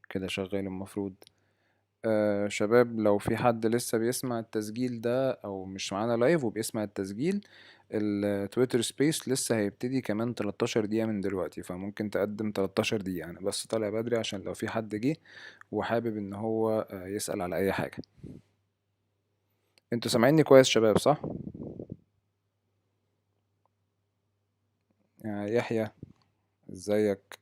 كده شغال المفروض. شباب، لو في حد لسه بيسمع التسجيل ده او مش معانا لايف وبيسمع التسجيل، التويتر سبيس لسه هيبتدي كمان 13 دقيقة من دلوقتي، فممكن تقدم 13 دقيقة. انا بس طالع بدري عشان لو في حد جه وحابب ان هو يسأل على اي حاجة. انتوا سامعيني كويس شباب صح؟ يا يحيى، ازيك؟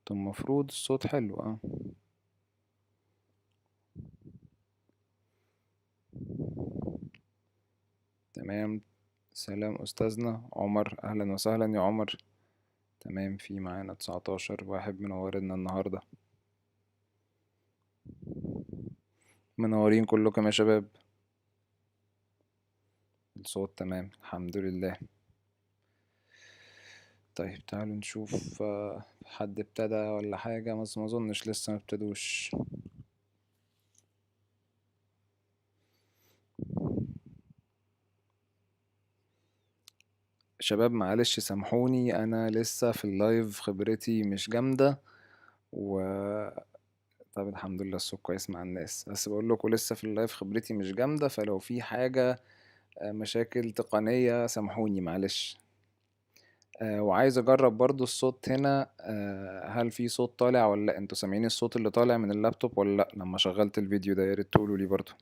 طب المفروض الصوت حلو تمام. سلام أستاذنا عمر، أهلا وسهلا يا عمر. تمام، في معانا 19 واحد منورنا النهاردة. منورين كلكم يا شباب. الصوت تمام الحمد لله. طيب تعالوا نشوف حد ابتدى ولا حاجة. ما اظنش لسه ما ابتدوش. شباب معلش سامحوني، انا لسه في اللايف خبرتي مش جامدة و طب الحمد لله الصوت كويس مع الناس، بس بقول لكم لسه في اللايف خبرتي مش جامدة، فلو في حاجة مشاكل تقنية سامحوني معلش. وعايز اجرب برضو الصوت هنا، هل في صوت طالع ولا لا؟ انتوا سامعين الصوت اللي طالع من اللابتوب ولا لا؟ لما شغلت الفيديو ده يا ريت تقولوا لي برضو.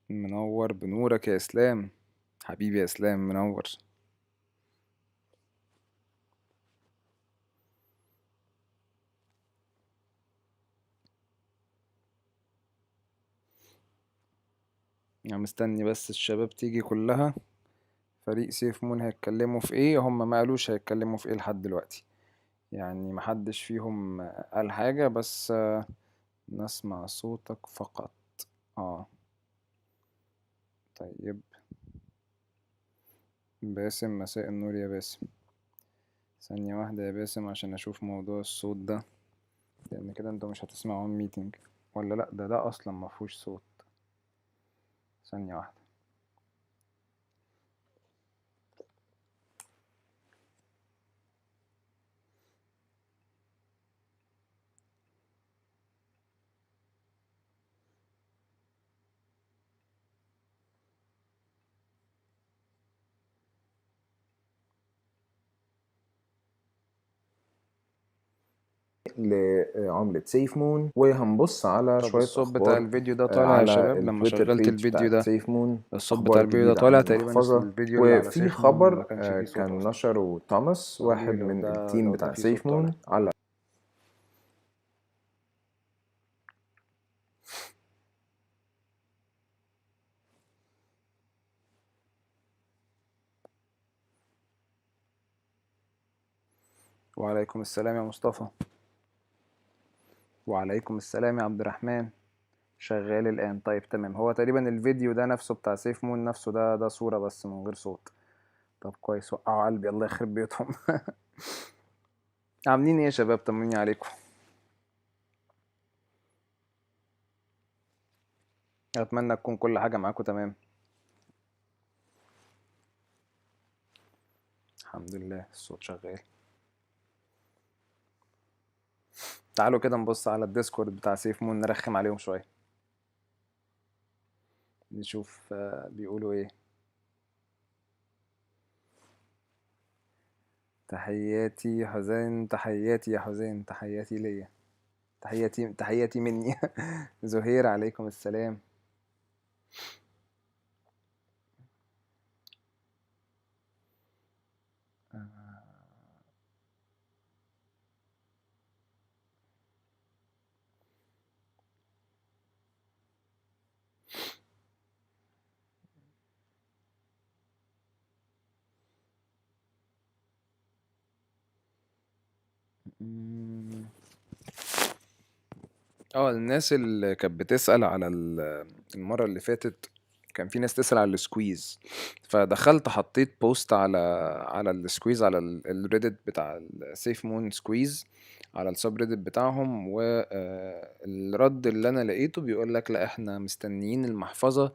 منور بنورك يا اسلام، حبيبي يا اسلام منور. يعني مستني بس الشباب تيجي كلها. فريق سيف مون هيتكلموا في ايه؟ هم ما قالوش هيتكلموا في ايه لحد دلوقتي، يعني محدش فيهم قال حاجة، بس نسمع صوتك فقط. اه طيب. باسم، مساء النور يا باسم. ثانية واحدة يا باسم عشان أشوف موضوع الصوت ده، لأن كده انتوا مش هتسمعوا الميتنج ولا لأ؟ ده أصلا مفهوش صوت. ثانية واحدة. لعملة سيف مون، وهنبص على طب شوية الصوت بتاع أخبار الفيديو ده طالع يا على شباب؟ لما التويتر شغلت بيج الفيديو بتاعت ده سيف مون، الصوت بتاع أخبار الفيديو ده جديدة عن طالع؟ تقريبا المحافظة. الفيديو اللي على وفي سيف مون ما خبر كانش فيه صوت كان أصلا. نشره توماس، فقولوا واحد لي لو من ده التيم بتاع فيه صوت سيف طالع. مون، على وعليكم السلام يا مصطفى. وعليكم السلام يا عبد الرحمن. شغال الآن. طيب تمام، هو تقريبا الفيديو ده نفسه بتاع سيف مون نفسه، ده صورة بس من غير صوت. طب كويس، وقعوا قلبي الله يخرب بيوتهم. عاملين ايه يا شباب؟ طمني عليكم. اتمنى تكون كل حاجة معاكم تمام. الحمد لله الصوت شغال. تعالوا كده نبص على الديسكورد بتاع سيف مون، نرخم عليهم شوية نشوف بيقولوا ايه. تحياتي يا حسين، تحياتي يا حسين، تحياتي ليا، تحياتي مني. زهير عليكم السلام. الناس اللي كانت بتسأل على المرة اللي فاتت كان في ناس تسأل على السكويز، فدخلت حطيت بوست على السكويز على الريدت بتاع السيف مون سكويز على السب ريدت بتاعهم، والرد اللي انا لقيته بيقول لك لا احنا مستنيين المحفظة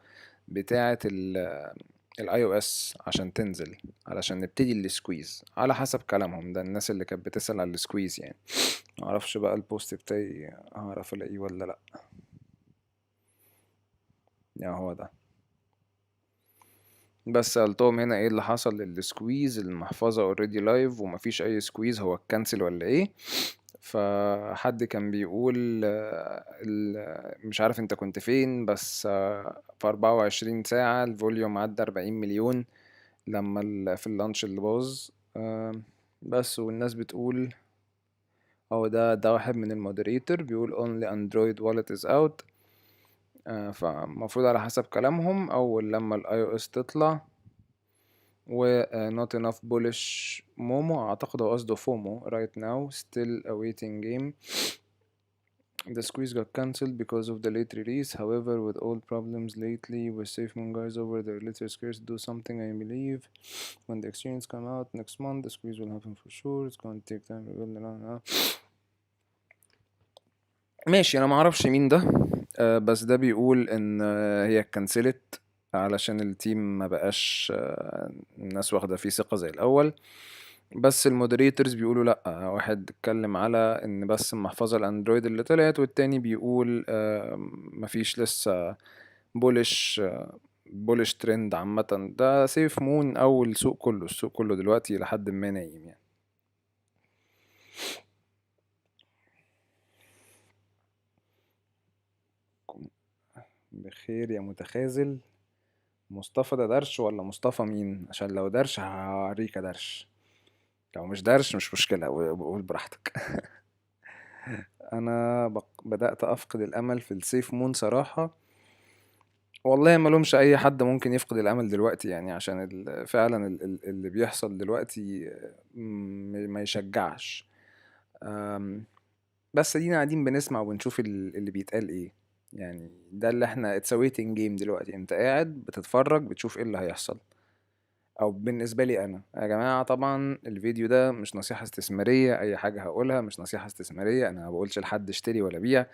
بتاعة الاي او اس عشان تنزل علشان نبتدي السكويز، على حسب كلامهم ده الناس اللي كانت بتسأل على السكويز يعني. معرفش بقى البوست بتاعي هعرف الاقيه ولا لا. يا هو ده. بس قلتهم هنا ايه اللي حصل للسكويز، المحفظة اوريدي لايف ومفيش اي سكويز، هو اتكنسل ولا ايه؟ فحد كان بيقول مش عارف انت كنت فين، بس في 24 ساعة الفوليوم عدى 40 مليون لما في اللانش اللي باظ. بس والناس بتقول هو ده واحد من المودريتور بيقول only android wallet is out. فمفروض على حسب كلامهم اول لما الاي او اس تطلع و not enough bullish مومو، اعتقد هو قصده فومو right now still awaiting game. The squeeze got cancelled because of the late release. However, with all problems lately with SafeMoon guys over their latest squeeze do something I believe. When the exchange come out next month, the squeeze will happen for sure. It's gonna take time. ماشي، انا معرفش مين ده. بس ده بيقول ان هي اتكنسلت علشان التيم ما بقاش الناس واخده فيه ثقه زي الاول. بس المودريتورز بيقولوا لا، واحد اتكلم على ان بس المحفظه الاندرويد اللي طلعت، والتاني بيقول مفيش لسه بولش ترند عامه. ده سيف مون او السوق كله دلوقتي لحد ما نايم يعني. بخير يا متخاذل. مصطفى ده درش ولا مصطفى مين؟ عشان لو درش هوريك درش، لو مش درش مش مشكلة، قول براحتك. انا بدأت افقد الامل في السيف مون صراحة. والله ما لومش اي حد ممكن يفقد الامل دلوقتي يعني، عشان فعلا اللي بيحصل دلوقتي ما يشجعش. بس ادينا قاعدين بنسمع وبنشوف اللي بيتقال ايه يعني. ده اللي احنا اتس ويتنج جيم دلوقتي، انت قاعد بتتفرج بتشوف ايه اللي هيحصل. او بالنسبه لي انا يا جماعه، طبعا الفيديو ده مش نصيحه استثماريه، اي حاجه هقولها مش نصيحه استثماريه، انا ما بقولش لحد اشتري ولا بيع.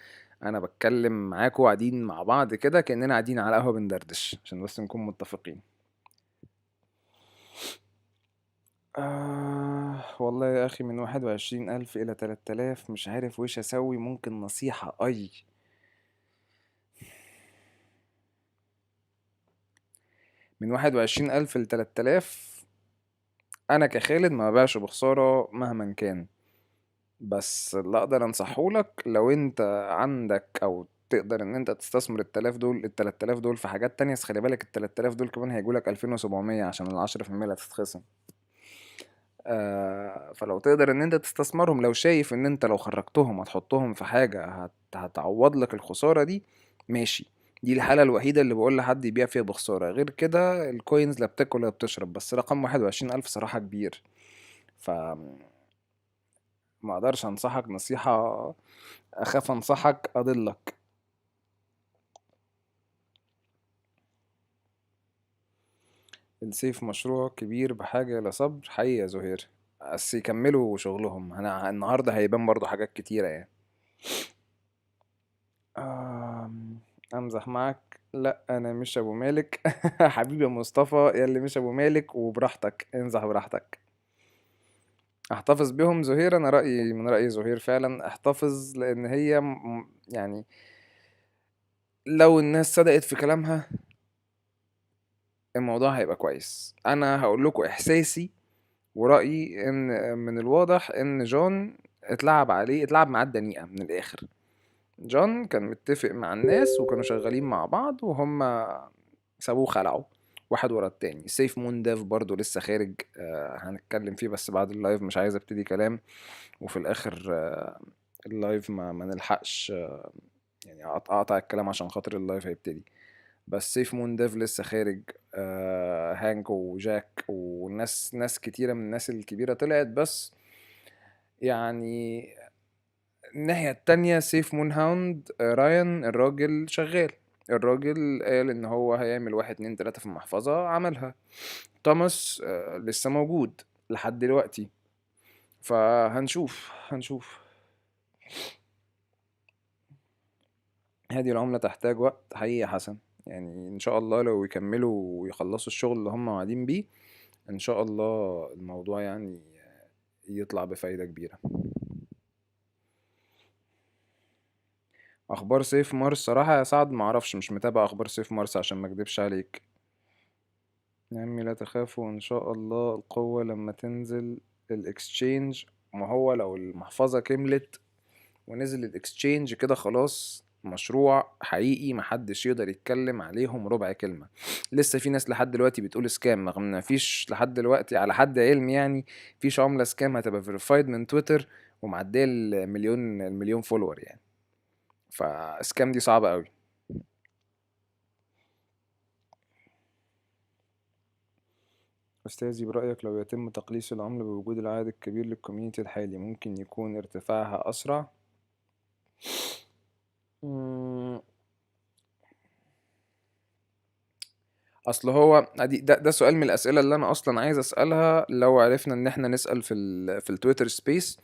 انا بتكلم معاكم قاعدين مع بعض كده كاننا قاعدين على قهوه بندردش، عشان بس نكون متفقين. والله يا اخي، من 21,000 الى 3000 مش عارف وش اسوي. ممكن نصيحه من 21,000 ل3000، انا كخالد ما ببيعش بخساره مهما كان. بس اللي اقدر انصحهولك لو انت عندك او تقدر ان انت تستثمر ال3000 دول في حاجات تانية، بس خلي بالك ال3000 دول كمان هيجولك 2700 عشان ال10% اللي هتتخصم. فلو تقدر ان انت تستثمرهم، لو شايف ان انت لو خرجتهم هتحطهم في حاجة هتعوض لك الخسارة دي، ماشي. دي الحالة الوحيدة اللي بقول لحد يبيع فيها بخسارة، غير كده الكوينز لا بتاكل ولا بتشرب. بس رقم 21,000 صراحة كبير، ف ما اقدرش انصحك نصيحة، اخاف انصحك اضلك. السيف مشروع كبير بحاجة إلى صبر، حقيقي يا زهير. بس يكملوا شغلهم، انا النهاردة هيبان برضو حاجات كتيرة يعني. امزح معك؟ لا انا مش ابو مالك. حبيبي يا مصطفى يا اللي مش ابو مالك، وبراحتك امزح براحتك. احتفظ بهم زهير، انا رأيي من رأي زهير فعلا احتفظ، لان هي يعني لو الناس صدقت في كلامها الموضوع هيبقى كويس. انا هقول لكم احساسي ورأيي، ان من الواضح ان جون اتلعب معاه الدنيئة من الاخر. جون كان متفق مع الناس وكانوا شغالين مع بعض، وهم سابوه خلعوا واحد ورا التاني. سيف مون ديف برضو لسه خارج، هنتكلم فيه بس بعد اللايف، مش عايز ابتدي كلام وفي الاخر اللايف ما نلحقش يعني اقطع الكلام عشان خاطر اللايف هيبتدي. بس سيف مون ديف لسه خارج. هانك وجاك ناس كتيرة من الناس الكبيرة طلعت، بس يعني الناحية التانية سيف مون هاوند رايان الراجل شغال الراجل قال ان هو هيعمل 1 2 3 في المحفظة، عملها. توماس لسه موجود لحد دلوقتي، فهنشوف. هذه العملة تحتاج وقت حقيقي يا حسن، يعني ان شاء الله لو يكملوا ويخلصوا الشغل اللي هم قاعدين بيه، ان شاء الله الموضوع يعني يطلع بفايدة كبيرة. اخبار سيف مارس صراحة يا سعد معرفش، مش متابع اخبار سيف مارس عشان ما اكدبش عليك. يا عمي لا تخافوا ان شاء الله القوة لما تنزل الاكسشينج. ما هو لو المحفظة كملت ونزل الاكسشينج كده خلاص مشروع حقيقي محدش يقدر يتكلم عليهم ربع كلمة. لسه في ناس لحد دلوقتي بتقول سكام، رغم ان مفيش لحد دلوقتي على حد علم يعني فيش عملة سكام هتبقى فيريفايد من تويتر ومعدية المليون فولور يعني. فسكام دي صعبة قوي. أستاذي برأيك لو يتم تقليص العملة بوجود العدد الكبير للكوميونيتي الحالي ممكن يكون ارتفاعها أسرع؟ مم، أصل هو ده سؤال من الأسئلة اللي أنا أصلا عايز أسألها لو عرفنا إن احنا نسأل في التويتر سبيس.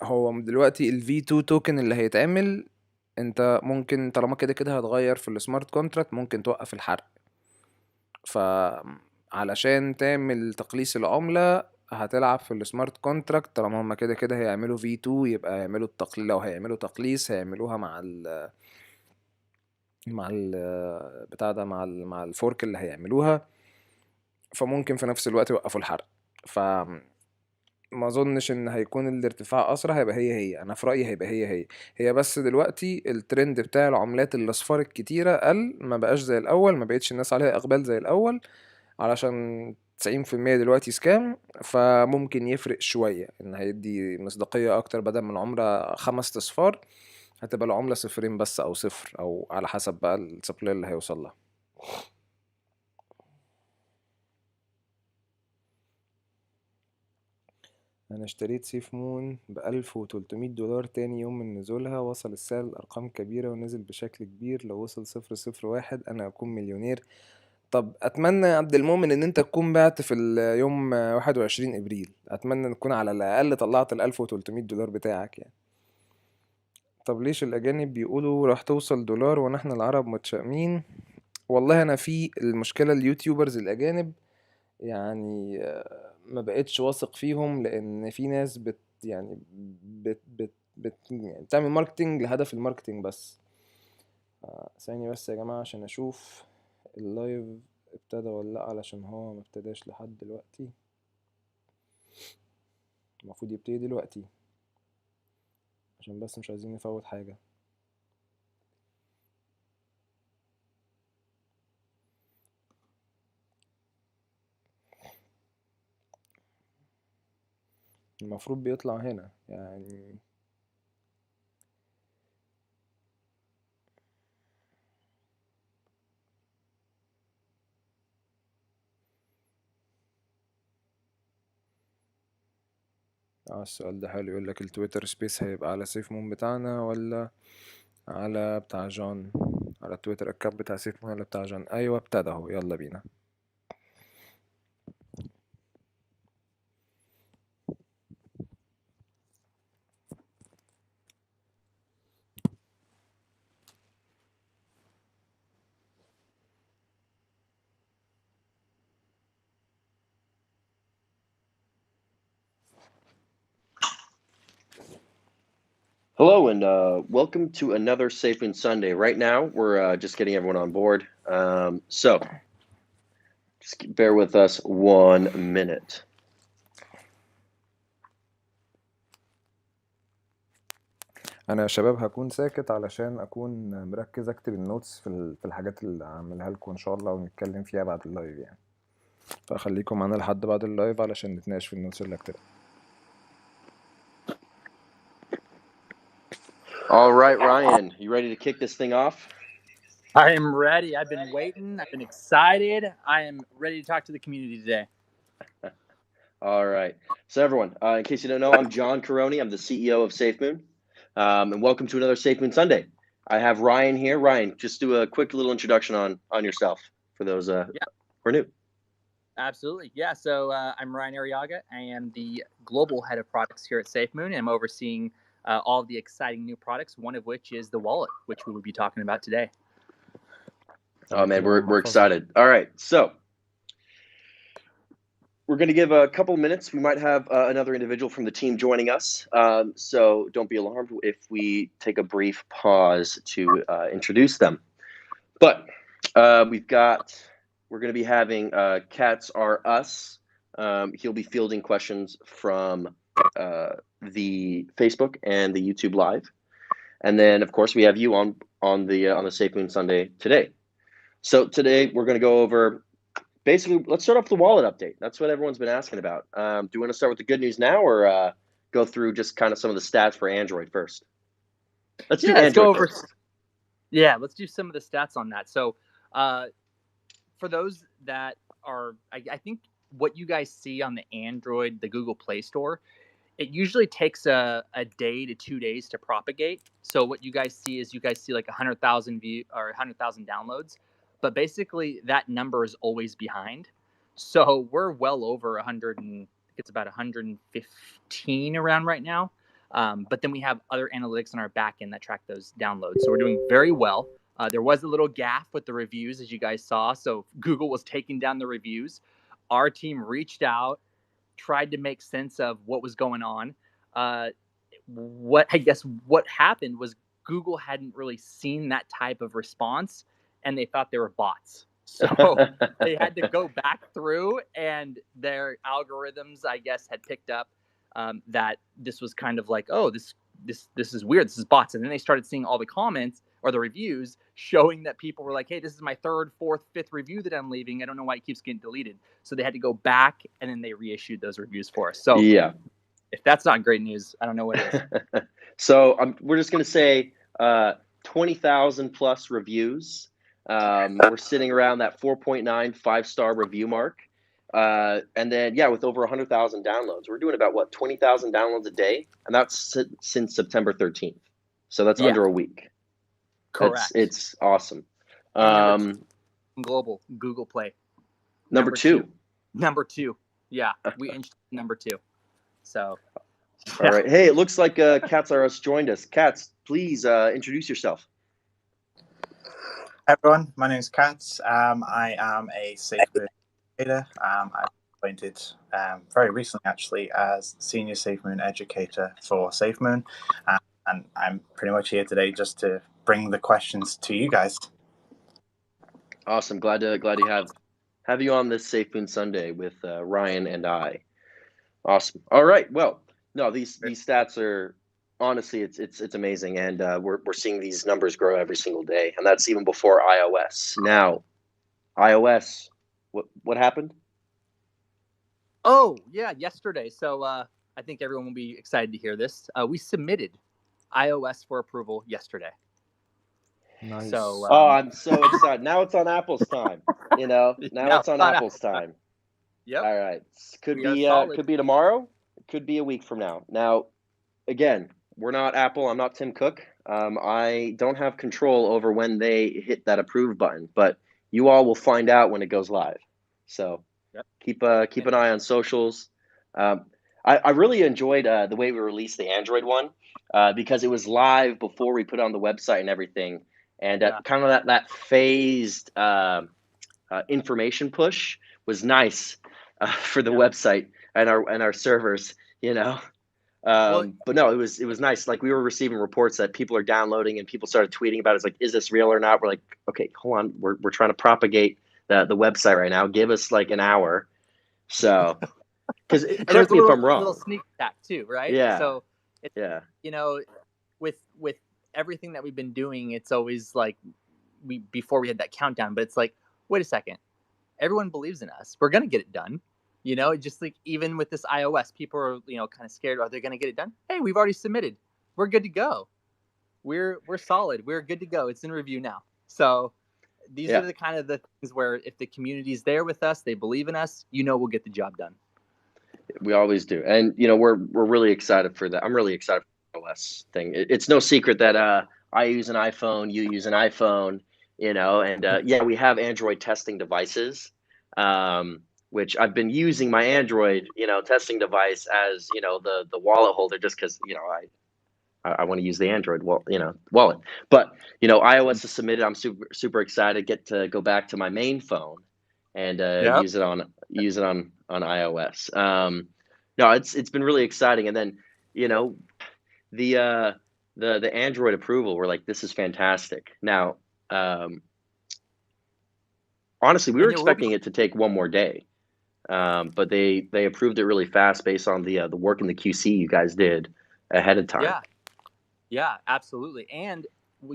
هو دلوقتي ال V2 توكن اللي هيتعمل، انت ممكن طالما كده كده هتغير في السمارت كونتراكت ممكن توقف الحرق. فعلشان تعمل تقليص العملة هتلعب في السمارت كونتراكت، طالما هما كده كده هيعملوا V2 يبقى يعملوا التقليل. لو هيعملوا تقليص هيعملوها مع ال بتاع ده مع الفورك اللي هيعملوها، فممكن في نفس الوقت يوقفوا الحرق. ما اظنش ان هيكون الارتفاع اسرع، هيبقى هي انا في رايي هيبقى هي بس دلوقتي الترند بتاع العملات الاصفار الكتيره قل، ما بقاش زي الاول، ما بقتش الناس عليها اقبال زي الاول علشان 90% دلوقتي سكام. فممكن يفرق شويه ان هيدي مصداقيه اكتر، بدل من عمره 5 اصفار هتبقى العمله صفرين بس او صفر، او على حسب بقى السبلاي اللي هيوصل لها. انا اشتريت سيف مون ب1300 دولار، تاني يوم من نزولها وصل السعر لأرقام كبيرة ونزل بشكل كبير، لو وصل 001 انا اكون مليونير. طب اتمنى يا عبد المؤمن ان انت تكون بعت في اليوم 21 ابريل، اتمنى ان تكون على الاقل طلعت ال1300 دولار بتاعك يعني. طب ليش الاجانب بيقولوا راح توصل دولار ونحن العرب متشائمين؟ والله انا في المشكلة اليوتيوبرز الاجانب يعني ما بقتش واثق فيهم، لان في ناس يعني يعني بتعمل ماركتينج لهدف الماركتينج بس. ثانية بس يا جماعة عشان اشوف اللايف ابتدى ولا لا، علشان هو ما ابتداش لحد دلوقتي، المفروض يبتدي دلوقتي عشان بس مش عايزين نفوت حاجة. المفروض بيطلع هنا يعني. السؤال ده حلو، يقول لك التويتر سبيس هيبقى على سيف مون بتاعنا ولا على بتاع جون، على التويتر اكونت بتاع سيف مون ولا بتاع جون؟ ايوه ابتدى اهو، يلا بينا. Hello and welcome to another SAFEMOON Sunday. Right now, we're just getting everyone on board. So, just bear with us 1 minute. انا يا شباب هكون ساكت علشان اكون مركز اكتب النوتس في الحاجات اللي هعملها لكم ان شاء الله ونتكلم فيها بعد اللايف يعني. فخليكم معانا لحد بعد اللايف علشان نتناقش في النوتس اللي هكتبها. All right, Ryan, you ready to kick this thing off? I am ready. I've been waiting. I've been excited. I am ready to talk to the community today. All right. So everyone, in case you don't know, I'm John Caroni. I'm the CEO of SAFEMOON. And welcome to another SAFEMOON Sunday. I have Ryan here. Ryan, just do a quick little introduction on yourself for those who are new. Absolutely. Yeah. So I'm Ryan Arriaga. I am the global head of products here at SAFEMOON, and I'm overseeing all of the exciting new products, one of which is the wallet, which we will be talking about today. Oh, man, we're excited. All right. So we're going to give a couple minutes. We might have another individual from the team joining us. So don't be alarmed if we take a brief pause to introduce them. But we're going to be having Cats Are Us. He'll be fielding questions from the Facebook and the YouTube Live. And then, of course, we have you on the SAFEMOON Sunday today. So today we're going to go over, basically, let's start off the wallet update. That's what everyone's been asking about. Do you want to start with the good news now, or go through just kind of some of the stats for Android first? Let's do Android. Let's go over. First. Yeah, let's do some of the stats on that. So for those that are, I think what you guys see on the Android, the Google Play Store, it usually takes a day to 2 days to propagate. So what you guys see like 100,000 view or 100,000 downloads, but basically that number is always behind. So we're well over 100, and it's about 115 around right now. But then we have other analytics on our back end that track those downloads. So we're doing very well. There was a little gaffe with the reviews, as you guys saw. So Google was taking down the reviews. Our team reached out, tried to make sense of what was going on. What happened was Google hadn't really seen that type of response, and they thought they were bots. So they had to go back through, and their algorithms, I guess, had picked up that this was kind of like, oh, this is weird. This is bots. And then they started seeing all the comments or the reviews showing that people were like, hey, this is my third, fourth, fifth review that I'm leaving. I don't know why it keeps getting deleted. So they had to go back, and then they reissued those reviews for us. So yeah, if that's not great news, I don't know what is. So we're just going to say 20,000 plus reviews. We're sitting around that 4.9 5-star review mark. And then, with over 100,000 downloads. We're doing about, 20,000 downloads a day? And that's since September 13th. So that's under a week. Correct. It's awesome. Global Google Play. Number two. Number two. Yeah, we inched number two. So. All right. Hey, it looks like Cats Are Us joined us. Cats, please introduce yourself. Hi everyone, my name is Katz. I am a SAFEMOON educator. I was appointed very recently, actually, as senior SAFEMOON educator for SAFEMOON, and I'm pretty much here today just to bring the questions to you guys. Awesome. Glad to have you on this SAFEMOON Sunday with Ryan and I. Awesome. All right. Well, no, these stats are. Honestly, it's amazing, and we're seeing these numbers grow every single day, and that's even before iOS. Now, iOS, what happened? Oh yeah, yesterday. So I think everyone will be excited to hear this. We submitted iOS for approval yesterday. Nice. So I'm so excited. Now it's on Apple's time. Now it's on Apple's time. Yep. All right. Could be tomorrow. It could be a week from now. Now, again, we're not Apple. I'm not Tim Cook. I don't have control over when they hit that approve button, but you all will find out when it goes live. So keep an eye on socials. I really enjoyed the way we released the Android one because it was live before we put it on the website and everything, and kind of that phased information push was nice for the website and our servers. But no, it was nice. Like, we were receiving reports that people are downloading, and people started tweeting about it. It's like, is this real or not? We're like, okay, hold on. We're trying to propagate the website right now. Give us like an hour. So, because correct me if I'm wrong. A little sneak attack too, right? Yeah. So, with everything that we've been doing, it's always like before we had that countdown. But it's like, wait a second, everyone believes in us. We're gonna get it done. Just like even with this iOS, people are, kind of scared. Are they going to get it done? Hey, we've already submitted. We're good to go. We're solid. We're good to go. It's in review now. So these are the kind of the things where if the community's there with us, they believe in us, we'll get the job done. We always do. And, we're really excited for that. I'm really excited for the iOS thing. It's no secret that I use an iPhone, you use an iPhone, you know, and yeah, we have Android testing devices, which I've been using my Android, you know, testing device as, you know, the wallet holder, just because, you know, I want to use the Android wallet. But, you know, iOS is submitted. I'm super excited, get to go back to my main phone and Yep. use it on iOS. No, it's been really exciting. And then, you know, the Android approval, we're like, this is fantastic. Now, honestly, we were And it will be. expecting it to take one more day. But they approved it really fast based on the work in the QC you guys did ahead of time. Yeah, absolutely. And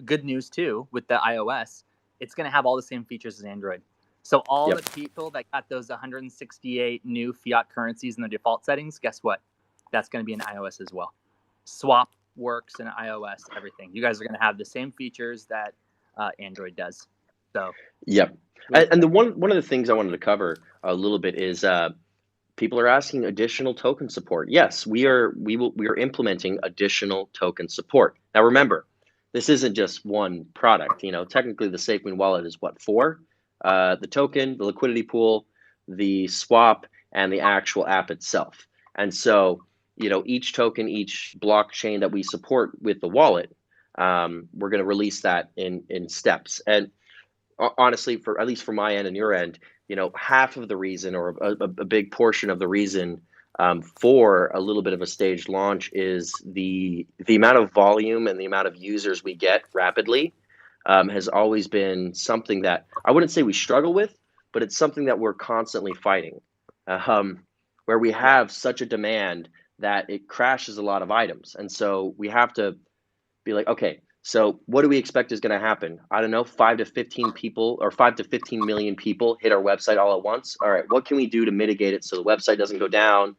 good news too with the iOS, it's going to have all the same features as Android. So all Yep. the people that got those 168 new fiat currencies in the default settings, guess what? That's going to be in iOS as well. Swap works in iOS, everything. You guys are going to have the same features that Android does. So Yep. And the one of the things I wanted to cover a little bit is people are asking additional token support. Yes, we are implementing additional token support. Now remember, this isn't just one product. You know, technically the SAFEMOON wallet is what, 4? The token, the liquidity pool, the swap, and the actual app itself. And so, you know, each token, each blockchain that we support with the wallet, we're going to release that in steps. And honestly, for at least from my end and your end, you know, half of the reason, or a big portion of the reason for a little bit of a staged launch, is the amount of volume and the amount of users we get rapidly has always been something that I wouldn't say we struggle with, but it's something that we're constantly fighting, where we have such a demand that it crashes a lot of items. And so we have to be like, okay, so what do we expect is going to happen? I don't know, 5 to 15 people, or 5 to 15 million people hit our website all at once. All right, what can we do to mitigate it so the website doesn't go down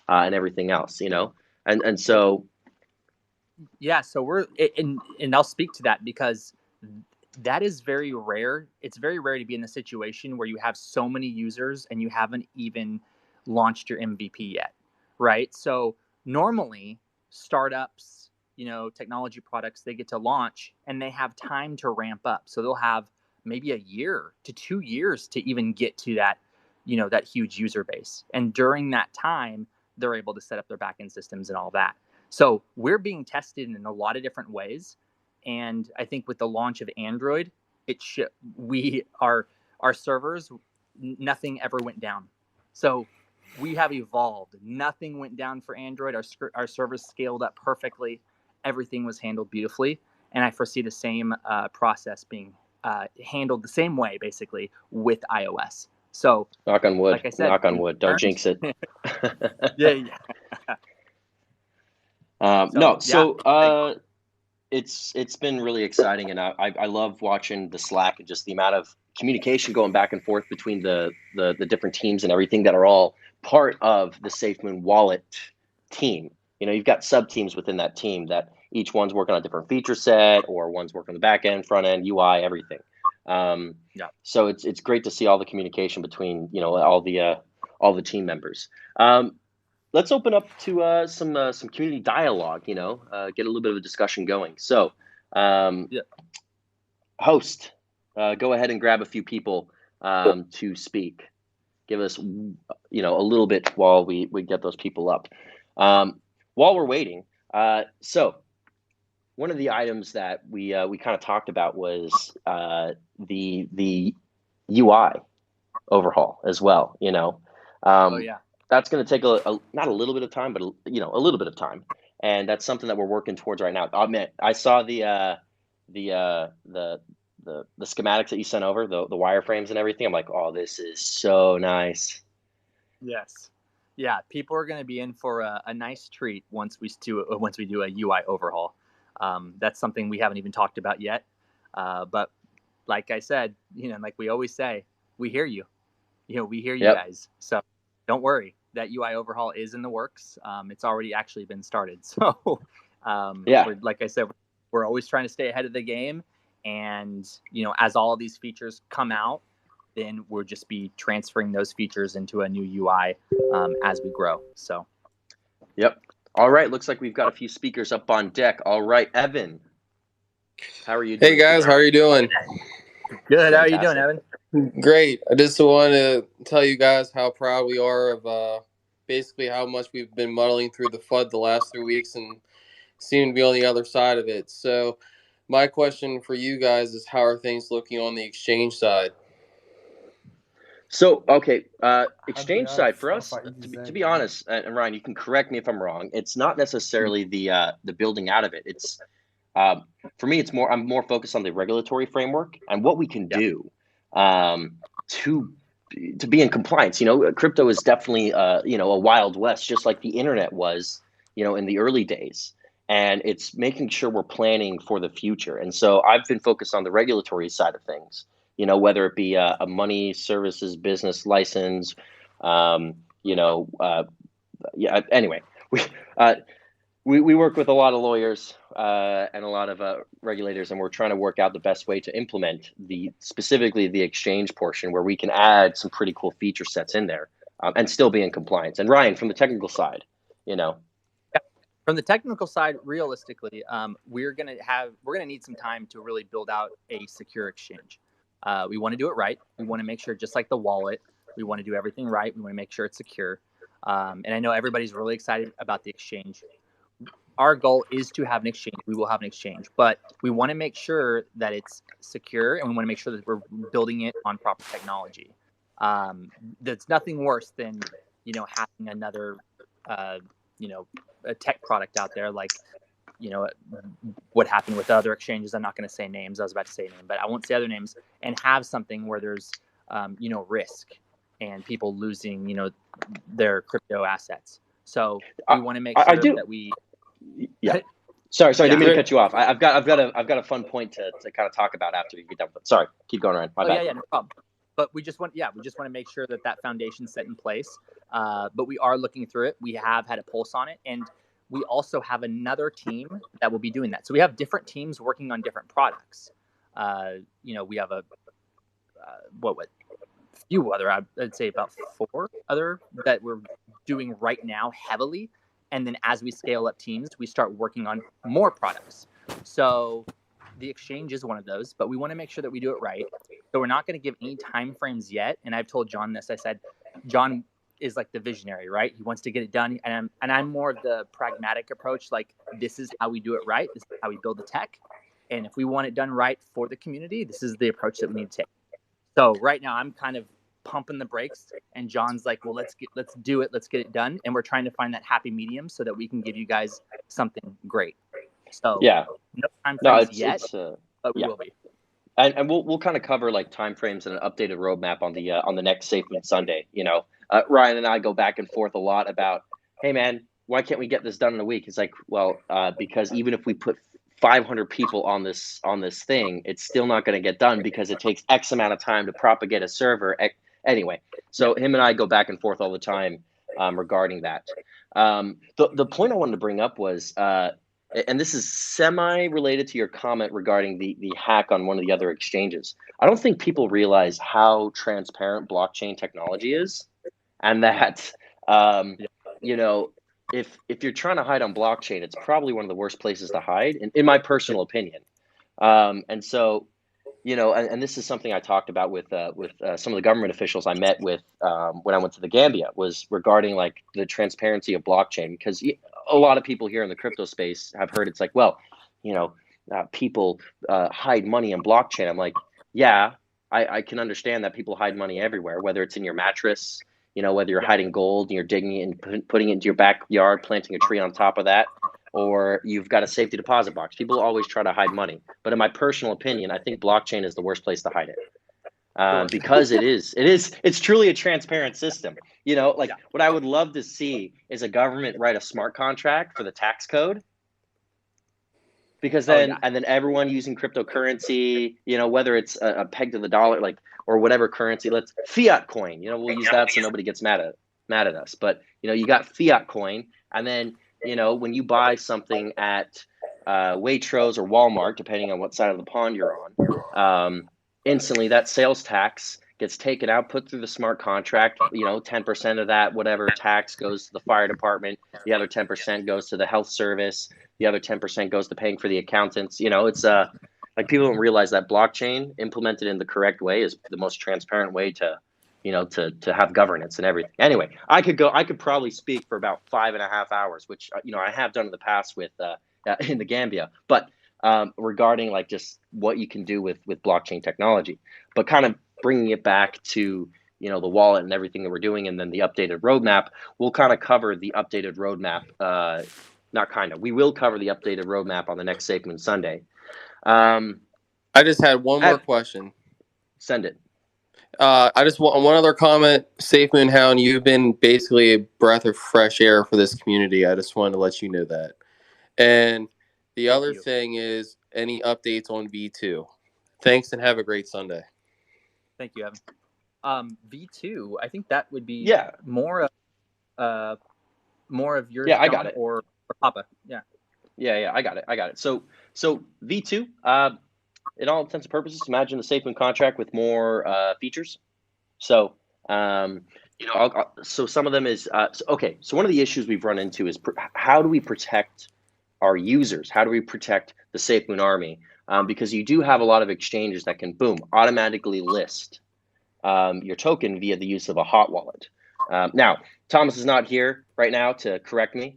and everything else, you know? And so yeah, so we're and I'll speak to that because that is very rare. It's very rare to be in the situation where you have so many users and you haven't even launched your MVP yet, right? So normally startups, you know, technology products, they get to launch and they have time to ramp up. So they'll have maybe a year to 2 years to even get to that, you know, that huge user base. And during that time, they're able to set up their backend systems and all that. So we're being tested in a lot of different ways. And I think with the launch of Android, our servers, nothing ever went down. So we have evolved. Nothing went down for Android. Our servers scaled up perfectly. Everything was handled beautifully, and I foresee the same process being handled the same way, basically, with iOS. So, knock on wood, like I said, knock on wood, don't jinx it. yeah. It's been really exciting, and I love watching the Slack and just the amount of communication going back and forth between the different teams and everything that are all part of the SAFEMOON wallet team. You know, you've got sub teams within that team that each one's working on a different feature set, or one's working on the back end, front end, UI, everything. So it's great to see all the communication between, you know, all the team members. Let's open up to some community dialogue, you know, get a little bit of a discussion going. So, host, go ahead and grab a few people to speak. Give us, you know, a little bit while we get those people up. While we're waiting, so one of the items that we kind of talked about was the UI overhaul as well, you know. That's going to take not a little bit of time, but you know, a little bit of time, and that's something that we're working towards right now. I saw the schematics that you sent over, the wireframes and everything. I'm like, oh, this is so nice. Yes, yeah. People are going to be in for a nice treat once we do a UI overhaul. That's something we haven't even talked about yet, but like I said, you know, like we always say, we hear you. You know, we hear you guys. So don't worry. That UI overhaul is in the works. It's already actually been started. So, like I said, we're always trying to stay ahead of the game. And, you know, as all of these features come out, then we'll just be transferring those features into a new UI as we grow. So, yep. All right. Looks like we've got a few speakers up on deck. All right, Evan. How are you doing? Hey guys, how are you doing? Good. How are you doing, Evan? Great. I just want to tell you guys how proud we are of basically how much we've been muddling through the FUD the last 3 weeks and seem to be on the other side of it. So my question for you guys is, how are things looking on the exchange side? So, okay, exchange side for us, to be honest, and Ryan, you can correct me if I'm wrong. It's not necessarily the building out of it. It's for me, it's more. I'm more focused on the regulatory framework and what we can do to be in compliance. You know, crypto is definitely a wild west, just like the internet was, in the early days. And it's making sure we're planning for the future. And so I've been focused on the regulatory side of things. Whether it be a money services business license, Anyway, we work with a lot of lawyers and a lot of regulators, and we're trying to work out the best way to implement specifically the exchange portion, where we can add some pretty cool feature sets in there and still be in compliance. And Ryan, from the technical side, From the technical side, realistically, we're gonna need some time to really build out a secure exchange. We want to do it right. We want to make sure, just like the wallet, we want to do everything right. We want to make sure it's secure. And I know everybody's really excited about the exchange. Our goal is to have an exchange. We will have an exchange, but we want to make sure that it's secure, and we want to make sure that we're building it on proper technology. There's nothing worse than, having another, a tech product out there, like, what happened with other exchanges. I'm not going to say names. I was about to say a name, but I won't say other names, and have something where there's, risk and people losing, their crypto assets. So we want to make sure that we. Yeah. Sorry, didn't mean to cut you off. I've got a fun point to kind of talk about after you get done. Sorry, keep going, Ryan. My bad. Yeah, no problem. But we just want to make sure that foundation's set in place. But we are looking through it. We have had a pulse on it, and we also have another team that will be doing that. So we have different teams working on different products. We have a few other, I'd say about 4 other that we're doing right now heavily. And then as we scale up teams, we start working on more products. So the exchange is one of those, but we want to make sure that we do it right. So we're not going to give any time frames yet. And I've told John this. I said, John is like the visionary, right? He wants to get it done. And I'm more of the pragmatic approach. Like, this is how we do it right. This is how we build the tech. And if we want it done right for the community, this is the approach that we need to take. So right now I'm kind of pumping the brakes, and John's like, well, let's do it. Let's get it done. And we're trying to find that happy medium so that we can give you guys something great. So yeah, no time frames yet, but we will be. And we'll kind of cover like timeframes and an updated roadmap on the next SAFEMOON Sunday. Ryan and I go back and forth a lot about, hey man, why can't we get this done in a week? It's like, well, because even if we put 500 people on this thing, it's still not going to get done because it takes X amount of time to propagate a server. Anyway, so him and I go back and forth all the time regarding that. The point I wanted to bring up was, and this is semi-related to your comment regarding the hack on one of the other exchanges. I don't think people realize how transparent blockchain technology is, and that if you're trying to hide on blockchain, it's probably one of the worst places to hide, in my personal opinion. And so, and this is something I talked about with some of the government officials I met with when I went to the Gambia, was regarding like the transparency of blockchain, because a lot of people here in the crypto space have heard it's like, well, people hide money in blockchain. I'm like, yeah, I can understand that people hide money everywhere, whether it's in your mattress, whether you're hiding gold and you're digging it and putting it into your backyard, planting a tree on top of that, or you've got a safety deposit box. People always try to hide money. But in my personal opinion, I think blockchain is the worst place to hide it. Because it's truly a transparent system. What I would love to see is a government write a smart contract for the tax code. Because then, and then everyone using cryptocurrency, whether it's a peg to the dollar, or whatever currency, let's fiat coin, we'll use that so nobody gets mad at us. But, you got fiat coin, and then, when you buy something at Waitrose or Walmart, depending on what side of the pond you're on, instantly that sales tax gets taken out, put through the smart contract. 10% of that, whatever tax, goes to the fire department. The other 10% goes to the health service. The other 10% goes to paying for the accountants. You know, it's like people don't realize that blockchain implemented in the correct way is the most transparent way to, you know, to have governance and everything. Anyway, I could probably speak for about 5.5 hours, which, you know, I have done in the past with in the Gambia, but regarding like just what you can do with blockchain technology, but kind of bringing it back to, you know, the wallet and everything that we're doing, and then the updated roadmap. We'll kind of cover the updated roadmap. We will cover the updated roadmap on the next SAFEMOON Sunday. I just had one more question. Send it. I just want one other comment. SAFEMOON Hound, you've been basically a breath of fresh air for this community. I just wanted to let you know that. And the other thing is, any updates on V2? Thanks, and have a great Sunday. Thank you, Evan. V2, I think that would be more of yours. Yeah, I John, got it. Or Papa. Yeah. Yeah, I got it. So V2, in all intents and purposes, imagine the SAFEMOON contract with more features. So you know, so some of them is okay. So one of the issues we've run into is how do we protect our users? How do we protect the SAFEMOON army? Because you do have a lot of exchanges that can automatically list your token via the use of a hot wallet. Now, Thomas is not here right now to correct me.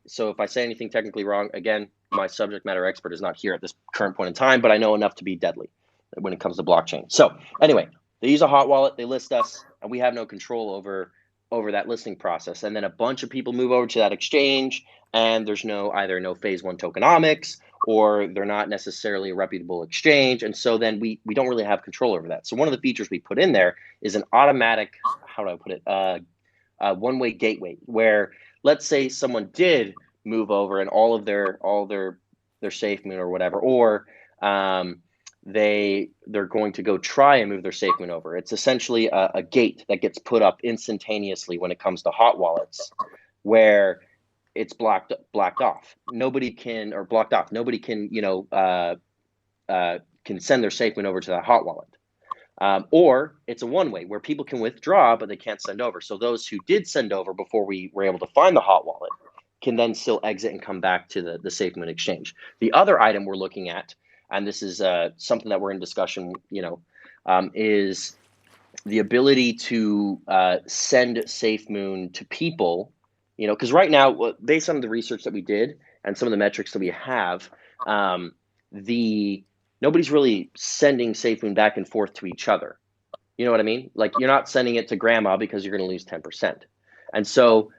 So if I say anything technically wrong, again, my subject matter expert is not here at this current point in time, but I know enough to be deadly when it comes to blockchain. So anyway, they use a hot wallet, they list us, and we have no control over that listing process. And then a bunch of people move over to that exchange, and there's either no phase one tokenomics, or they're not necessarily a reputable exchange. And so then we don't really have control over that. So one of the features we put in there is an automatic, how do I put it, one-way gateway, where let's say someone did move over and all their SAFEMOON or whatever, or they're going to go try and move their SAFEMOON over. It's essentially a gate that gets put up instantaneously when it comes to hot wallets, where it's blocked off. Nobody can, or blocked off. Nobody can, you know, can send their SAFEMOON over to that hot wallet. Or it's a one-way where people can withdraw, but they can't send over. So those who did send over before we were able to find the hot wallet can then still exit and come back to the SAFEMOON exchange. The other item we're looking at, and this is something that we're in discussion, you know, is the ability to send SAFEMOON to people, you know, because right now, based on the research that we did and some of the metrics that we have, nobody's really sending SAFEMOON back and forth to each other. You know what I mean? Like, you're not sending it to grandma because you're going to lose 10%. And so,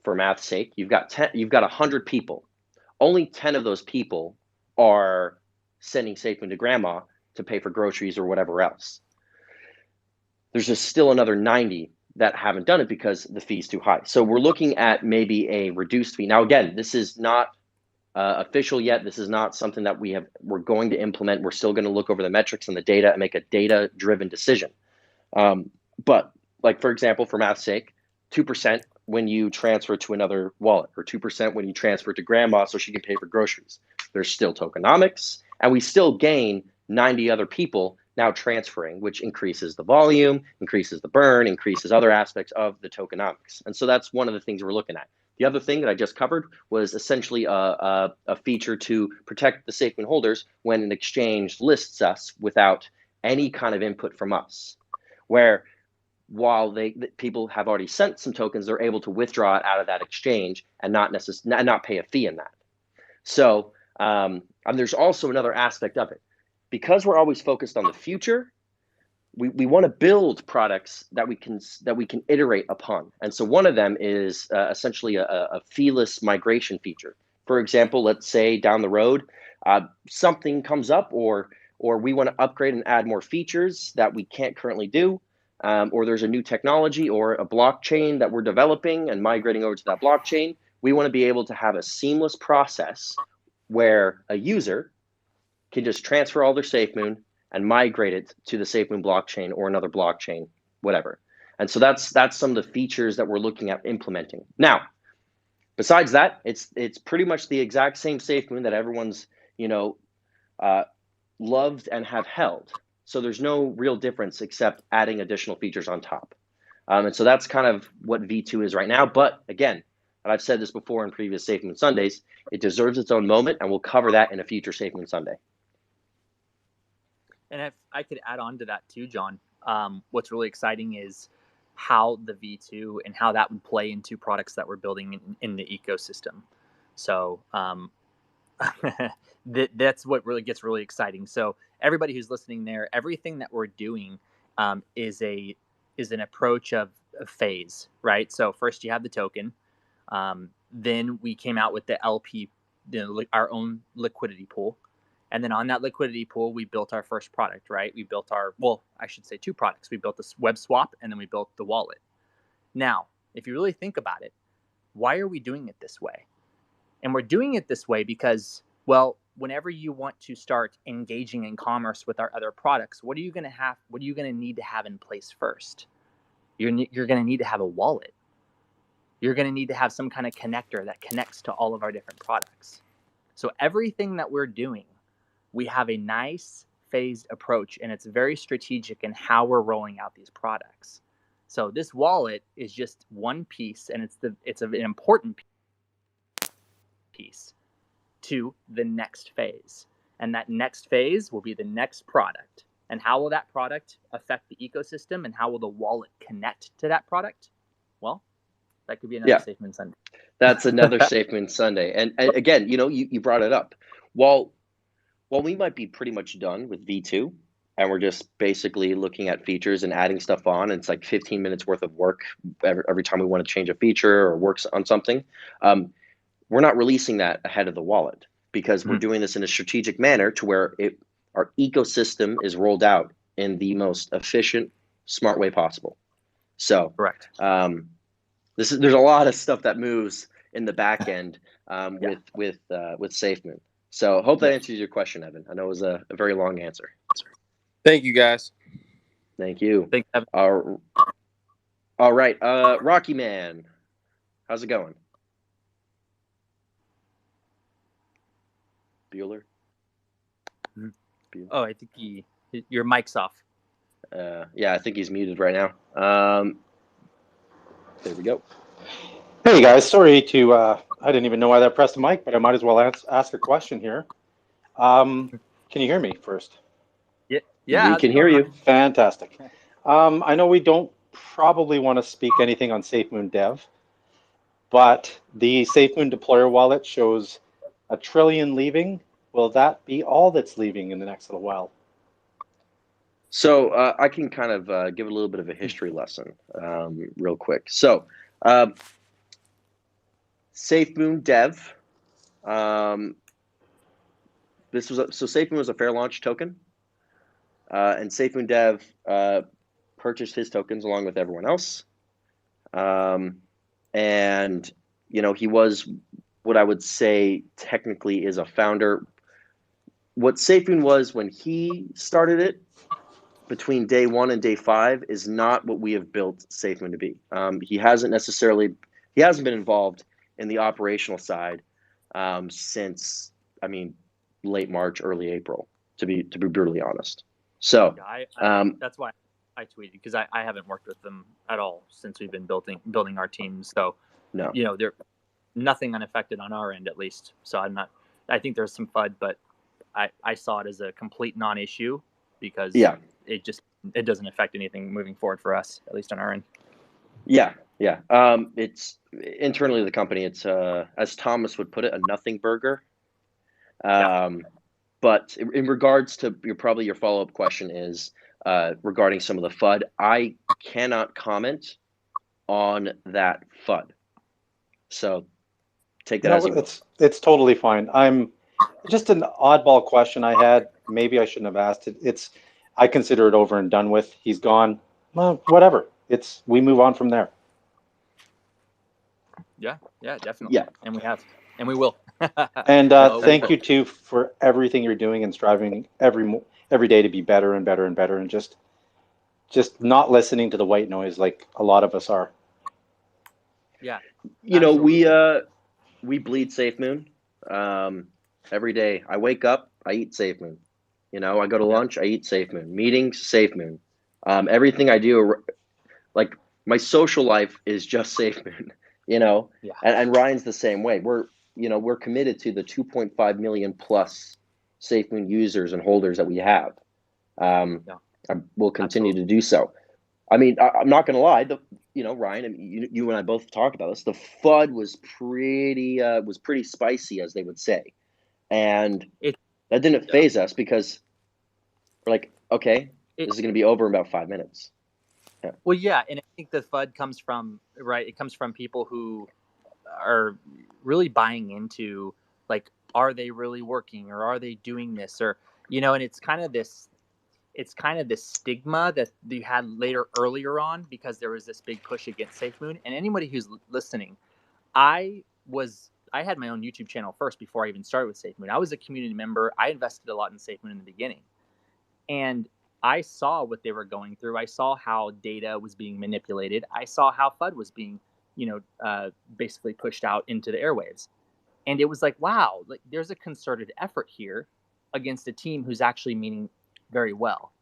for math's sake, you've got 100 people. Only 10 of those people are sending SAFEMOON to grandma to pay for groceries or whatever else. There's just still another 90 that haven't done it because the fee's too high. So we're looking at maybe a reduced fee. Now, again, this is not official yet. This is not something that we're going to implement. We're still going to look over the metrics and the data and make a data-driven decision. But like, for example, for math's sake, 2% when you transfer to another wallet, or 2% when you transfer to grandma so she can pay for groceries. There's still tokenomics, and we still gain 90 other people now transferring, which increases the volume, increases the burn, increases other aspects of the tokenomics. And so that's one of the things we're looking at. The other thing that I just covered was essentially a feature to protect the SAFEMOON holders when an exchange lists us without any kind of input from us, where while people have already sent some tokens, they're able to withdraw it out of that exchange and not pay a fee in that. So and there's also another aspect of it. Because we're always focused on the future, we want to build products that we can iterate upon. And so one of them is essentially a feeless migration feature. For example, let's say down the road, something comes up, or we want to upgrade and add more features that we can't currently do, or there's a new technology or a blockchain that we're developing and migrating over to that blockchain. We want to be able to have a seamless process where a user can just transfer all their SAFEMOON and migrate it to the SAFEMOON blockchain or another blockchain, whatever. And so that's some of the features that we're looking at implementing. Now, besides that, it's pretty much the exact same SAFEMOON that everyone's, you know, loved and have held. So there's no real difference except adding additional features on top. And so that's kind of what V2 is right now. But again, and I've said this before in previous SAFEMOON Sundays, it deserves its own moment, and we'll cover that in a future SAFEMOON Sunday. And if I could add on to that too, John, what's really exciting is how the V2 and how that would play into products that we're building in the ecosystem. So that's what really gets really exciting. So everybody who's listening there, everything that we're doing is an approach of a phase, right? So first you have the token. Then we came out with the LP, our own liquidity pool. And then on that liquidity pool, we built our first product, right? We built I should say 2 products. We built this web swap, and then we built the wallet. Now, if you really think about it, why are we doing it this way? And we're doing it this way because, well, whenever you want to start engaging in commerce with our other products, what are you going to need to have in place first? You're going to need to have a wallet. You're going to need to have some kind of connector that connects to all of our different products. So everything that we're doing, we have a nice phased approach, and it's very strategic in how we're rolling out these products. So this wallet is just one piece, and it's an important piece to the next phase. And that next phase will be the next product. And how will that product affect the ecosystem, and how will the wallet connect to that product? Well, that could be another SAFEMOON Sunday. That's another SAFEMOON Sunday. And again, you brought it up. While we might be pretty much done with V2, and we're just basically looking at features and adding stuff on, and it's like 15 minutes worth of work every time we want to change a feature or work on something, we're not releasing that ahead of the wallet, because we're doing this in a strategic manner to where our ecosystem is rolled out in the most efficient, smart way possible. So correct. There's a lot of stuff that moves in the back end with SAFEMOON. So hope that answers your question, Evan. I know it was a very long answer. Thank you, guys. Thank you. Thanks, Evan. All right. Rocky Man, how's it going? Bueller? Oh, I think your mic's off. Yeah, I think he's muted right now. There we go. Hey guys, sorry to, I didn't even know why that pressed the mic, but I might as well ask a question here. Can you hear me first? Yeah, we can hear you. Fantastic. I know we don't probably want to speak anything on SAFEMOON Dev, but the SAFEMOON deployer wallet shows $1 trillion leaving. Will that be all that's leaving in the next little while? So I can kind of give a little bit of a history lesson real quick. So SAFEMOON Dev, SAFEMOON was a fair launch token, and SAFEMOON Dev purchased his tokens along with everyone else, and he was what I would say technically is a founder. What SAFEMOON was when he started it, between day 1 and day 5, is not what we have built SAFEMOON to be. He hasn't been involved in the operational side since, late March, early April, to be brutally honest. So that's why I tweeted, because I haven't worked with them at all since we've been building our teams. So no, they're nothing unaffected on our end, at least. So I think there's some FUD, but I saw it as a complete non-issue, because it doesn't affect anything moving forward for us, at least on our end. Yeah. It's internally the company. It's as Thomas would put it, a nothing burger. But in regards to your follow-up question is regarding some of the FUD, I cannot comment on that FUD. So take that as you will. It's totally fine. I'm just an oddball question I had. Maybe I shouldn't have asked it. I consider it over and done with. He's gone. Well, whatever. We move on from there. Yeah, definitely. Yeah, and we have, and we will. And thank you too for everything you're doing and striving every day to be better and better and better, and just not listening to the white noise like a lot of us are. Yeah, we bleed SAFEMOON every day. I wake up, I eat SAFEMOON. I go to lunch, I eat SAFEMOON. Meetings, SAFEMOON. Everything I do, like my social life, is just SAFEMOON. you know, Yeah. and Ryan's the same way. We're committed to the 2.5 million plus SafeMoon users and holders that we have. We'll continue to do so. I mean, I'm not going to lie. Ryan, I mean, you and I both talked about this. The FUD was pretty spicy, as they would say, and that didn't phase us because we're like, okay, this is going to be over in about 5 minutes. Yeah. Well, yeah, and I think the FUD comes from It comes from people who are really buying into, like, are they really working, or are they doing this, or and it's kind of this stigma that you had earlier on, because there was this big push against SafeMoon. And anybody who's listening, I had my own YouTube channel first before I even started with SafeMoon. I was a community member. I invested a lot in SafeMoon in the beginning, and I saw what they were going through. I saw how data was being manipulated. I saw how FUD was being, basically pushed out into the airwaves. And it was like, wow, like there's a concerted effort here against a team who's actually meaning very well.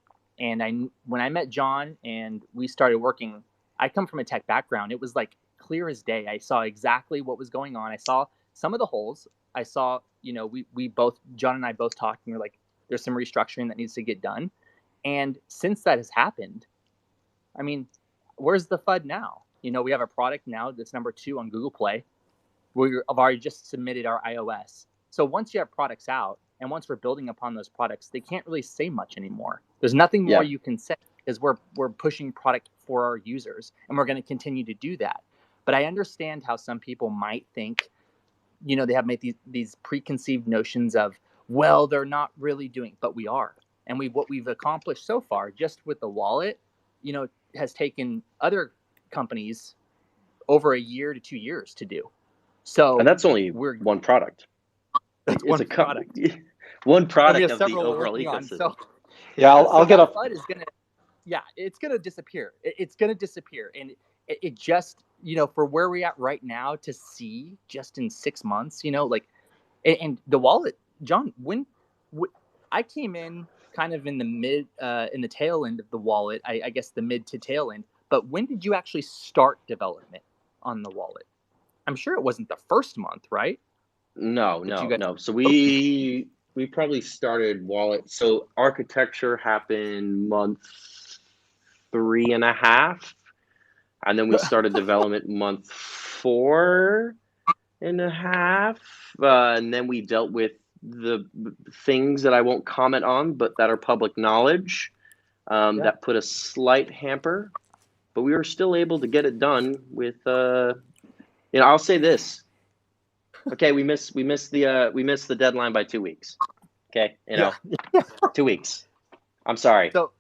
And when I met John and we started working, I come from a tech background. It was like clear as day. I saw exactly what was going on. I saw some of the holes. I saw, John and I both talked, and we're like, there's some restructuring that needs to get done. And since that has happened, I mean, where's the FUD now? We have a product now that's number 2 on Google Play. We've already just submitted our iOS. So once you have products out, and once we're building upon those products, they can't really say much anymore. There's nothing more you can say, because we're pushing product for our users, and we're going to continue to do that. But I understand how some people might think, they have made these preconceived notions of, well, they're not really doing, but we are. And what we've accomplished so far, just with the wallet, has taken other companies over a year to 2 years to do. So, and that's only one product. That's one product. One product of the overall ecosystem. So, I'll get up. FUD is it's gonna disappear. It's gonna disappear, and it just, for where we're at right now, to see just in 6 months, and the wallet, John, when I came in kind of in the tail end of the wallet, I guess the mid to tail end. But when did you actually start development on the wallet? I'm sure it wasn't the first month, right? No. So we probably started wallet. So architecture happened month 3.5, and then we started development month 4.5, and then we dealt with the things that I won't comment on, but that are public knowledge, that put a slight hamper, but we were still able to get it done with. I'll say this. Okay, we missed the deadline by 2 weeks. Okay, 2 weeks. I'm sorry. So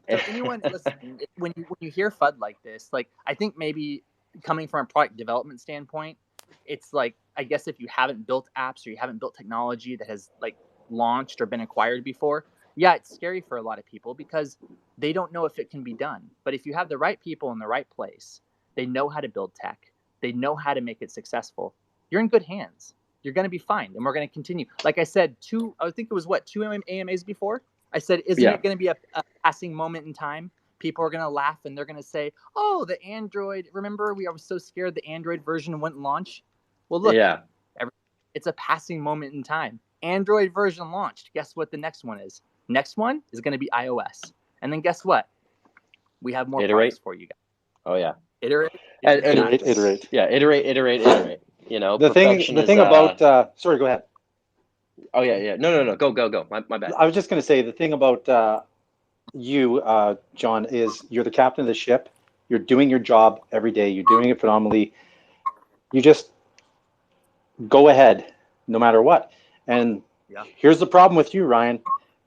anyone listening, when you hear FUD like this, like, I think maybe coming from a product development standpoint, it's like, I guess if you haven't built apps or you haven't built technology that has like launched or been acquired before, it's scary for a lot of people because they don't know if it can be done. But if you have the right people in the right place, they know how to build tech, they know how to make it successful, you're in good hands. You're going to be fine. And we're going to continue. Like I said, I think it was 2 AMAs before? I said, isn't it going to be a passing moment in time? People are going to laugh and they're going to say, oh, the Android, remember we were so scared the Android version wouldn't launch? Well, look, it's a passing moment in time. Android version launched. Guess what the next one is? Next one is going to be iOS. And then guess what? We have more products for you guys. Oh, yeah. Iterate. Yeah, iterate. The thing about sorry, go ahead. Oh yeah. No. Go. My bad. I was just going to say the thing about you, John, is you're the captain of the ship. You're doing your job every day. You're doing it phenomenally. You just go ahead, no matter what. And here's the problem with you, Ryan.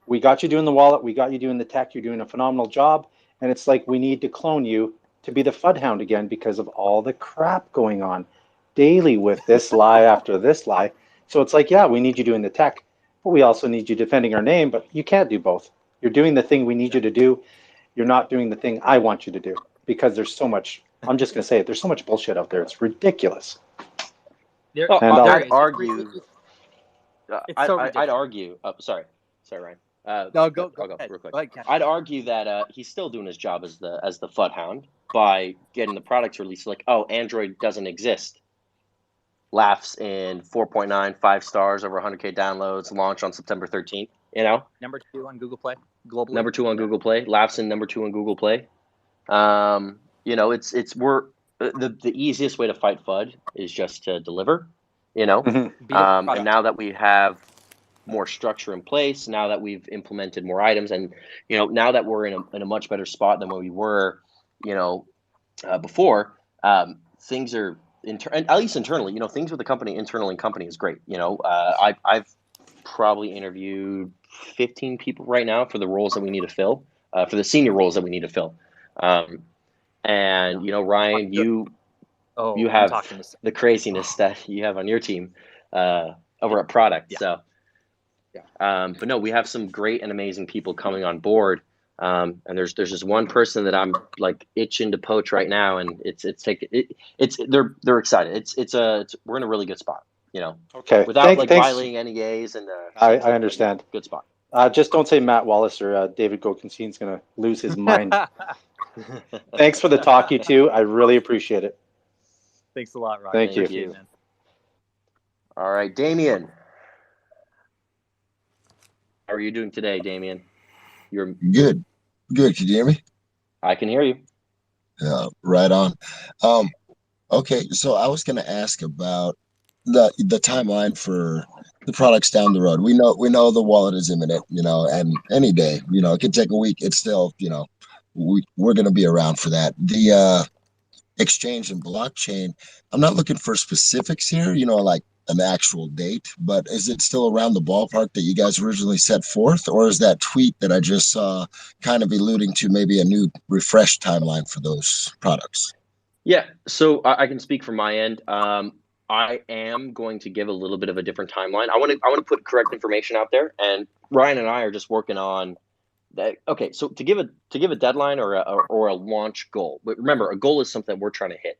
We got you doing the wallet. We got you doing the tech. You're doing a phenomenal job. And it's like we need to clone you to be the FUD hound again because of all the crap going on daily with this lie after this lie. So it's like, we need you doing the tech, but we also need you defending our name, but you can't do both. You're doing the thing we need you to do. You're not doing the thing I want you to do because there's so much, I'm just going to say it, there's so much bullshit out there. It's ridiculous. I'd argue. I'd argue. Sorry, Ryan. No, go I'll go ahead. real quick. Go ahead, I'd argue that he's still doing his job as the FUD hound. by getting the products released. Like, oh, Android doesn't exist. Laughs in 4.9, 5 stars, over 100K downloads, launch on September 13th, you know? Number 2 on Google Play globally. Number 2 on Google Play. Laughs in number 2 on Google Play. You know, we're the easiest way to fight FUD is just to deliver, you know? And now that we have more structure in place, now that we've implemented more items, and, you know, now that we're in a much better spot than when we were, you know, before, things are, at least internally, you know, things with the company, internal in company is great. You know, I've probably interviewed 15 people right now for the roles that we need to fill, for the senior roles that we need to fill. And, you know, Ryan, you have the craziness that you have on your team over at Product. So, but no, we have some great and amazing people coming on board. And there's just one person that I'm like itching to poach right now, and they're excited. We're in a really good spot, you know. Okay. Without violating NDAs and I understand. Good spot. Just don't say Matt Wallace or David Gokenstein's going to lose his mind. Thanks for the talk, you two. I really appreciate it. Thanks a lot, Ryan. Thank you. You. All right, Damien. How are you doing today, Damien? You're good. Good. Can you hear me? I can hear you. Yeah, right on. Okay, so I was going to ask about the timeline for the products down the road. We know the wallet is imminent, you know, and any day, you know, it could take a week. It's still, you know, we're going to be around for that. The exchange and blockchain, I'm not looking for specifics here, you know, like an actual date, but is it still around the ballpark that you guys originally set forth, or is that tweet that I just saw kind of alluding to maybe a new refreshed timeline for those products? Yeah, so I can speak from my end. I am going to give a little bit of a different timeline. I want to put correct information out there, and Ryan and I are just working on that. Okay, so to give a deadline or a launch goal, but remember, a goal is something that we're trying to hit.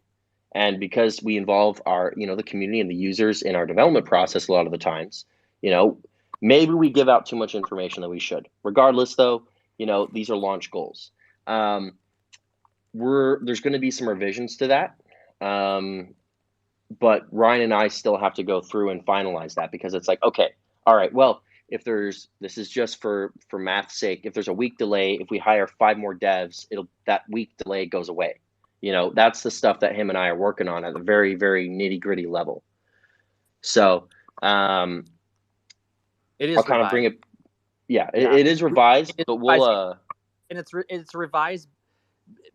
And because we involve our, you know, the community and the users in our development process a lot of the times, you know, maybe we give out too much information than we should. Regardless, though, you know, these are launch goals. There's going to be some revisions to that. But Ryan and I still have to go through and finalize that, because it's like, okay, all right, well, if this is just for math's sake, if there's a week delay, if we hire 5 more devs, that week delay goes away. You know, that's the stuff that him and I are working on at a very, very nitty-gritty level. So it is I'll kind of bring it. Yeah, it is revised, but we'll and it's revised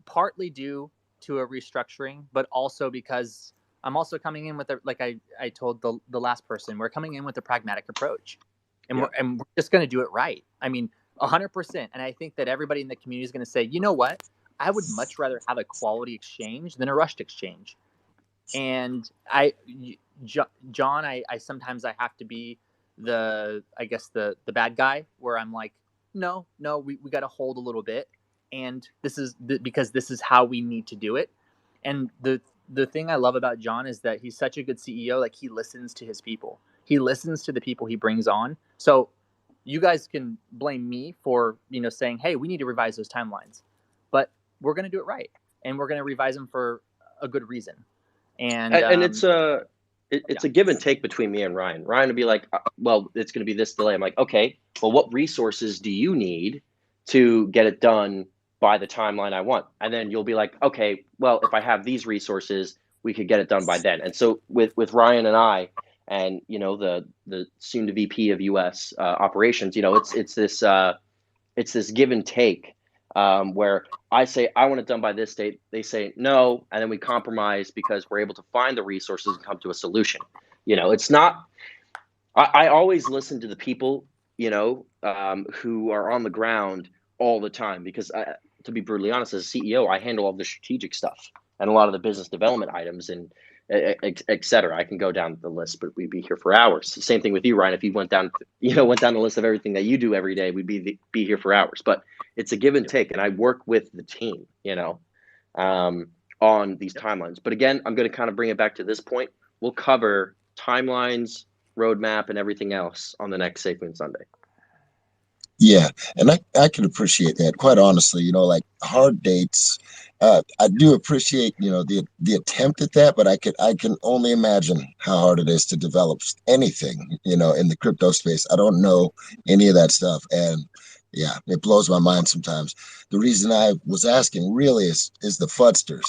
partly due to a restructuring, but also because I'm also coming in with like I told the last person, we're coming in with a pragmatic approach, and we're just going to do it right. I mean, 100%. And I think that everybody in the community is going to say, you know what? I would much rather have a quality exchange than a rushed exchange. And John, I sometimes I have to be the bad guy, where I'm like, no, we got to hold a little bit. And this is because this is how we need to do it. And the thing I love about John is that he's such a good CEO. Like, he listens to his people. He listens to the people he brings on. So you guys can blame me for, you know, saying, hey, we need to revise those timelines. But we're going to do it right, and we're going to revise them for a good reason. And it's a give and take between me and Ryan. Ryan would be like, well, it's going to be this delay. I'm like, okay, well, what resources do you need to get it done by the timeline I want? And then you'll be like, okay, well, if I have these resources, we could get it done by then. And so with Ryan and I, and, you know, the soon to VP of US operations, you know, it's this give and take. Where I say I want it done by this date, they say no, and then we compromise because we're able to find the resources and come to a solution. You know, it's not. I always listen to the people, you know, who are on the ground all the time, because to be brutally honest, as a CEO, I handle all the strategic stuff and a lot of the business development items and et cetera. I can go down the list, but we'd be here for hours. The same thing with you, Ryan. If you went down the list of everything that you do every day, we'd be here for hours. But it's a give and take, and I work with the team, you know, on these timelines. But again, I'm going to kind of bring it back to this point. We'll cover timelines, roadmap, and everything else on the next SAFEMOON Sunday. Yeah, and I can appreciate that, quite honestly. Like hard dates. I do appreciate, the attempt at that, but I can only imagine how hard it is to develop anything, in the crypto space. I don't know any of that stuff, and yeah, it blows my mind sometimes. The reason I was asking really is the fudsters.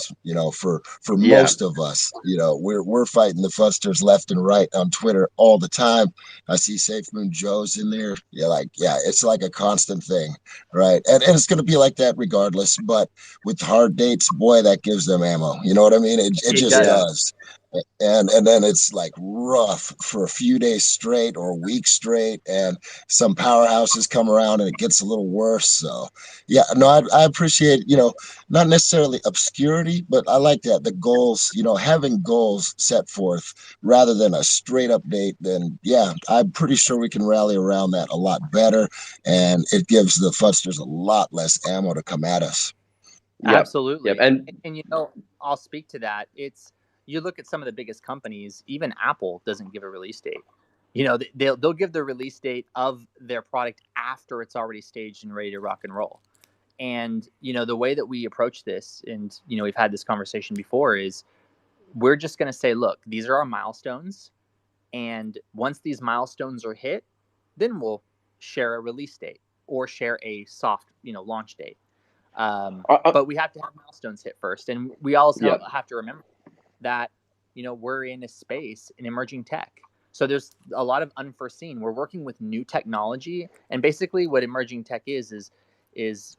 For Yeah. most of us, we're fighting the fudsters left and right on Twitter all the time. I see SafeMoon Joe's in there. It's like a constant thing, right? And it's going to be like that regardless. But with hard dates, boy, that gives them ammo. You know what I mean? It just does. does. And then it's like rough for a few days straight or weeks straight, and some powerhouses come around and it gets a little worse. So yeah, no, I appreciate, not necessarily obscurity, but I like that the goals, having goals set forth rather than a straight up date. Then yeah, I'm pretty sure we can rally around that a lot better, and it gives the fudsters a lot less ammo to come at us. Yep. Absolutely. Yep. And And I'll speak to that. You look at some of the biggest companies, even Apple doesn't give a release date. They'll give the release date of their product after it's already staged and ready to rock and roll. And the way that we approach this, and we've had this conversation before, is we're just going to say, look, these are our milestones, and once these milestones are hit, then we'll share a release date or share a soft launch date. But we have to have milestones hit first, and we also have to remember that we're in a space in emerging tech, so there's a lot of unforeseen. We're working with new technology, and basically what emerging tech is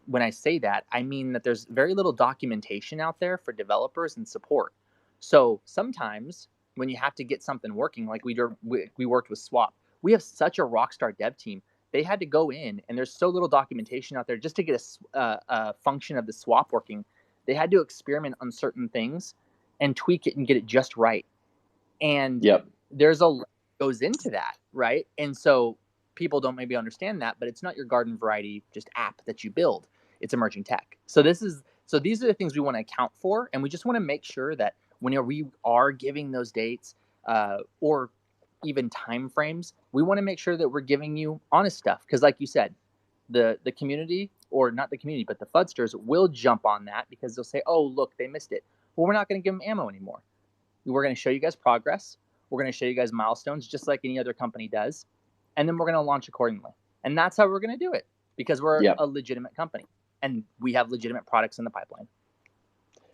when I say that, I mean that there's very little documentation out there for developers and support. So sometimes when you have to get something working, like we worked with Swap, we have such a rock star dev team. They had to go in, and there's so little documentation out there just to get a function of the swap working. They had to experiment on certain things and tweak it and get it just right. And there's a lot that goes into that, right? And so people don't maybe understand that, but it's not your garden variety just app that you build. It's emerging tech. So these are the things we want to account for, and we just want to make sure that when we are giving those dates or even time frames, we want to make sure that we're giving you honest stuff, because like you said, the community, or not the community, but the fudsters will jump on that because they'll say, oh look, they missed it. Well, we're not going to give them ammo anymore. We're going to show you guys progress. We're going to show you guys milestones just like any other company does, and then we're going to launch accordingly. And that's how we're going to do it, because we're a legitimate company and we have legitimate products in the pipeline.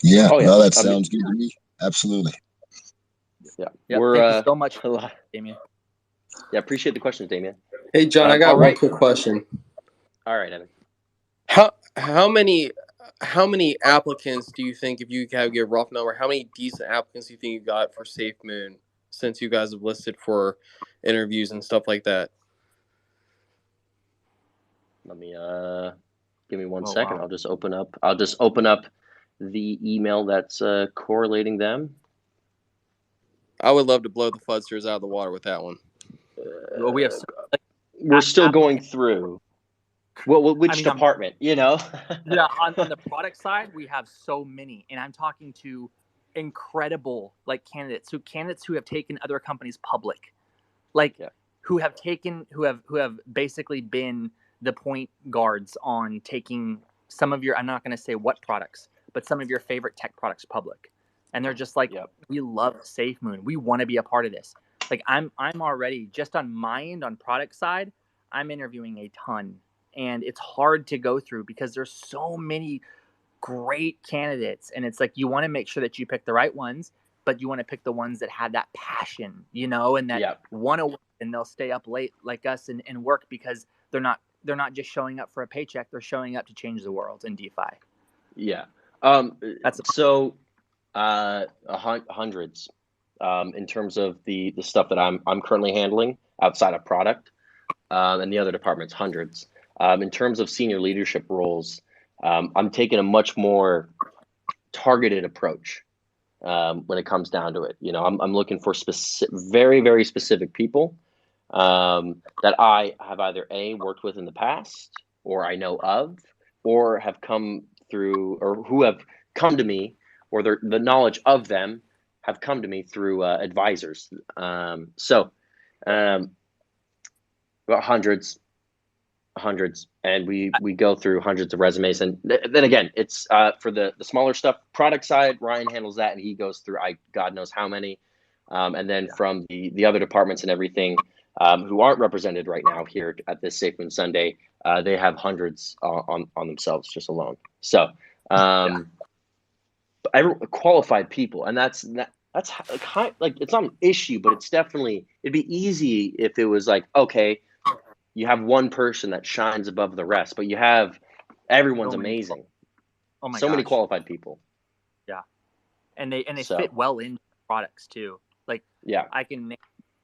Yeah, no, that sounds good to me. Absolutely. Yeah. Thank you so much, Damien. Yeah, appreciate the questions, Damien. Hey, John, I got one quick question. All right, Evan. How many applicants do you think, if you have a rough number, how many decent applicants do you think you got for SafeMoon since you guys have listed for interviews and stuff like that? Let me give me one second. Wow. I'll just open up the email that's correlating them. I would love to blow the fudsters out of the water with that one. Well, we're still going through. Well, which department? Yeah, on the product side, we have so many, and I'm talking to incredible candidates who have taken other companies public, who have basically been the point guards on taking some of your, I'm not going to say what products, but some of your favorite tech products public. And they're just like, we love SafeMoon. We want to be a part of this. I'm already, just on my end, on product side, I'm interviewing a ton. And it's hard to go through because there's so many great candidates. And it's like, you want to make sure that you pick the right ones, but you want to pick the ones that have that passion, and that want to work, and they'll stay up late like us and work because they're not just showing up for a paycheck. They're showing up to change the world in DeFi. Yeah. Hundreds in terms of the stuff that I'm currently handling outside of product, and the other departments, hundreds. In terms of senior leadership roles, I'm taking a much more targeted approach when it comes down to it. I'm looking for very, very specific people that I have either worked with in the past, or I know of, or have come through, or who have come to me, or the knowledge of them have come to me through advisors. About hundreds. hundreds, and we go through hundreds of resumes. And then again, it's for the smaller stuff, product side, Ryan handles that, and he goes through God knows how many. And then from the other departments and everything, who aren't represented right now here at this SAFEMOON Sunday, they have hundreds on themselves just alone. So qualified people, and that's like it's not an issue, but it's definitely, it'd be easy if it was like, okay, you have one person that shines above the rest, but you have everyone's amazing. Oh my so gosh. many qualified people. Yeah, and they fit well into products too. Like I can name,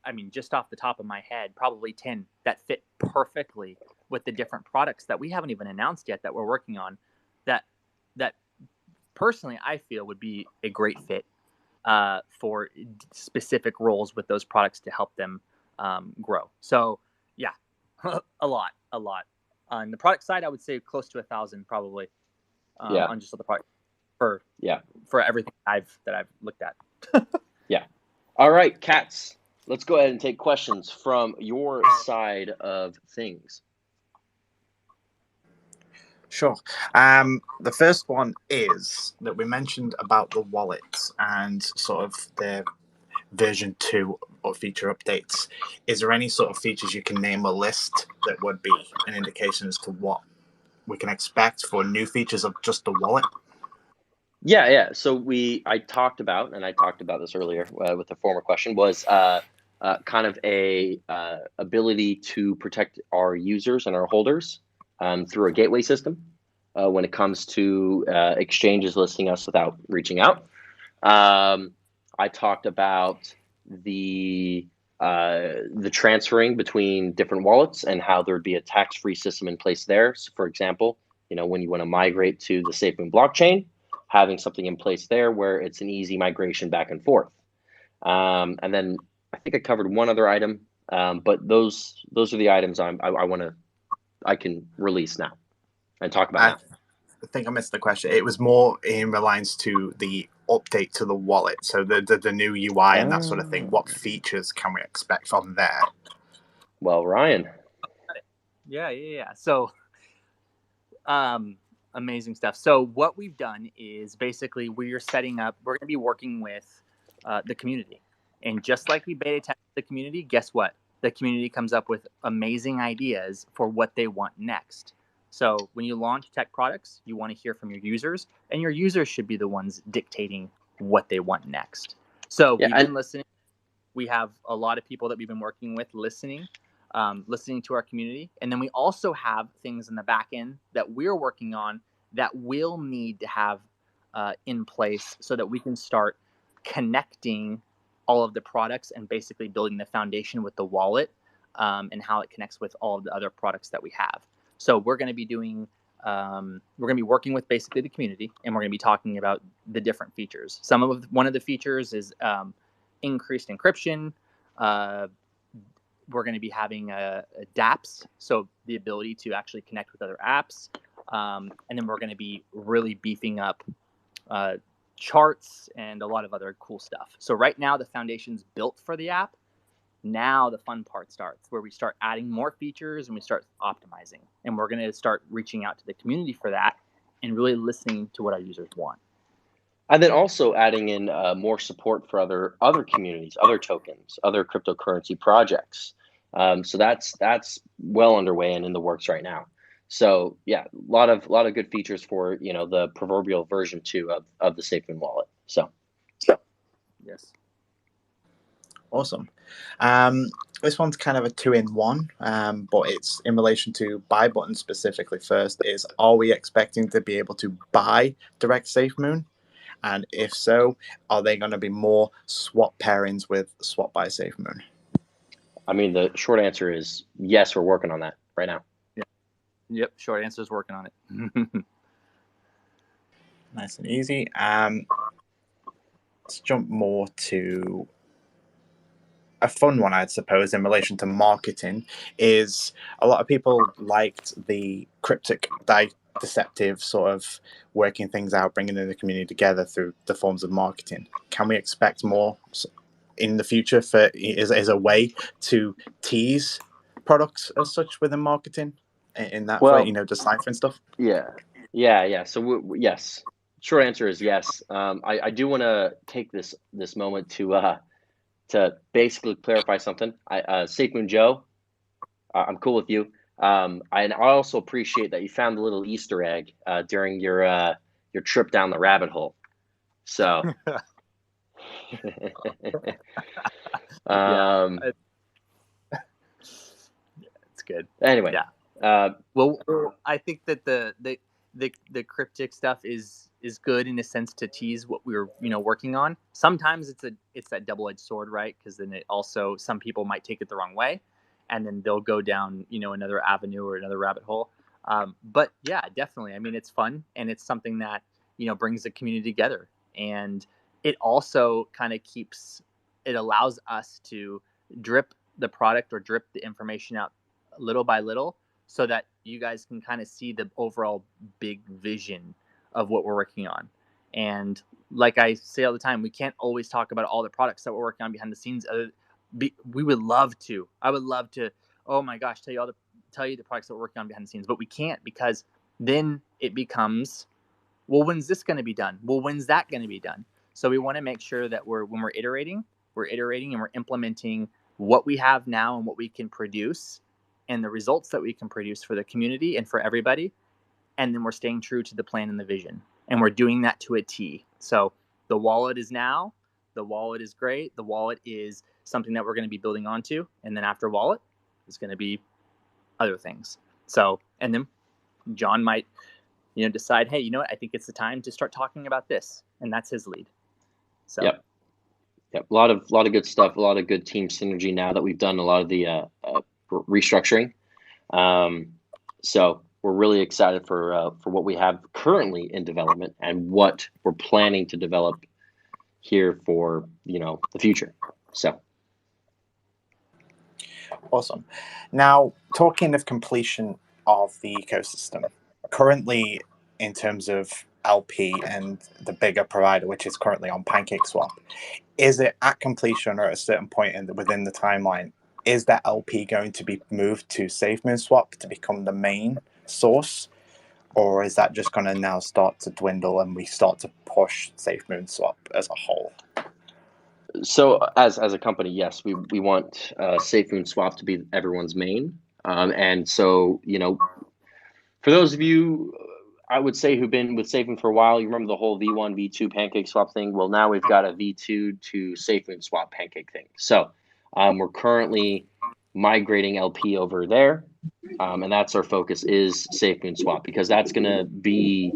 I mean, just off the top of my head, probably 10 that fit perfectly with the different products that we haven't even announced yet that we're working on. That personally I feel would be a great fit for specific roles with those products to help them grow. So yeah, a lot. On the product side, I would say close to 1,000 probably. On just the product for everything that I've looked at. Yeah. All right, Cats. Let's go ahead and take questions from your side of things. Sure. The first one is that we mentioned about the wallets and sort of their version 2 or feature updates. Is there any sort of features you can name a list that would be an indication as to what we can expect for new features of just the wallet? Yeah. So I talked about this earlier with the former question, was kind of a ability to protect our users and our holders through a gateway system when it comes to exchanges listing us without reaching out. I talked about the transferring between different wallets and how there'd be a tax-free system in place there. So for example, when you want to migrate to the SAFEMOON blockchain, having something in place there where it's an easy migration back and forth. And then I think I covered one other item, but those are the items I can release now and talk about. I think I missed the question. It was more in reliance to the update to the wallet, so the new UI and that sort of thing. What features can we expect from there? Well, Ryan. Yeah. So, amazing stuff. So what we've done is basically we're going to be working with the community. And just like we beta test the community, guess what? The community comes up with amazing ideas for what they want next. So when you launch tech products, you want to hear from your users, and your users should be the ones dictating what they want next. So we've been listening. We have a lot of people that we've been working with listening to our community. And then we also have things in the back end that we're working on that we'll need to have in place so that we can start connecting all of the products and basically building the foundation with the wallet and how it connects with all of the other products that we have. So we're going to be doing, we're going to be working with basically the community, and we're going to be talking about the different features. One of the features is increased encryption. We're going to be having dApps, so the ability to actually connect with other apps. And then we're going to be really beefing up charts and a lot of other cool stuff. So right now the foundation's built for the app. Now the fun part starts, where we start adding more features and we start optimizing. And we're going to start reaching out to the community for that and really listening to what our users want. And then also adding in more support for other communities, other tokens, other cryptocurrency projects. So that's well underway and in the works right now. So yeah, a lot of good features for the proverbial version 2 of the SAFEMOON wallet. So yes. Awesome. This one's kind of a 2-in-1, but it's in relation to buy button specifically. First is, are we expecting to be able to buy direct SAFEMOON? And if so, are they going to be more swap pairings with swap by SAFEMOON? I mean, the short answer is yes, we're working on that right now. Yeah. Yep. Short answer is working on it. Nice and easy. Let's jump more to a fun one, I'd suppose, in relation to marketing. Is a lot of people liked the cryptic deceptive sort of working things out, bringing in the community together through the forms of marketing. Can we expect more in the future as a way to tease products as such within marketing? in that Well, for, you know, deciphering stuff? Yeah. So yes, short answer is yes. I do want to take this moment to basically clarify something. SAFEMOON Joe, I'm cool with you. And I also appreciate that you found the little Easter egg during your trip down the rabbit hole. So, it's good. Anyway, well, I think that the cryptic stuff is good in a sense to tease what we're working on. Sometimes it's that double-edged sword, right? Because then it also, some people might take it the wrong way, and then they'll go down another avenue or another rabbit hole. But yeah, definitely. I mean, it's fun, and it's something that brings the community together, and it also kind of allows us to drip the product or drip the information out little by little, so that you guys can kind of see the overall big vision of what we're working on. And like I say all the time, we can't always talk about all the products that we're working on behind the scenes. We would love to. I would love to. Oh my gosh, tell you the products that we're working on behind the scenes, but we can't, because then it becomes, well, when's this going to be done? Well, when's that going to be done? So we want to make sure that when we're iterating and we're implementing what we have now and what we can produce and the results that we can produce for the community and for everybody. And then we're staying true to the plan and the vision. And we're doing that to a T. So the wallet is now. The wallet is great. The wallet is something that we're going to be building onto. And then after wallet is going to be other things. So, and then John might, decide, hey, you know what? I think it's the time to start talking about this. And that's his lead. So. Yep. A lot of good stuff. A lot of good team synergy now that we've done a lot of the restructuring. So we're really excited for what we have currently in development and what we're planning to develop here for the future. So awesome. Now, talking of completion of the ecosystem, currently in terms of LP and the bigger provider, which is currently on PancakeSwap, is it at completion or at a certain point within the timeline? Is that LP going to be moved to SAFEMOON Swap to become the main source, or is that just going to now start to dwindle and we start to push SAFEMOON Swap as a whole? So as a company, yes, we want SAFEMOON Swap to be everyone's main, and so for those of you, I would say, who've been with SAFEMOON for a while, you remember the whole V1, V2 pancake swap thing. Well, now we've got a V2 to SAFEMOON Swap pancake thing. So we're currently migrating LP over there, and that's our focus, is SAFEMOON Swap, because that's going to be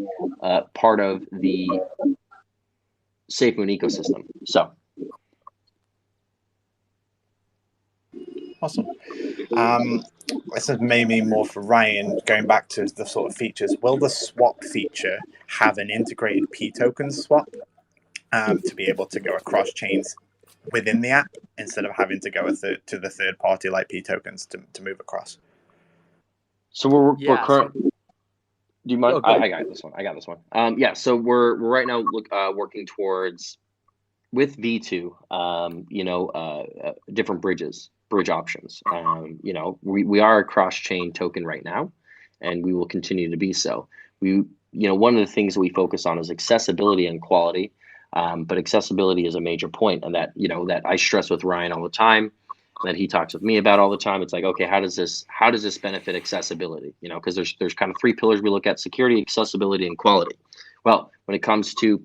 part of the SAFEMOON ecosystem. So awesome. This is maybe more for Ryan, going back to the sort of features. Will the swap feature have an integrated P token swap to be able to go across chains within the app instead of having to go to the third party like P tokens to move across? So we're current. Do you mind? Oh, I got this one. Yeah. So we're right now working towards, with V2, different bridge options. We are a cross-chain token right now, and we will continue to be so. One of the things that we focus on is accessibility and quality, but accessibility is a major point, and that that I stress with Ryan all the time, that he talks with me about all the time. It's like, okay, how does this benefit accessibility? Because there's kind of three pillars we look at: security, accessibility, and quality. Well, when it comes to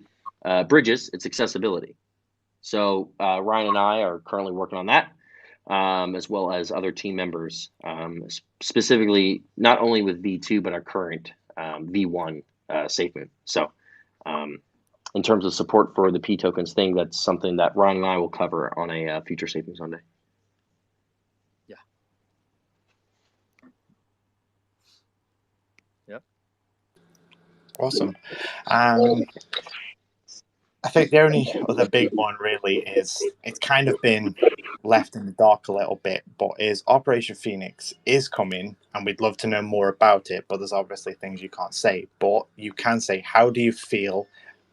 bridges, it's accessibility. So Ryan and I are currently working on that, as well as other team members, specifically not only with V2 but our current V1 SAFEMOON. So in terms of support for the P tokens thing, that's something that Ryan and I will cover on a future SAFEMOON Sunday. Yeah. Yep. Awesome. I think the only other big one really is, it's kind of been left in the dark a little bit, but is Operation Phoenix is coming, and we'd love to know more about it, but there's obviously things you can't say. But you can say, how do you feel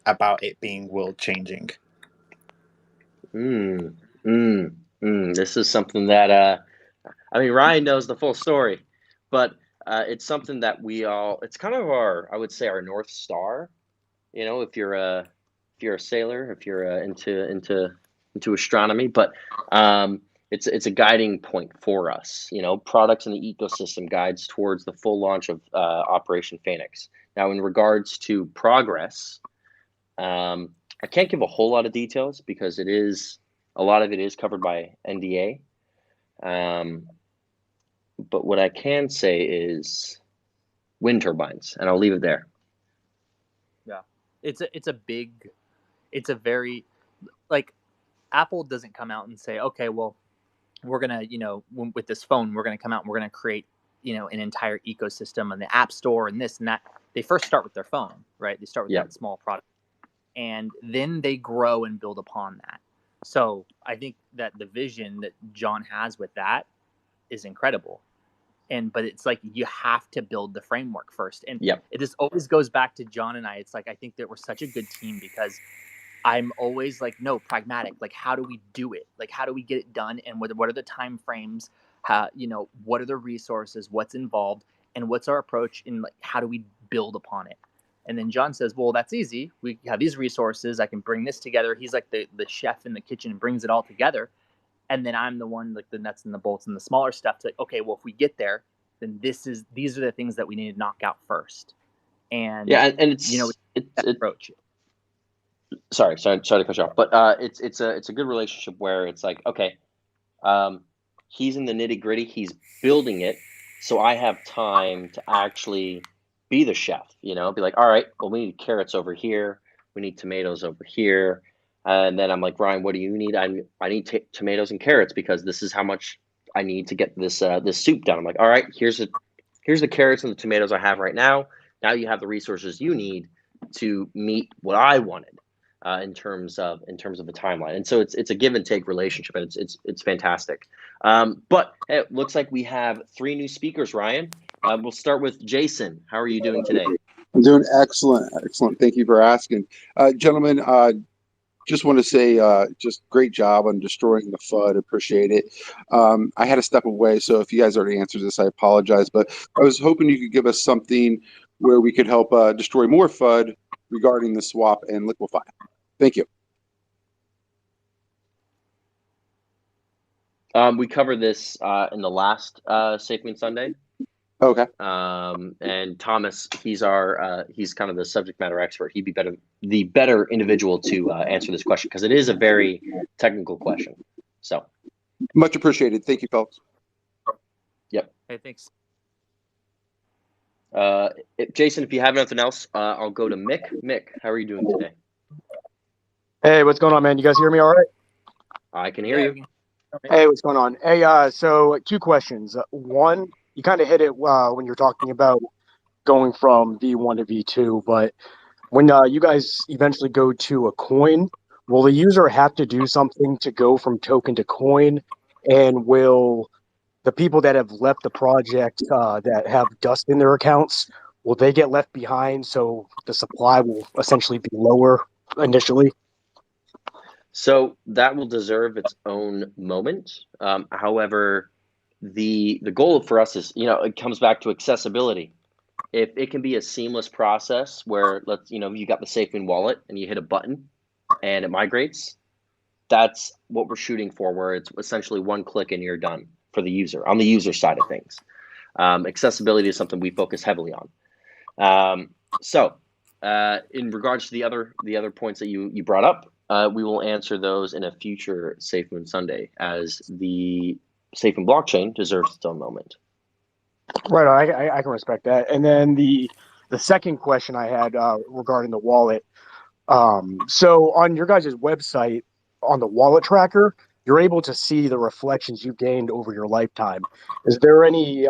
about it being world changing? This is something that Ryan knows the full story, but it's something that it's kind of I would say our North Star. You know, if you're a sailor, if you're into astronomy, but it's a guiding point for us. You know, products in the ecosystem guides towards the full launch of Operation Phoenix. Now, in regards to progress, I can't give a whole lot of details because a lot of it is covered by NDA. But what I can say is wind turbines, and I'll leave it there. Yeah, it's a very, like, Apple doesn't come out and say, okay, well, we're gonna, with this phone, we're gonna come out and we're gonna create, an entire ecosystem and the App Store and this and that. They first start with their phone, right? They start with that small product, and then they grow and build upon that. So I think that the vision that John has with that is incredible. But it's like you have to build the framework first. And it just always goes back to John and I. It's like I think that we're such a good team because I'm always like, no, pragmatic. Like, how do we do it? Like, how do we get it done? And what are the time frames? What are the resources? What's involved? And what's our approach? And like, how do we build upon it? And then John says, well, that's easy. We have these resources. I can bring this together. He's like the chef in the kitchen and brings it all together. And then I'm the one, like the nuts and the bolts and the smaller stuff. To like, okay, well, if we get there, then these are the things that we need to knock out first. And and it's approach. Sorry to cut you off, but it's a good relationship where it's like, okay, he's in the nitty gritty, he's building it, so I have time to actually be the chef. Be like, all right, well, we need carrots over here, we need tomatoes over here. And then I'm like, Ryan, what do you need? I need tomatoes and carrots because this is how much I need to get this soup done. I'm like, all right, here's the carrots and the tomatoes I have right now. Now you have the resources you need to meet what I wanted in terms of the timeline. And so it's a give and take relationship, and it's fantastic. But it looks like we have 3 new speakers. Ryan, we'll start with Jason. How are you doing today? I'm doing excellent. Thank you for asking, gentlemen. Just want to say, just great job on destroying the FUD. Appreciate it. I had to step away, so if you guys already answered this, I apologize. But I was hoping you could give us something where we could help destroy more FUD regarding the swap and liquefy. Thank you. We covered this in the last SAFEMOON Sunday. Okay. And Thomas, he's kind of the subject matter expert. He'd be the better individual to answer this question because it is a very technical question. So much appreciated. Thank you, folks. Yep. Hey, thanks. Jason, if you have nothing else, I'll go to Mick. Mick, how are you doing today? Hey, what's going on, man? You guys hear me all right? I can hear you. Hey, what's going on? Hey, so 2 questions. One, you kind of hit it when you're talking about going from V1 to V2, but when you guys eventually go to a coin, will the user have to do something to go from token to coin? And will the people that have left the project that have dust in their accounts, will they get left behind so the supply will essentially be lower initially? So that will deserve its own moment. However, the goal for us is, it comes back to accessibility. If it can be a seamless process where you got the SAFEMOON wallet and you hit a button and it migrates, that's what we're shooting for, where it's essentially one click and you're done for the user on the user side of things. Accessibility is something we focus heavily on. So in regards to the other points that you brought up, we will answer those in a future SAFEMOON Sunday, as the SAFEMOON blockchain deserves its own moment. Right, I can respect that. And then the second question I had regarding the wallet. So on your guys' website, on the wallet tracker, you're able to see the reflections you gained over your lifetime. Is there any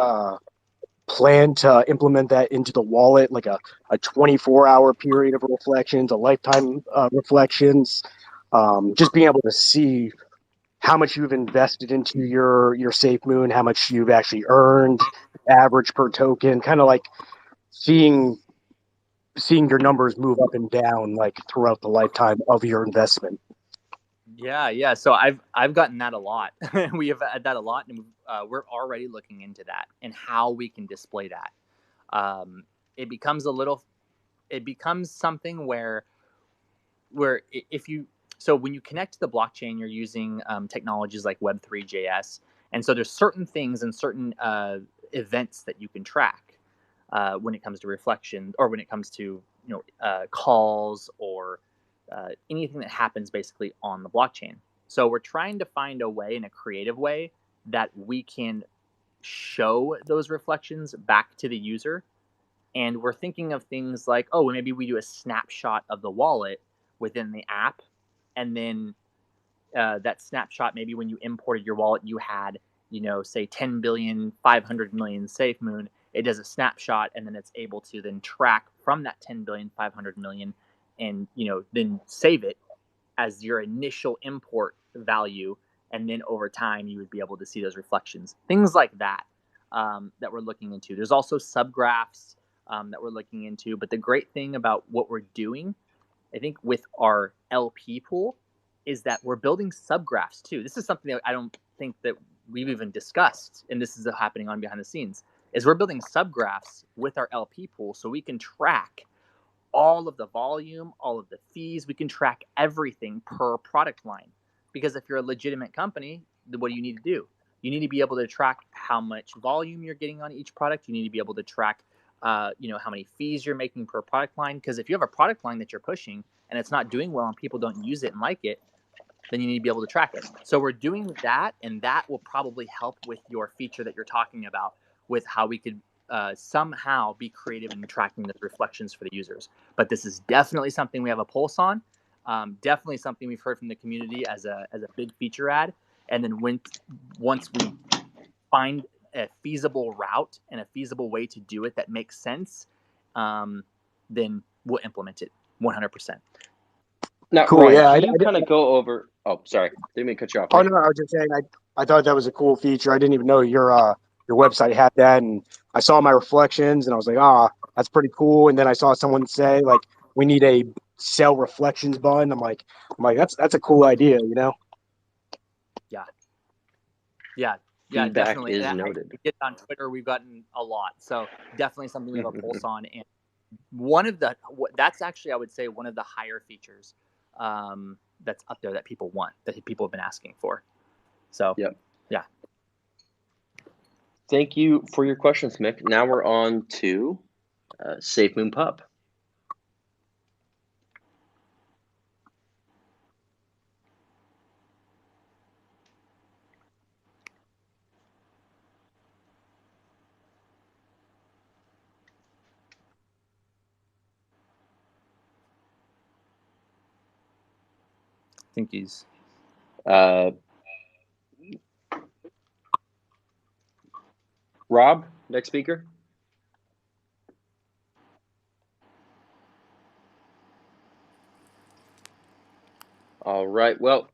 plan to implement that into the wallet, like a 24-hour period of reflections, a lifetime reflections, just being able to see how much you've invested into your SAFEMOON, how much you've actually earned, average per token, kind of like seeing your numbers move up and down like throughout the lifetime of your investment? Yeah. So I've gotten that a lot. We have had that a lot, and we're already looking into that and how we can display that. It becomes something where so when you connect to the blockchain, you're using technologies like Web3.js, and so there's certain things and certain events that you can track when it comes to reflection, or when it comes to calls, or anything that happens basically on the blockchain. So we're trying to find a way, in a creative way, that we can show those reflections back to the user. And we're thinking of things like, maybe we do a snapshot of the wallet within the app, and then that snapshot, maybe when you imported your wallet, you had, say 10 billion, 500 million SafeMoon. It does a snapshot, and then it's able to then track from that 10 billion, 500 million, and, then save it as your initial import value. And then over time, you would be able to see those reflections, things like that, that we're looking into. There's also subgraphs that we're looking into. But the great thing about what we're doing, I think, with our LP pool, is that we're building subgraphs too. This is something that I don't think that we've even discussed, and this is happening on behind the scenes, is we're building subgraphs with our LP pool so we can track all of the volume, all of the fees. We can track everything per product line. Because if you're a legitimate company, what do you need to do? You need to be able to track how much volume you're getting on each product. You need to be able to track how many fees you're making per product line. Because if you have a product line that you're pushing and it's not doing well and people don't use it and like it, then you need to be able to track it. So we're doing that, and that will probably help with your feature that you're talking about, with how we could somehow be creative in tracking the reflections for the users. But this is definitely something we have a pulse on. Definitely something we've heard from the community as a big feature ad. And then once we find a feasible route and a feasible way to do it that makes sense, then we'll implement it 100%. Now, Cool. Ryan, Yeah, can you kind of go over? Oh, sorry, didn't mean to cut you off. Oh no, I was just saying I thought that was a cool feature. I didn't even know your website had that, and I saw my reflections, and I was like, that's pretty cool. And then I saw someone say, like, we need a sell reflections button. I'm like, that's a cool idea, Yeah, Feedback definitely. is And noted. I get on Twitter, we've gotten a lot, so definitely something we have a pulse on. And that's actually, I would say, one of the higher features that's up there that people want, that people have been asking for. So Yep. Yeah. Thank you for your questions, Mick. Now we're on to SafeMoon Pub. I think he's Rob, next speaker. All right. Well,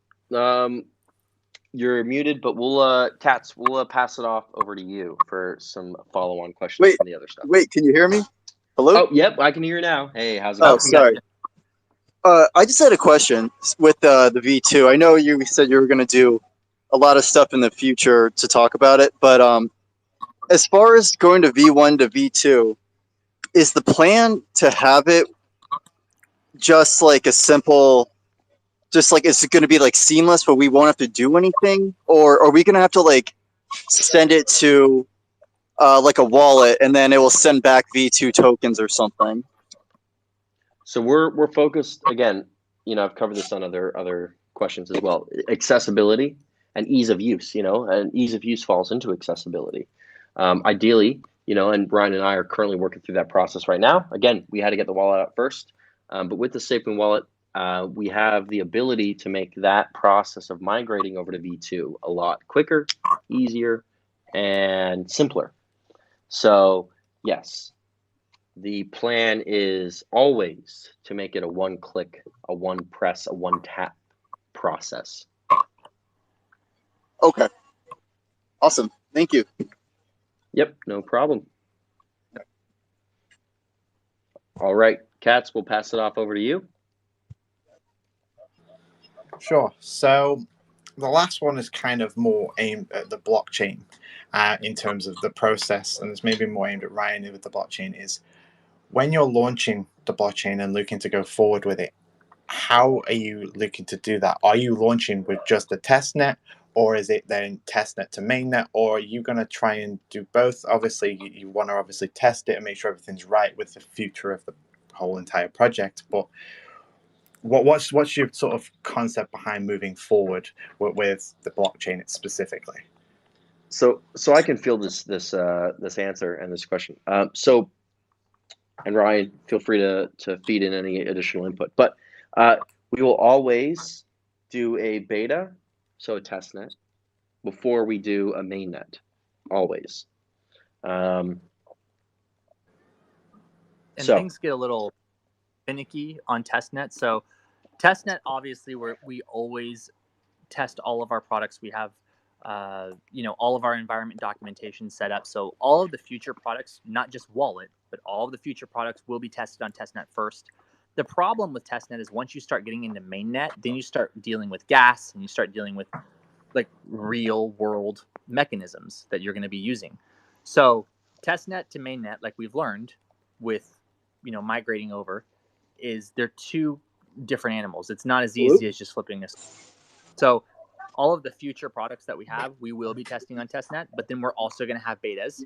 you're muted, but we'll pass it off over to you for some follow-on questions from the other stuff. Wait, can you hear me? Hello? Oh, yep, I can hear you now. Hey, how's it Oh, going? sorry. I just had a question with the V2. I know you said you were going to do a lot of stuff in the future to talk about it, but as far as going to V1 to V2, is the plan to have it just like a simple, just like it's going to be like seamless, but we won't have to do anything? Or are we going to have to like send it to like a wallet and then it will send back V2 tokens or something? So we're focused, again, I've covered this on other questions as well. Accessibility and ease of use, and ease of use falls into accessibility. Ideally, and Brian and I are currently working through that process right now. Again, we had to get the wallet out first, but with the SafeMoon wallet, we have the ability to make that process of migrating over to V2 a lot quicker, easier, and simpler. So yes, the plan is always to make it a one-click, a one-press, a one-tap process. Okay. Awesome. Thank you. Yep, no problem. All right, Katz, we'll pass it off over to you. Sure. So the last one is kind of more aimed at the blockchain in terms of the process, and it's maybe more aimed at Ryan with the blockchain, is when you're launching the blockchain and looking to go forward with it, how are you looking to do that? Are you launching with just a test net, or is it then test net to mainnet, or are you going to try and do both? Obviously, you want to obviously test it and make sure everything's right with the future of the whole entire project, but what's your sort of concept behind moving forward with the blockchain specifically? So I can feel this answer and this question. And Ryan, feel free to feed in any additional input. But we will always do a beta, so a test net, before we do a mainnet. Always. And So things get a little finicky on testnet. So testnet, obviously, we always test all of our products. We have all of our environment documentation set up. So all of the future products, not just Wallet, but all of the future products will be tested on testnet first. The problem with testnet is once you start getting into mainnet, then you start dealing with gas and you start dealing with like real world mechanisms that you're going to be using. So testnet to mainnet, like we've learned with migrating over, is they're two different animals. It's not as easy as just flipping this. So all of the future products that we have, we will be testing on testnet, but then we're also going to have betas,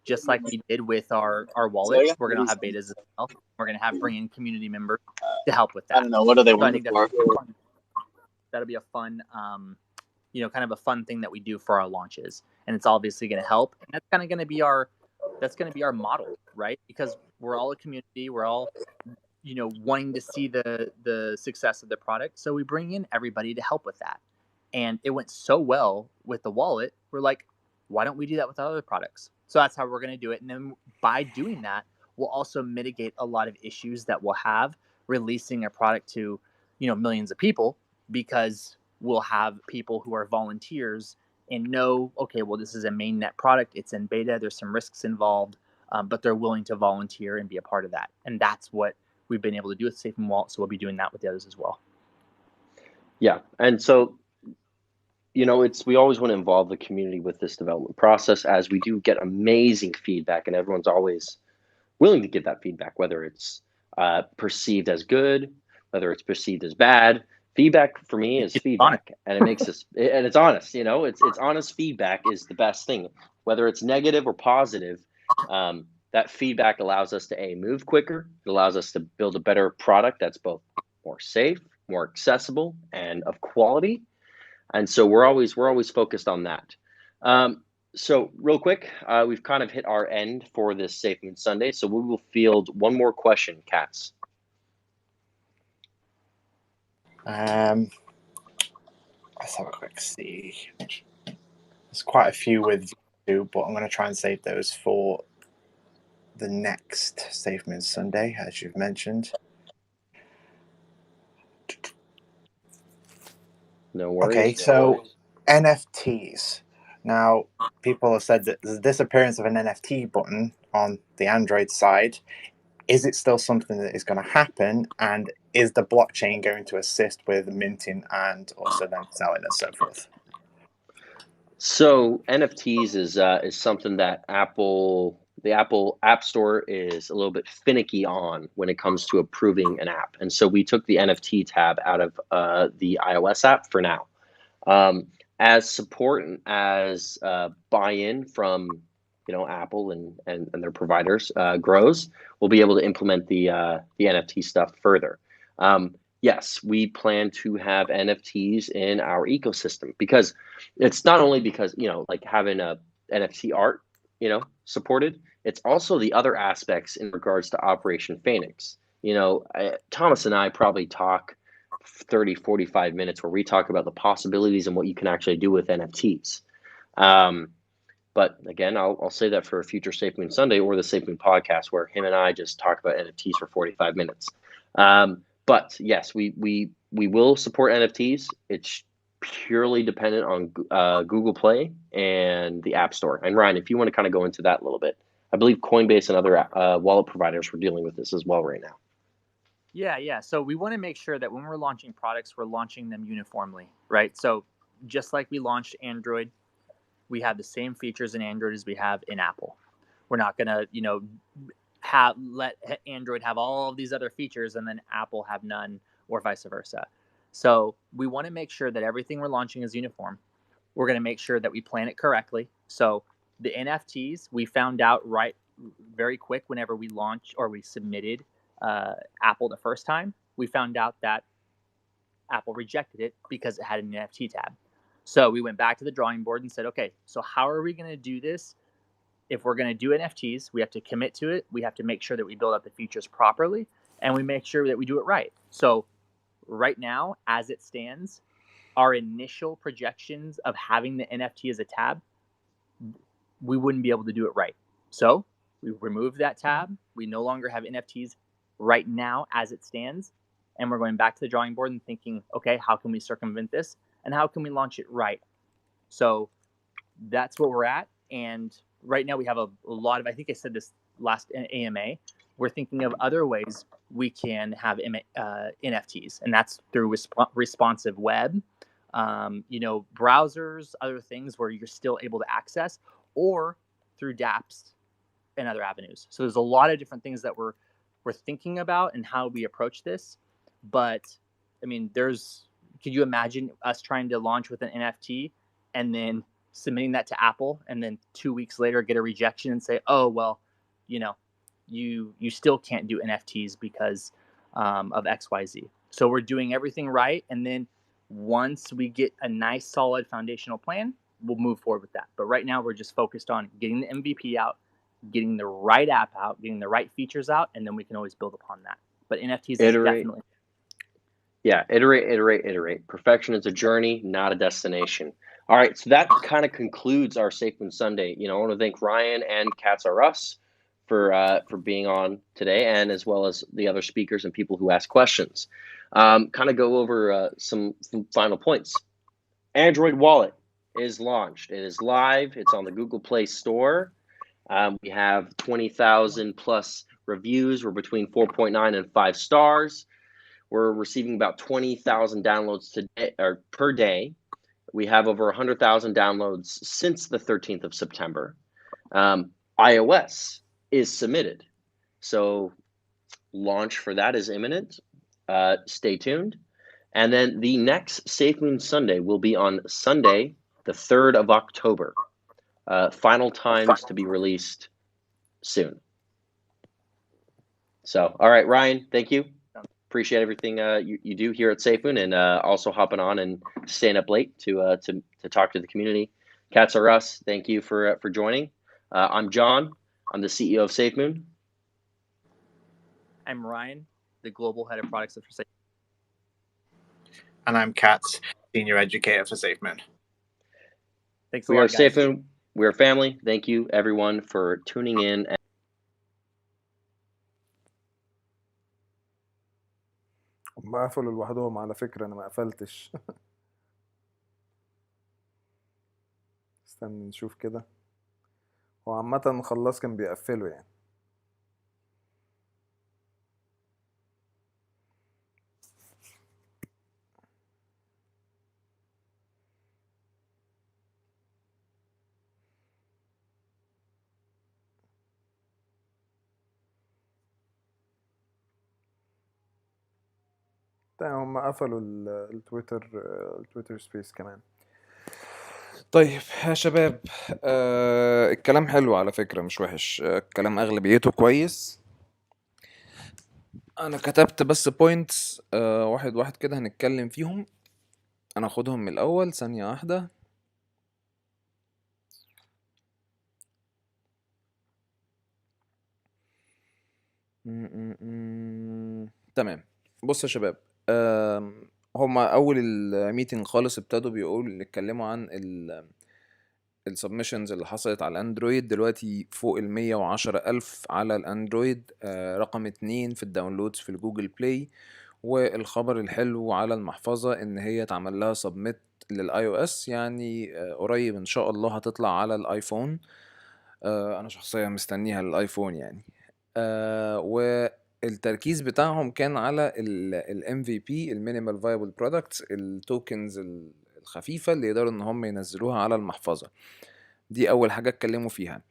just like we did with our wallet. We're going to have betas as well. We're going to bring in community members to help with that. I don't know. What are they So I think for? that'll be a fun, kind of a fun thing that we do for our launches, and it's obviously going to help. And that's kind of going to be our model, right? Because we're all a community. We're all wanting to see the success of the product, so we bring in everybody to help with that. And it went so well with the wallet, we're like, why don't we do that with other products? So that's how we're going to do it. And then by doing that, we'll also mitigate a lot of issues that we'll have releasing a product to millions of people, because we'll have people who are volunteers and know, okay, well, this is a mainnet product, it's in beta, there's some risks involved, but they're willing to volunteer and be a part of that. And that's what we've been able to do with SAFEMOON Wallet, so we'll be doing that with the others as well. yeah, and so we always want to involve the community with this development process, as we do get amazing feedback, and everyone's always willing to give that feedback, whether it's perceived as good, whether it's perceived as bad. Feedback for me is feedback, and it makes us, and it's honest. It's honest feedback is the best thing, whether it's negative or positive. That feedback allows us to move quicker. It allows us to build a better product that's both more safe, more accessible, and of quality. And so we're always focused on that. So real quick, we've kind of hit our end for this SAFEMOON Sunday. So we will field one more question, Katz. Let's have a quick see. There's quite a few with you, but I'm going to try and save those for the next SAFEMOON Sunday, as you've mentioned. No worries. Okay, so NFTs. Now, people have said that the disappearance of an NFT button on the Android side, is it still something that is going to happen? And is the blockchain going to assist with minting and also then selling and so forth? So NFTs is something that the Apple App Store is a little bit finicky on when it comes to approving an app. And so we took the NFT tab out of the iOS app for now. As support and as buy-in from Apple and their providers grows, we'll be able to implement the NFT stuff further. Yes, we plan to have NFTs in our ecosystem, because it's not only because like having a NFT art supported, it's also the other aspects in regards to Operation Phoenix. Thomas and I probably talk 30-45 minutes where we talk about the possibilities and what you can actually do with NFTs. But again, I'll say that for a future SAFEMOON Sunday or the SAFEMOON podcast, where him and I just talk about NFTs for 45 minutes. But yes, we will support NFTs. It's purely dependent on Google Play and the App Store. And Ryan, if you want to kind of go into that a little bit, I believe Coinbase and other wallet providers are dealing with this as well right now. Yeah. So we want to make sure that when we're launching products, we're launching them uniformly, right? So just like we launched Android, we have the same features in Android as we have in Apple. We're not gonna, let Android have all of these other features and then Apple have none, or vice versa. So we want to make sure that everything we're launching is uniform. We're going to make sure that we plan it correctly. So the NFTs, we found out very quick whenever we launched or we submitted Apple the first time. We found out that Apple rejected it because it had an NFT tab. So we went back to the drawing board and said, okay, so how are we going to do this? If we're going to do NFTs, we have to commit to it. We have to make sure that we build out the features properly, and we make sure that we do it right. So right now, as it stands, our initial projections of having the NFT as a tab, we wouldn't be able to do it right. So we removed that tab. We no longer have NFTs right now as it stands. And we're going back to the drawing board and thinking, okay, how can we circumvent this? And how can we launch it right? So that's where we're at. And right now we have a lot of, I think I said this last AMA, we're thinking of other ways we can have NFTs, and that's through responsive web, browsers, other things where you're still able to access, or through dApps and other avenues. So there's a lot of different things that we're thinking about and how we approach this. But I mean, could you imagine us trying to launch with an NFT and then submitting that to Apple, and then 2 weeks later get a rejection and say, oh, well, you still can't do NFTs because of XYZ. So we're doing everything right. And then once we get a nice, solid foundational plan, we'll move forward with that. But right now we're just focused on getting the MVP out, getting the right app out, getting the right features out, and then we can always build upon that. But NFTs is definitely... Yeah, iterate. Perfection is a journey, not a destination. All right, so that kind of concludes our SAFEMOON Sunday. I want to thank Ryan and Cats R Us for being on today, and as well as the other speakers and people who ask questions. Kind of go over some final points. Android Wallet is launched. It is live. It's on the Google Play Store. We have 20,000 plus reviews. We're between 4.9 and 5 stars. We're receiving about 20,000 downloads per day. We have over 100,000 downloads since the 13th of September. iOS is submitted. So launch for that is imminent. Stay tuned. And then the next SAFEMOON Sunday will be on Sunday, the 3rd of October. Final times to be released soon. So, all right, Ryan, thank you. Appreciate everything you do here at SAFEMOON, and also hopping on and staying up late to talk to the community. Cats R Us, thank you for joining. I'm John. I'm the CEO of SAFEMOON. I'm Ryan, the global head of products for SAFEMOON. And I'm Cats, senior educator for SAFEMOON. Thanks a lot, guys. We are SAFEMOON. We are family. Thank you, everyone, for tuning in. هم قفلوا لوحدهم على فكرة، أنا ما قفلتش. استنى نشوف كده. هو عامة خلاص كان بيقفلوا يعني. هم قفلوا التويتر سبيس كمان. طيب يا شباب، الكلام حلو على فكرة، مش وحش، الكلام أغلبيته كويس. أنا كتبت بس بوينتس واحد كده هنتكلم فيهم. أنا أخدهم من الأول، ثانية واحدة. تمام. بص يا شباب، هما اول الميتنج خالص ابتدوا يتكلموا عن السبمشنز اللي حصلت على الاندرويد. دلوقتي فوق 110,000 على الاندرويد، رقم 2 في الداونلودز في الجوجل بلاي. والخبر الحلو على المحفظة ان هي اتعمل لها سبميت للاي او اس، يعني قريب ان شاء الله هتطلع على الايفون. انا شخصيا مستنيها للايفون يعني. والتركيز بتاعهم كان على ال MVP، المينيمال فايبل برودكتس، التوكنز الخفيفة اللي يقدروا ان هم ينزلوها على المحفظة. دي اول حاجة اتكلموا فيها.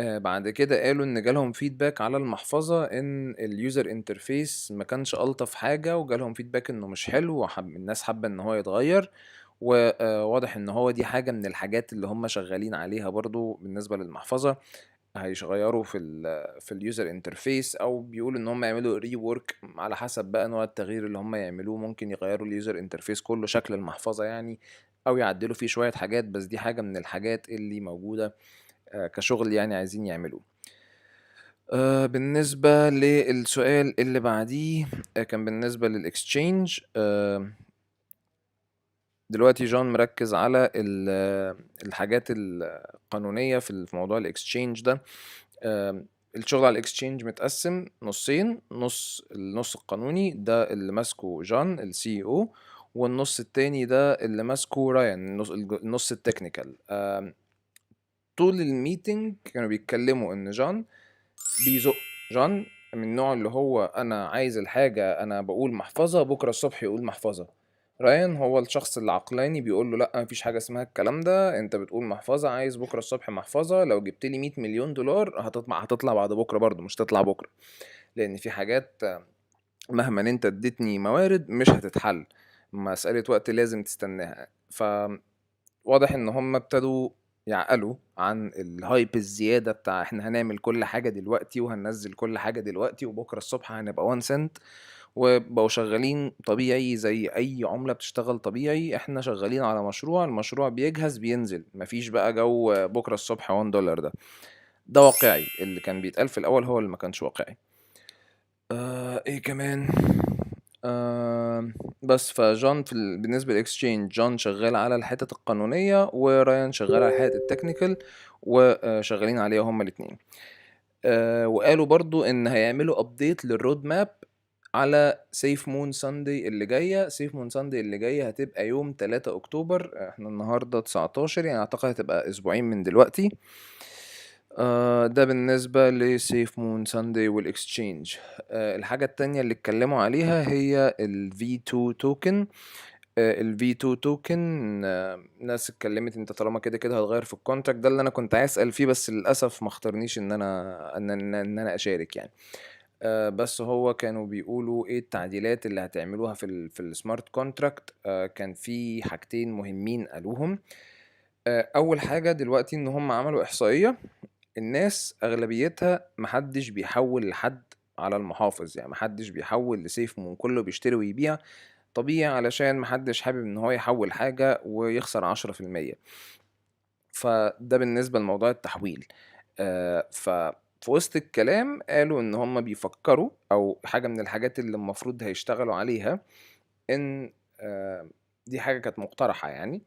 بعد كده قالوا ان جالهم فيدباك على المحفظة ان اليوزر انترفيس ما كانش الطف حاجة، وجالهم فيدباك انه مش حلو، الناس حابة ان هو يتغير. وواضح ان هو دي حاجة من الحاجات اللي هم شغالين عليها برضو بالنسبة للمحفظة. هيغيروا في اليوزر انترفيس، او بيقولوا ان هم يعملوا ري وورك على حسب بقى نوع التغيير اللي هم يعملوه. ممكن يغيروا اليوزر انترفيس كله، شكل المحفظة يعني، او يعدلوا فيه شوية حاجات. بس دي حاجة من الحاجات اللي موجودة كشغل يعني عايزين يعملوه. بالنسبة للسؤال اللي بعديه كان بالنسبة للإكسشينج. دلوقتي جون مركز على الحاجات القانونية في موضوع الإكسشينج ده. الشغل على الإكسشينج متقسم نصين. النص القانوني ده اللي ماسكه جون السي او، والنص التاني ده اللي ماسكه رايان، النص التكنيكال. طول الميتنج كانوا بيتكلموا ان جون بيزق. جون من النوع اللي هو انا عايز الحاجة، انا بقول محفظة، بكرة الصبح يقول محفظة. رايان هو الشخص العقلاني بيقول له لا، مفيش حاجة اسمها الكلام ده، انت بتقول محفظة، عايز بكرة الصبح محفظة. لو جبت لي 100 مليون دولار هتطلع بعد بكرة برضو، مش تطلع بكرة، لان في حاجات مهما انت اديتني موارد مش هتتحل، مسألة وقت لازم تستناها. فواضح ان هم ابتدوا يعقلوا عن الهايب الزيادة بتاع احنا هنعمل كل حاجة دلوقتي وهننزل كل حاجة دلوقتي وبكرة الصبح هنبقى 1 سنت، وبقوا شغالين طبيعي زي اي عملة بتشتغل طبيعي. احنا شغالين على مشروع، المشروع بيجهز بينزل، مفيش بقى جو بكرة الصبح 1 دولار. ده واقعي. اللي كان بيتقال في الاول هو اللي ما كانش واقعي. ايه كمان؟ بس فجون بالنسبة للاكسشينج، جون شغال على الحتة القانونية، ورايان شغال على الحتة التكنيكال، وشغالين عليها هما الاتنين. وقالوا برضو ان هيعملوا ابديت للرود ماب على سيف مون ساندي اللي جاية. سيف مون ساندي اللي جاية هتبقى يوم 3 اكتوبر، احنا النهاردة 19، يعني اعتقد هتبقى اسبوعين من دلوقتي. ده بالنسبة لسيف مون ساندي والاكسشينج. الحاجة التانية اللي اتكلموا عليها هي الV2 توكن. الV2 توكن، ناس اتكلمت انت طالما كده كده هتغير في الكونتراكت. ده اللي انا كنت عايز اسال فيه، بس للاسف ما اختارنيش ان انا اشارك يعني. بس هو كانوا بيقولوا ايه التعديلات اللي هتعملوها في السمارت كونتراكت. كان في حاجتين مهمين قالوهم. اول حاجة دلوقتي ان هم عملوا احصائية، الناس اغلبيتها محدش بيحول لحد على المحافظ، يعني محدش بيحول لسيف مون، كله بيشتري ويبيع طبيعي، علشان محدش حابب ان هو يحول حاجة ويخسر 10%. فده بالنسبة لموضوع التحويل. ففي وسط الكلام قالوا ان هم بيفكروا، او حاجة من الحاجات اللي المفروض هيشتغلوا عليها، ان دي حاجة كانت مقترحة يعني،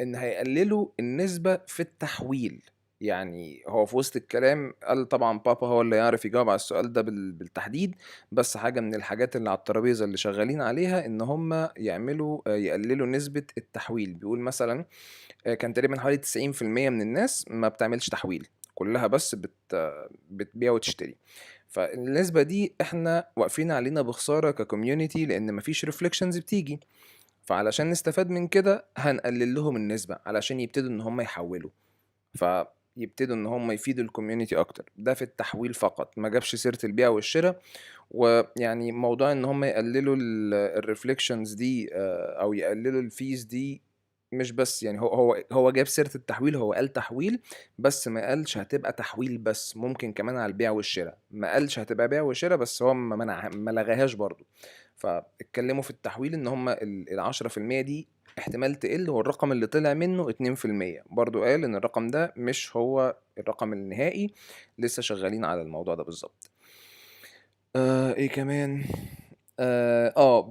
ان هيقللوا النسبة في التحويل. يعني هو في وسط الكلام قال طبعا بابا هو اللي يعرف يجاوب على السؤال ده بالتحديد، بس حاجة من الحاجات اللي على الترابيزة اللي شغالين عليها ان هم يقللوا نسبة التحويل. بيقول مثلا كان تقريبا حوالي 90% من الناس ما بتعملش تحويل، كلها بس بتبيع وتشتري. فالنسبة دي احنا واقفين علينا بخسارة ككوميونيتي، لان مفيش ريفليكشنز بتيجي. فعلشان نستفاد من كده هنقلل لهم النسبة علشان يبتدوا ان هم يحولوا، فيبتدوا ان هم يفيدوا الكوميونتي اكتر. ده في التحويل فقط، ما جابش سيرة البيع والشراء. ويعني موضوع ان هم يقللوا الريفليكشنز دي او يقللوا الفيز دي، مش بس يعني هو جاب سيرة التحويل، هو قال تحويل بس ما قالش هتبقى تحويل بس، ممكن كمان على البيع والشراء. ما قالش هتبقى بيع وشراء بس، هو ما لغاهاش برضو. فاتكلموا في التحويل ان هم 10% دي احتمال تقل، هو الرقم اللي طلع منه 2%. برضو قال ان الرقم ده مش هو الرقم النهائي، لسه شغالين على الموضوع ده بالظبط. ايه كمان؟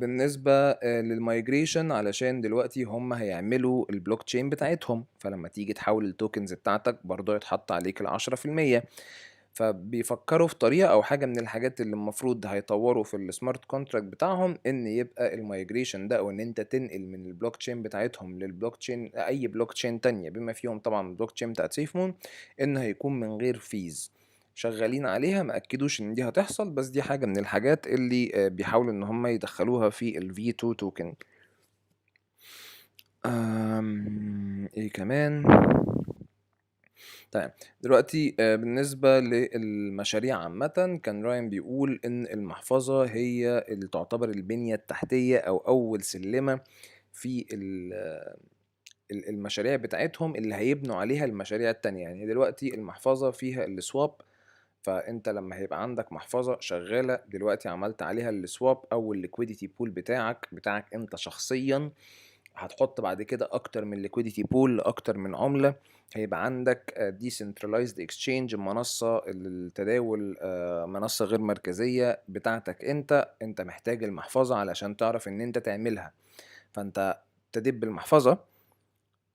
بالنسبة للمايجريشن، علشان دلوقتي هم هيعملوا البلوك تشين بتاعتهم، فلما تيجي تحول التوكنز بتاعتك برضو يتحط عليك 10%. فبيفكروا في طريقة او حاجة من الحاجات اللي المفروض هيطوروا في السمارت كونتراكت بتاعهم، ان يبقى المايجريشن ده، او ان انت تنقل من البلوك تشين بتاعتهم للبلوك تشين اي بلوك تشين تانية، بما فيهم طبعا البلوك تشين بتاعت سيفمون، ان هيكون من غير فيز. شغالين عليها، ما اكدوش ان دي هتحصل، بس دي حاجة من الحاجات اللي بيحاولوا ان هم يدخلوها في الV2 توكن. ايه كمان؟ طيب دلوقتي بالنسبة للمشاريع عامة، كان راين بيقول إن المحفظة هي اللي تعتبر البنية التحتية أو أول سلمة في المشاريع بتاعتهم اللي هيبنوا عليها المشاريع التانية. يعني دلوقتي المحفظة فيها السواب، فانت لما هيبقى عندك محفظة شغالة دلوقتي عملت عليها السواب او الليكويديتي بول بتاعك انت شخصيا، هتحط بعد كده اكتر من ليكويديتي بول اكتر من عملة، هيبقى عندك decentralized exchange، منصة التداول، منصة غير مركزية بتاعتك انت محتاج المحفظة علشان تعرف ان انت تعملها. فانت ابتديت بالمحفظة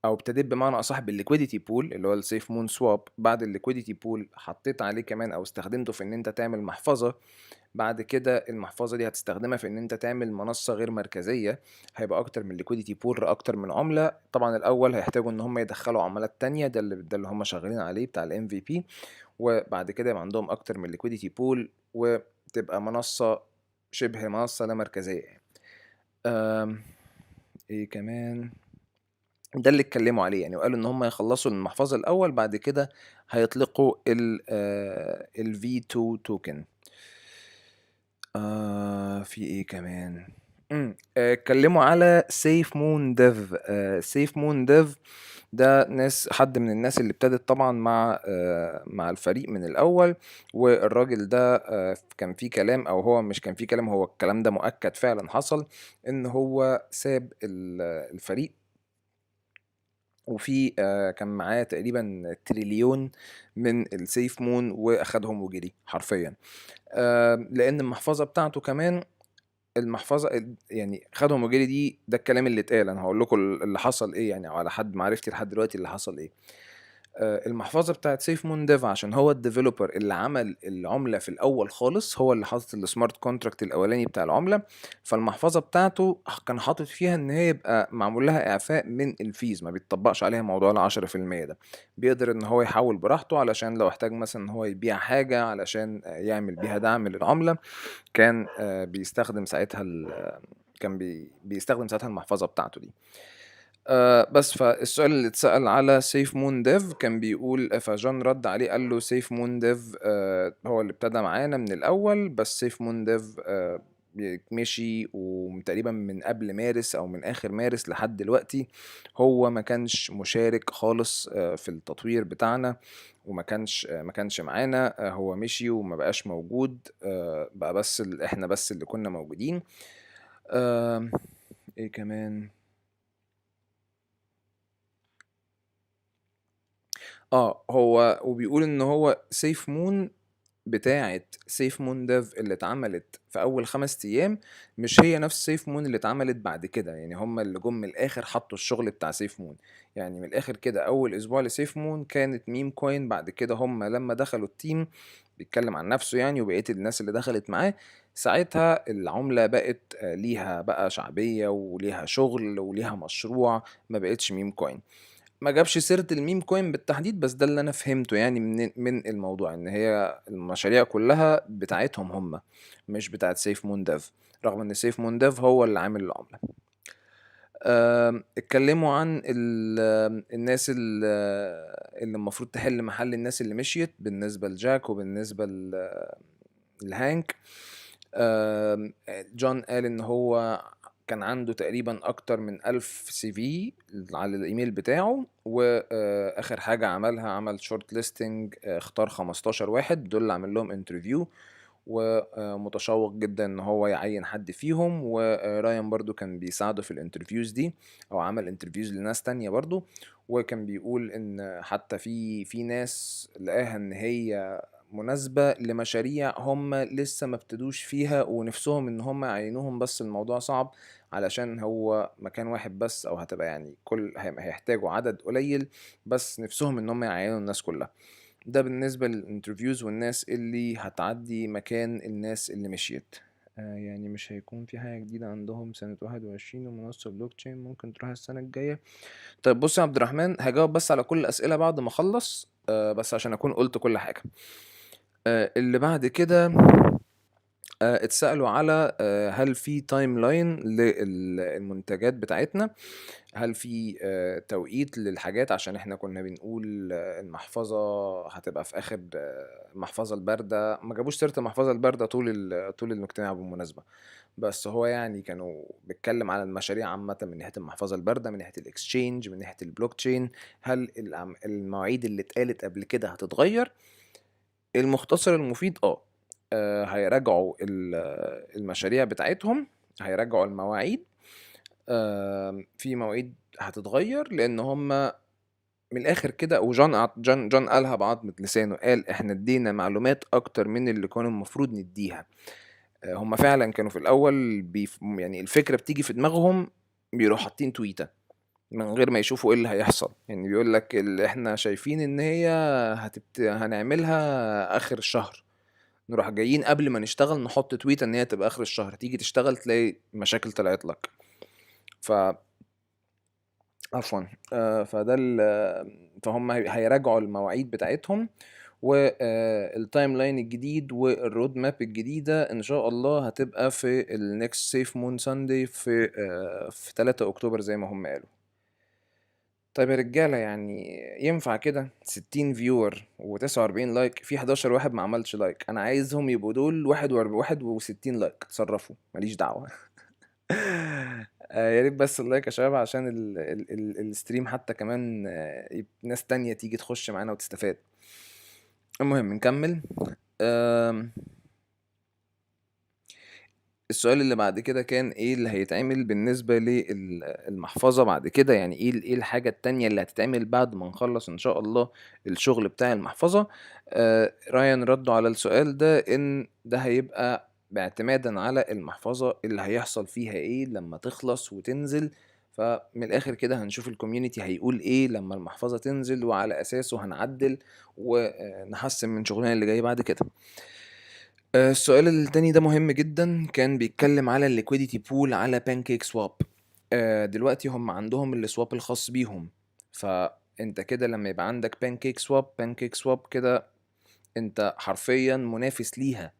او ابتديت بمعنى اصح بالليكويديتي بول اللي هو السيف مون سواب، بعد الليكويديتي بول حطيت عليه كمان او استخدمته في ان انت تعمل محفظة، بعد كده المحفظة دي هتستخدمها في ان انت تعمل منصة غير مركزية، هيبقى اكتر من ليكويديتي بول اكتر من عملة. طبعا الاول هيحتاجوا ان هم يدخلوا عملات تانية، ده اللي هم شغالين عليه بتاع الام في بي، وبعد كده يبقى عندهم اكتر من ليكويديتي بول وتبقى منصة شبه منصة لا مركزية يعني. ايه كمان؟ ده اللي اتكلموا عليه يعني، وقالوا ان هم يخلصوا المحفظة الاول، بعد كده هيطلقوا ال V2 توكن. في ايه كمان؟ اتكلموا على سيف مون ديف. سيف مون ديف ده حد من الناس اللي ابتدت طبعا مع الفريق من الاول، والراجل ده كان فيه كلام، او هو مش كان فيه كلام، هو الكلام ده مؤكد فعلا حصل، ان هو ساب الفريق وفي كان معاه تقريبا تريليون من السيف مون واخدهم وجري حرفيا، لان المحفظه بتاعته كمان، المحفظه يعني خدهم وجري دي، ده الكلام اللي اتقال. انا هقول لكم اللي حصل ايه يعني، على حد معرفتي لحد دلوقتي اللي حصل ايه. المحفظه بتاعت سيف مون ديف، عشان هو الديفلوبر اللي عمل العمله في الاول خالص، هو اللي حاطط السمارت كونتراكت الاولاني بتاع العمله، فالمحفظه بتاعته كان حاطط فيها ان هي يبقى معمول لها اعفاء من الفيز، ما بيتطبقش عليها موضوع ال10%. ده بيقدر ان هو يحول براحته، علشان لو احتاج مثلا ان هو يبيع حاجه علشان يعمل بيها دعم للعمله، كان بيستخدم ساعتها بيستخدم ساعتها المحفظه بتاعته دي. بس فالسؤال اللي اتسأل على سيف مون ديف كان بيقول، فجون رد عليه قال له سيف مون ديف هو اللي ابتدى معانا من الأول، بس سيف مون ديف مشي، وتقريبا من قبل مارس أو من آخر مارس لحد دلوقتي هو ما كانش مشارك خالص في التطوير بتاعنا، وما كانش معانا. هو مشي وما بقاش موجود، بقى بس احنا بس اللي كنا موجودين. ايه كمان؟ هو وبيقول ان هو سيف مون بتاعة سيف مون ديف اللي اتعملت في اول 5 ايام مش هي نفس سيف مون اللي اتعملت بعد كده، يعني هما اللي جم من الاخر حطوا الشغل بتاع سيف مون. يعني من الاخر كده اول اسبوع لسيف مون كانت ميم كوين، بعد كده هما لما دخلوا التيم، بيتكلم عن نفسه يعني وبقية الناس اللي دخلت معاه، ساعتها العملة بقت ليها بقى شعبية وليها شغل وليها مشروع، ما بقتش ميم كوين. ما جابش سيرة الميم كوين بالتحديد، بس ده اللي انا فهمته يعني من الموضوع، ان هي المشاريع كلها بتاعتهم هم، مش بتاعت سيف مون ديف، رغم ان سيف مون ديف هو اللي عامل العملة. اتكلموا عن الناس اللي المفروض تحل محل الناس اللي مشيت، بالنسبة لجاك وبالنسبة لهانك. جون قال ان هو كان عنده تقريبا اكتر من 1000 CV على الايميل بتاعه، واخر حاجة عمل شورت ليستنج، اختار 15 واحد، دول اللي عمل لهم انترفيو، ومتشوق جدا ان هو يعين حد فيهم. ورايان برضو كان بيساعده في الانترفيوز دي، او عمل انترفيوز لناس تانية برضو، وكان بيقول ان حتى في ناس لقاها ان هي مناسبة لمشاريع هم لسه ما ابتدوش فيها، ونفسهم ان هم يعينوهم، بس الموضوع صعب علشان هو مكان واحد بس، او هتبقى يعني هيحتاجوا عدد قليل، بس نفسهم ان هم يعينوا الناس كلها. ده بالنسبة للانترفيوز والناس اللي هتعدي مكان الناس اللي مشيت. يعني مش هيكون في حاجة جديدة عندهم سنة 21، ومنصة بلوك تشين ممكن تروح السنة الجاية. طيب بص يا عبد الرحمن، هجاوب بس على كل الأسئلة بعد ما أخلص، بس عشان أكون قلت كل حاجة. اللي بعد كده اتسألوا على هل في تايم لاين للمنتجات بتاعتنا، هل في توقيت للحاجات، عشان احنا كنا بنقول المحفظة هتبقى في آخر المحفظة الباردة. ما جابوش سيرة المحفظة الباردة طول الاجتماع بالمناسبة، بس هو يعني كانوا بيتكلم على المشاريع عامة من ناحية المحفظة الباردة، من ناحية الاكسشينج، من ناحية البلوك تشين. هل المواعيد اللي اتقالت قبل كده هتتغير؟ المختصر المفيد هيراجعوا المشاريع بتاعتهم، هيراجعوا المواعيد. في مواعيد هتتغير لان هم من الاخر كده، وجون قالها بعضمة لسانه، قال احنا ادينا معلومات اكتر من اللي كانوا المفروض نديها. هم فعلا كانوا في الاول يعني الفكرة بتيجي في دماغهم بيروحوا حاطين تويتة من غير ما يشوفوا ايه اللي هيحصل. يعني بيقول لك اللي احنا شايفين ان هي هنعملها اخر الشهر، نروح جايين قبل ما نشتغل نحط تويتة ان هي تبقى اخر الشهر، تيجي تشتغل تلاقي مشاكل طلعت لك. عفوا. فده فهم هيراجعوا المواعيد بتاعتهم، والتايم لاين الجديد والرود ماب الجديدة ان شاء الله هتبقى في النكست سيف مون ساندي في 3 اكتوبر زي ما هم قالوا. طيب يا رجالة، يعني ينفع كده 60 فيور و49 لايك في 11 واحد ما عملش لايك؟ انا عايزهم يبقوا دول 61 لايك، تصرفوا ماليش دعوة. يا ريت بس اللايك يا شباب عشان الستريم حتى كمان ناس تانية تيجي تخش معانا وتستفاد. المهم نكمل. السؤال اللي بعد كده كان ايه اللي هيتعمل بالنسبة للمحفظة بعد كده، يعني ايه الحاجة التانية اللي هتتعمل بعد ما نخلص ان شاء الله الشغل بتاع المحفظة. رايان ردوا على السؤال ده ان ده هيبقى باعتمادا على المحفظة اللي هيحصل فيها ايه لما تخلص وتنزل. فمن الاخر كده هنشوف الكوميونتي هيقول ايه لما المحفظة تنزل، وعلى اساسه هنعدل ونحسن من شغلنا اللي جاي بعد كده. السؤال التاني ده مهم جدا، كان بيتكلم على الليكويديتي بول على بانكيك سواب. دلوقتي هم عندهم السواب الخاص بيهم، فانت كده لما يبقى عندك بانكيك سواب كده انت حرفيا منافس ليها،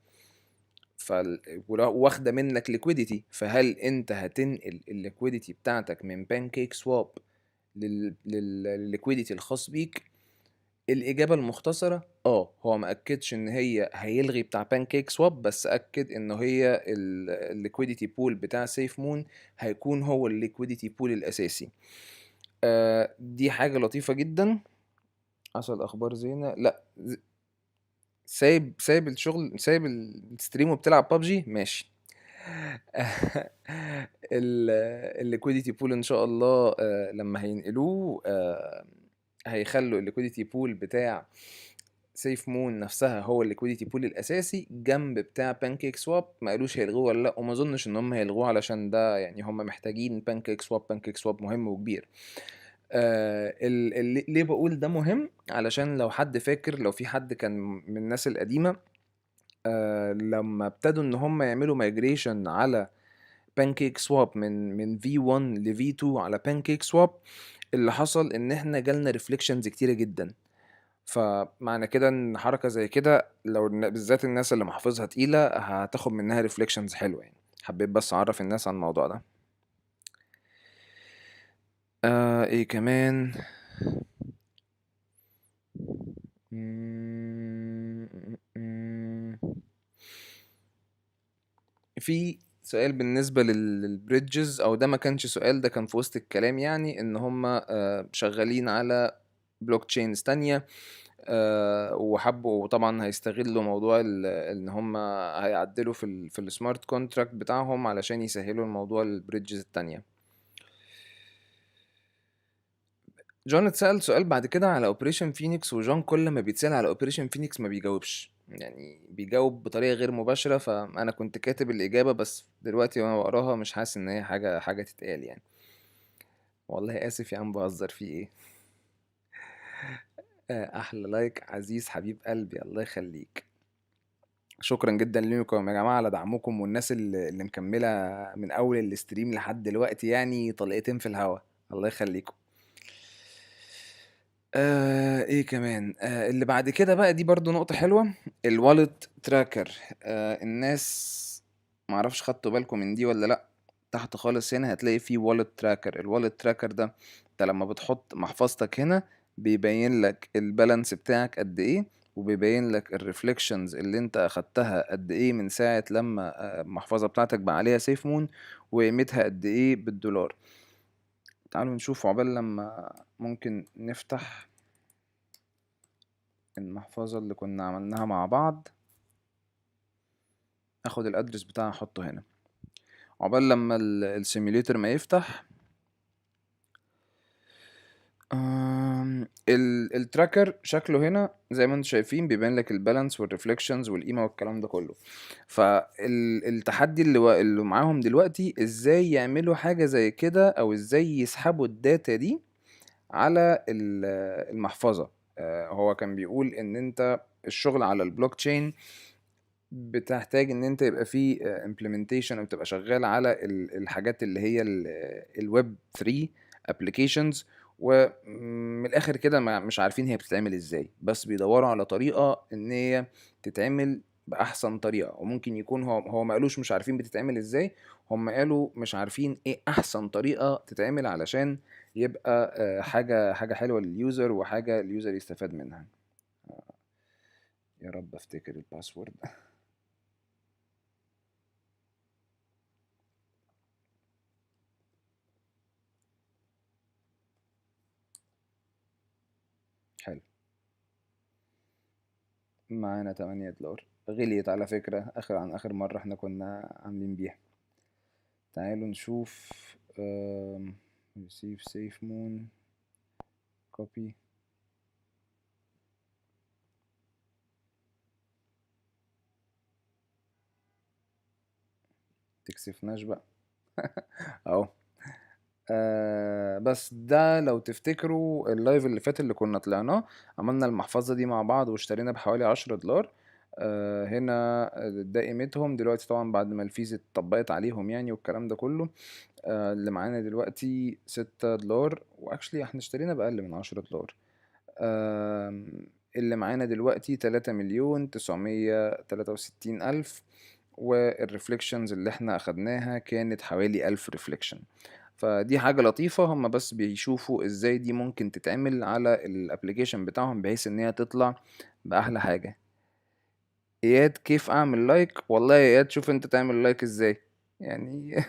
واخده منك ليكويديتي. فهل انت هتنقل الليكويديتي بتاعتك من بانكيك سواب للليكويديتي الخاص بيك؟ الإجابة المختصرة هو ما أكدش إن هي هيلغي بتاع بانكيك سواب، بس أكد إنه هي الليكويديتي بول بتاع سيف مون هيكون هو الليكويديتي بول الأساسي. دي حاجة لطيفة جدا. حصل أخبار زينة؟ لأ، سايب الشغل، سايب الستريم وبتلعب بابجي، ماشي. الليكويديتي بول إن شاء الله لما هينقلوه هيخلوا الليكويديتي بول بتاع سيف مون نفسها هو الليكويديتي بول الاساسي جنب بتاع بانكيك سواب. ما قالوش هيلغوه ولا لا، وما اظنش ان هم هيلغوه علشان ده يعني هم محتاجين بانكيك سواب مهم وكبير. ليه بقول ده مهم؟ علشان لو حد فاكر، لو في حد كان من الناس القديمة لما ابتدوا ان هم يعملوا مايجريشن على بانكيك سواب من V1 ل V2 على بانكيك سواب، اللي حصل ان احنا جالنا ريفليكشنز كتيرة جدا. فمعنى كده ان حركة زي كده لو بالذات الناس اللي محافظها تقيلة هتاخد منها ريفليكشنز حلوة. يعني حبيت بس اعرف الناس عن الموضوع ده. ايه كمان؟ في سؤال بالنسبة للبريدجز، او ده ما كانش سؤال، ده كان في وسط الكلام، يعني ان هم شغالين على بلوك تشينز تانية وحبوا طبعا هيستغلوا موضوع ان هم هيعدلوا في السمارت كونتراكت بتاعهم علشان يسهلوا الموضوع البريدجز التانية. جون اتسأل سؤال بعد كده على اوبريشن فينيكس، وجون كل ما بيتسأل على اوبريشن فينيكس ما بيجاوبش، يعني بيجاوب بطريقة غير مباشرة. فأنا كنت كاتب الإجابة بس دلوقتي وأنا بقراها مش حاسس إن هي حاجة تتقال يعني. والله آسف يا عم، بهزر فيه إيه. أحلى لايك عزيز حبيب قلبي، الله يخليك. شكرا جدا لكم يا جماعة على دعمكم، والناس اللي مكملة من أول الاستريم لحد دلوقتي، يعني طلقتين في الهوا، الله يخليكم. ايه كمان؟ اللي بعد كده بقى دي برضو نقطة حلوة، الوالت تراكر. الناس معرفش خدتوا بالكم من دي ولا لا. تحت خالص هنا هتلاقي فيه والlet تراكر. الوالت تراكر ده انت لما بتحط محفظتك هنا بيبين لك البالانس بتاعك قد ايه، وبيبين لك الريفليكشنز اللي انت اخدتها قد ايه من ساعة لما المحفظة بتاعتك بقى عليها سيف مون، وقيمتها قد ايه بالدولار. تعالوا نشوف عقبال لما ممكن نفتح المحفظة اللي كنا عملناها مع بعض. اخد الادرس بتاعها احطه هنا عقبال لما السيميوليتر ما يفتح. التراكر شكله هنا زي ما انتم شايفين بيبين لك البالانس والريفليكشنز والقيمه والكلام ده كله. فالتحدي اللي معاهم دلوقتي ازاي يعملوا حاجه زي كده، او ازاي يسحبوا الداتا دي على المحفظه. هو كان بيقول ان انت الشغل على البلوك تشين بتحتاج ان انت يبقى فيه implementation او تبقى شغال على الحاجات اللي هي الويب 3 applications، ومن الاخر كده مش عارفين هي بتتعمل ازاي، بس بيدوروا على طريقة ان هي تتعمل باحسن طريقة. وممكن يكون هو ما قالوش مش عارفين بتتعمل ازاي، هم قالوا مش عارفين ايه احسن طريقة تتعمل علشان يبقى حاجة حلوة لليوزر وحاجة اليوزر يستفاد منها. يا رب افتكر الباسورد. حلو، معانا 8 دولار. غليت على فكرة عن آخر مرة احنا كنا عاملين بيها. تعالوا نشوف receive SAFEMOON copy. تكسفناش بقى. اهو. بس ده لو تفتكروا اللايف اللي فات اللي كنا طلعناه، عملنا المحفظة دي مع بعض واشترينا بحوالي 10 دولار. هنا ده قيمتهم دلوقتي طبعا بعد ما الفيز اتطبقت عليهم يعني والكلام ده كله. اللي معانا دلوقتي 6 دولار، واكشلي احنا اشترينا بأقل من 10 دولار. اللي معانا دلوقتي 3,963,000، والريفليكشنز اللي احنا اخدناها كانت حوالي 1000 ريفليكشن. فدي حاجة لطيفة، هم بس بيشوفوا ازاي دي ممكن تتعمل على الابليكيشن بتاعهم بحيث ان هي تطلع بأحلى حاجة. اياد كيف اعمل لايك؟ والله يا اياد شوف انت تعمل لايك ازاي يعني.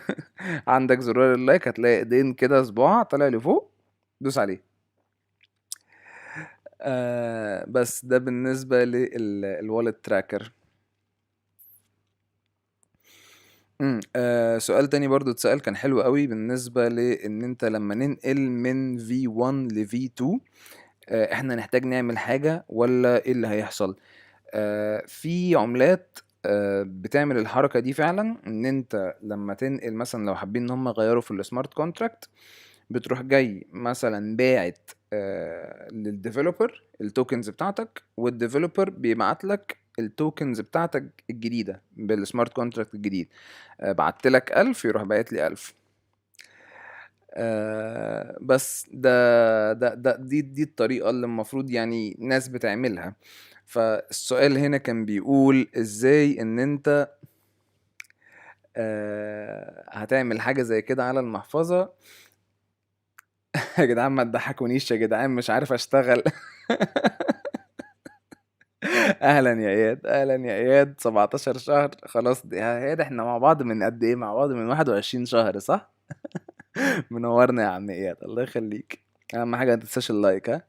عندك زرار اللايك هتلاقي ايدين كده، صباع طالع لفوق، دوس عليه. بس ده بالنسبة للوالت تراكر. سؤال تاني برضو اتسأل كان حلو قوي بالنسبة لان انت لما ننقل من V1 ل V2 احنا نحتاج نعمل حاجة ولا ايه اللي هيحصل؟ في عملات بتعمل الحركة دي فعلا، ان انت لما تنقل مثلا لو حابين ان هم يغيروا في السمارت كونتراكت، بتروح جاي مثلا باعت للديفلوبر التوكنز بتاعتك، والديفلوبر بيبعت لك التوكنز بتاعتك الجديدة بالسمارت كونتراكت الجديد. بعت لك 1000 يروح باعت لي 1000. بس دي الطريقة اللي المفروض يعني ناس بتعملها. فالسؤال هنا كان بيقول ازاي ان انت هتعمل حاجة زي كده على المحفظة. يا جدعان ما تضحكونيش يا جدعان، مش عارف اشتغل. اهلا يا اياد، اهلا يا اياد. 17 شهر خلاص. يا اياد احنا مع بعض من قد ايه؟ مع بعض من 21 شهر صح؟ منورنا يا عم اياد، الله يخليك. اهم حاجه ما تنساش اللايك. ها،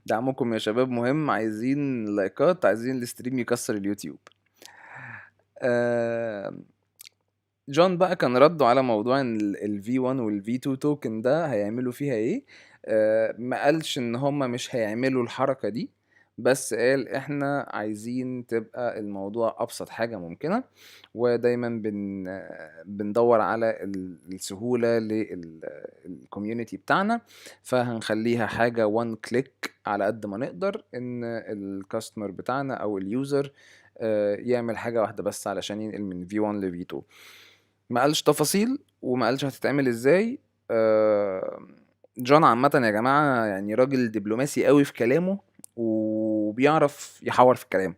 دعمكم يا شباب مهم، عايزين لايكات، عايزين الاستريم يكسر اليوتيوب. جون بقى كان رده على موضوع ان ال V1 وال V2 توكن ده هيعملوا فيها ايه. ما قالش ان هما مش هيعملوا الحركة دي، بس قال احنا عايزين تبقى الموضوع ابسط حاجة ممكنة، ودايما بندور على السهولة للكوميونتي بتاعنا، فهنخليها حاجة وان كليك على قد ما نقدر، ان الكاستمر بتاعنا او اليوزر يعمل حاجة واحدة بس علشان ينقل من V1 ل V2. ما قالش تفاصيل وما قالش هتتعمل ازاي. جون عامة يا جماعة يعني راجل دبلوماسي قوي في كلامه، وبيعرف يحور في الكلام.